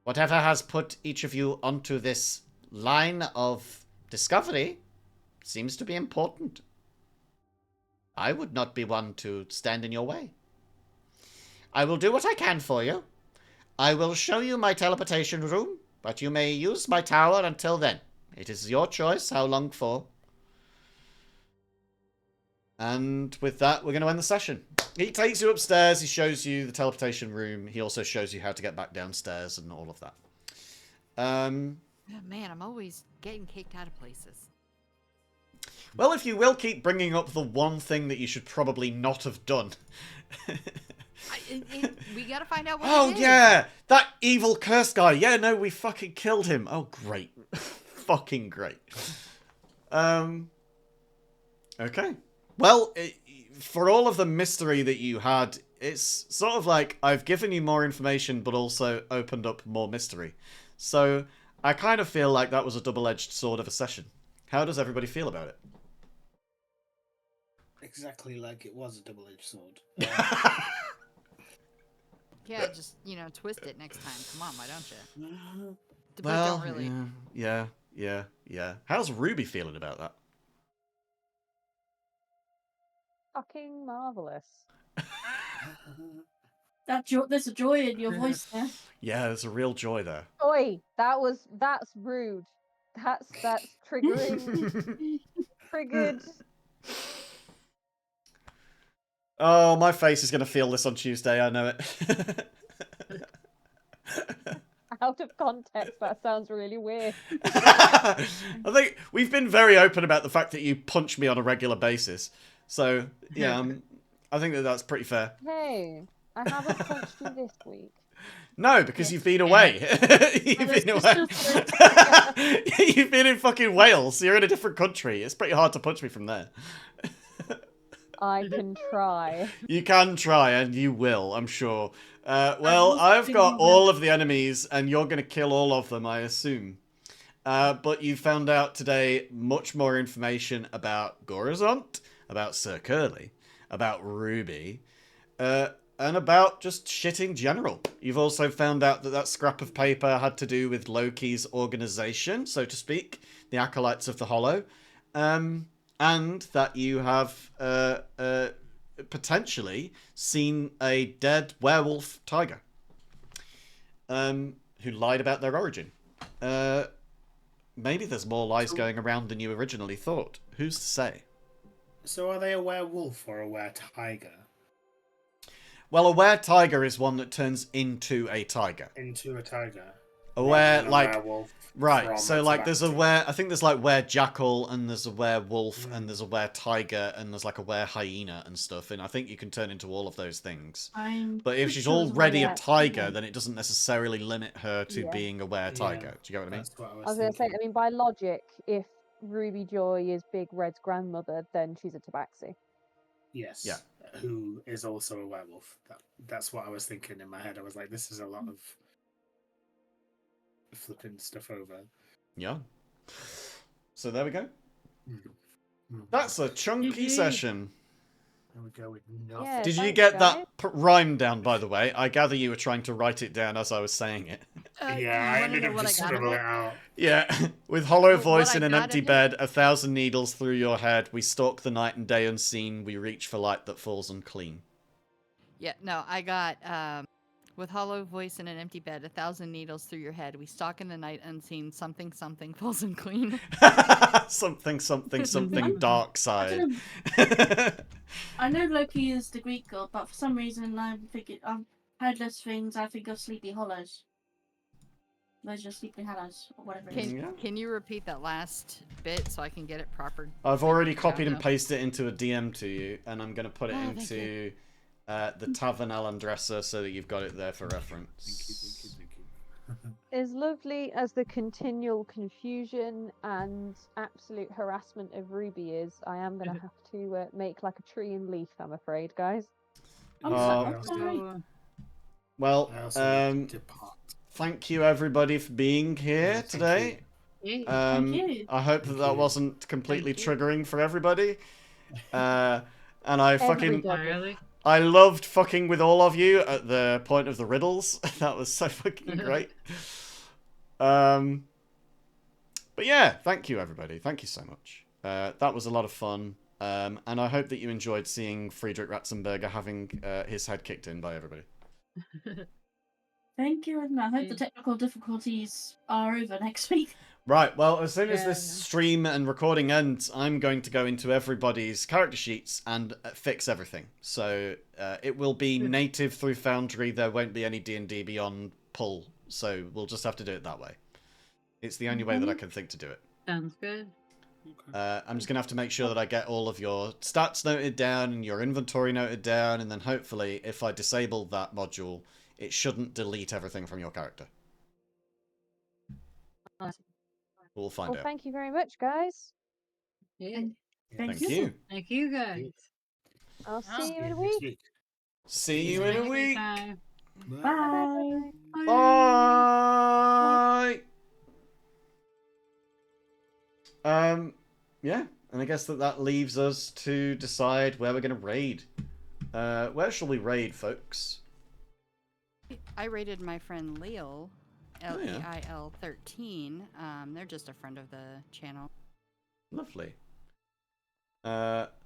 Whatever has put each of you onto this line of discovery seems to be important. I would not be one to stand in your way. I will do what I can for you. I will show you my teleportation room, but you may use my tower until then. It is your choice how long for. And with that, we're going to end the session. He takes you upstairs. He shows you the teleportation room. He also shows you how to get back downstairs and all of that. Oh, man, I'm always getting kicked out of places. Well, if you will keep bringing up the one thing that you should probably not have done. We gotta find out what Oh, it is. yeah! That evil curse guy. Yeah, no, we fucking killed him. Oh, great. Fucking great. Okay. Well, for all of the mystery that you had, it's sort of like I've given you more information, but also opened up more mystery. So I kind of feel like that was a double-edged sword of a session. How does everybody feel about it? Exactly like it was a double-edged sword. Yeah, just, twist it next time. Come on, why don't you? But Well, don't really. yeah. How's Ruby feeling about that? Fucking marvelous. There's a joy in your voice there. Yeah, there's a real joy there. Oi, that's rude. That's triggering. Triggered. Oh, my face is going to feel this on Tuesday, I know it. Out of context, that sounds really weird. I think we've been very open about the fact that you punch me on a regular basis. So, yeah, I think that that's pretty fair. Hey, I haven't punched you this week. No, because you've been away. You've been away. You've been in fucking Wales. You're in a different country. It's pretty hard to punch me from there. I can try. You can try, and you will, I'm sure. Well, I've got all of the enemies, and you're going to kill all of them, I assume. But you found out today much more information about Gorazont, about Sir Curly, about Ruby, and about just shit in general. You've also found out that that scrap of paper had to do with Loki's organization, so to speak, the Acolytes of the Hollow, and that you have potentially seen a dead werewolf tiger who lied about their origin. Maybe there's more lies going around than you originally thought. Who's to say? So are they a werewolf or a were-tiger? Well, a were-tiger is one that turns into a tiger. Into a tiger. A were, Rather than a like... werewolf Right, from so a like there's a tabaxi. were, I think there's like were-jackal, and there's a were-wolf, and there's a were-tiger, and there's like a were-hyena and stuff, and I think you can turn into all of those things. But if she's already a tiger, then it doesn't necessarily limit her to being a were-tiger. Yeah, Do you get what I mean? That's what I I was was going to say, thinking. I mean, by logic, if Ruby Joy is Big Red's grandmother, then she's a tabaxi. Yes. Yeah. Who is also a werewolf. That's what I was thinking in my head. I was like, this is a lot of flipping stuff over. Yeah. So there we go. Mm. That's a chunky session. There we go with nothing. Yeah, Did you thanks, get guys. that rhyme down, by the way? I gather you were trying to write it down as I was saying it. Yeah, I wanna ended know up what just I got of scribbling it? it out. Yeah, with hollow What voice I in an got empty of it? bed, 1,000 needles through your head. We stalk the night and day unseen. We reach for light that falls unclean. Yeah, no, I got, with hollow voice in an empty bed, 1,000 needles through your head. We stalk in the night unseen. Something falls unclean. something dark side. I know Loki is the Greek god, but for some reason I'm thinking headless things. I think of Sleepy Hollows. Those are Sleepy Hollows or whatever it is. Can you repeat that last bit so I can get it proper? I've already copied Yeah, and pasted it into a DM to you, and I'm going to put it Oh, thank into the Tavern Alandressa so that you've got it there for reference. Thank you. As lovely as the continual confusion and absolute harassment of Ruby is, I am going to have to make like a tree and leaf, I'm afraid, guys. I'm Oh. sorry. Well, I also need to depart. thank you everybody for being here Thank today. Thank you. I hope that Thank that you. wasn't completely Thank you. triggering for everybody. And I fucking Everybody. I loved fucking with all of you at the point of the riddles. That was so fucking great. But yeah, thank you everybody. Thank you so much. That was a lot of fun. And I hope that you enjoyed seeing Friedrich Ratsenburger having his head kicked in by everybody. Thank you, and I hope the technical difficulties are over next week. Right, well, as soon as Yeah. this stream and recording ends, I'm going to go into everybody's character sheets and fix everything. So it will be native through Foundry. There won't be any D&D beyond pull. So we'll just have to do it that way. It's the only way that I can think to do it. Sounds good. I'm just going to have to make sure that I get all of your stats noted down and your inventory noted down. And then hopefully, if I disable that module, it shouldn't delete everything from your character. Awesome. We'll find Well, out. thank you very much, guys. Yeah. Thank Thank you. Thank you guys. I'll Oh. see you in a Next week. week. See you in a Have good week. time. Bye. Bye. Yeah, and I guess that leaves us to decide where we're going to raid. Where shall we raid, folks? I rated my friend Leil, Oh, yeah. Leil 13. They're just a friend of the channel. Lovely.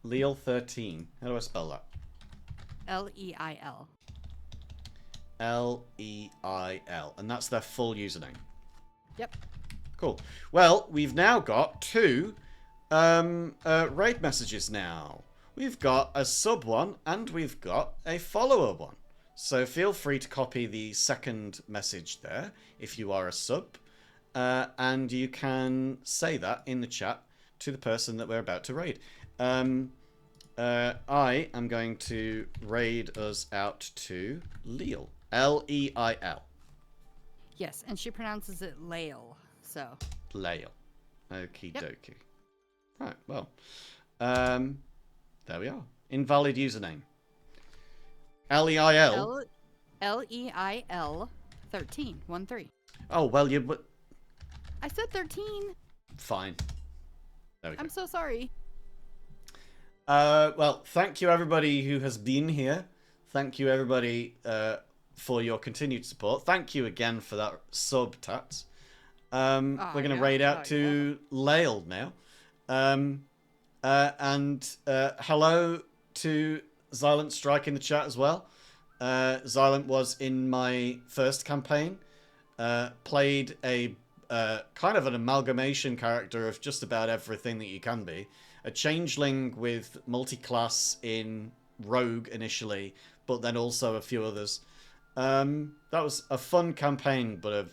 Leal 13. How do I spell that? Leil. Leil, and that's their full username. Yep. Cool. Well, we've now got 2 raid messages now. We've got a sub one and we've got a follower one. So feel free to copy the second message there if you are a sub, and you can say that in the chat to the person that we're about to raid. I am going to raid us out to Leal. Leil. Yes, and she pronounces it Lail. So. Leil. Okie Yep. dokie. Right, well. There we are. Invalid username. Leil. Leil 13. 13. Oh, well, you... I said 13. Fine. There we go. I'm so sorry. Well, thank you everybody who has been here. Thank you everybody for your continued support. Thank you again for that sub, Tats. We're going to raid out to Lael now. And hello to Xylent Strike in the chat as well. Xylent was in my first campaign. Played a kind of an amalgamation character of just about everything that you can be. A changeling with multi-class in Rogue initially, but then also a few others. That was a fun campaign, but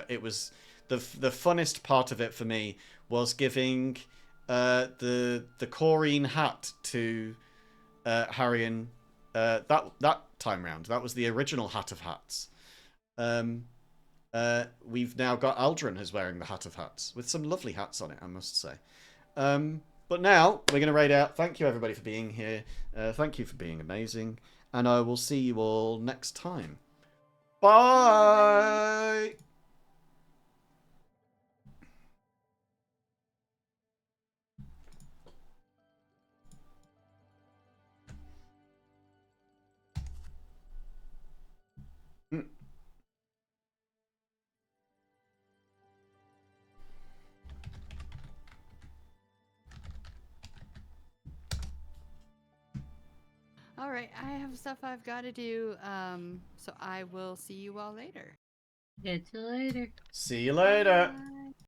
it was the funnest part of it for me was giving the Corrine hat to Harrion that time round. That was the original Hat of Hats. We've now got Aldrin who's wearing the Hat of Hats with some lovely hats on it, I must say. But now we're going to raid out. Thank you everybody for being here. Thank you for being amazing, and I will see you all next time. Bye. All right, I have stuff I've got to do. So I will see you all later. Catch you later. See you later. Bye.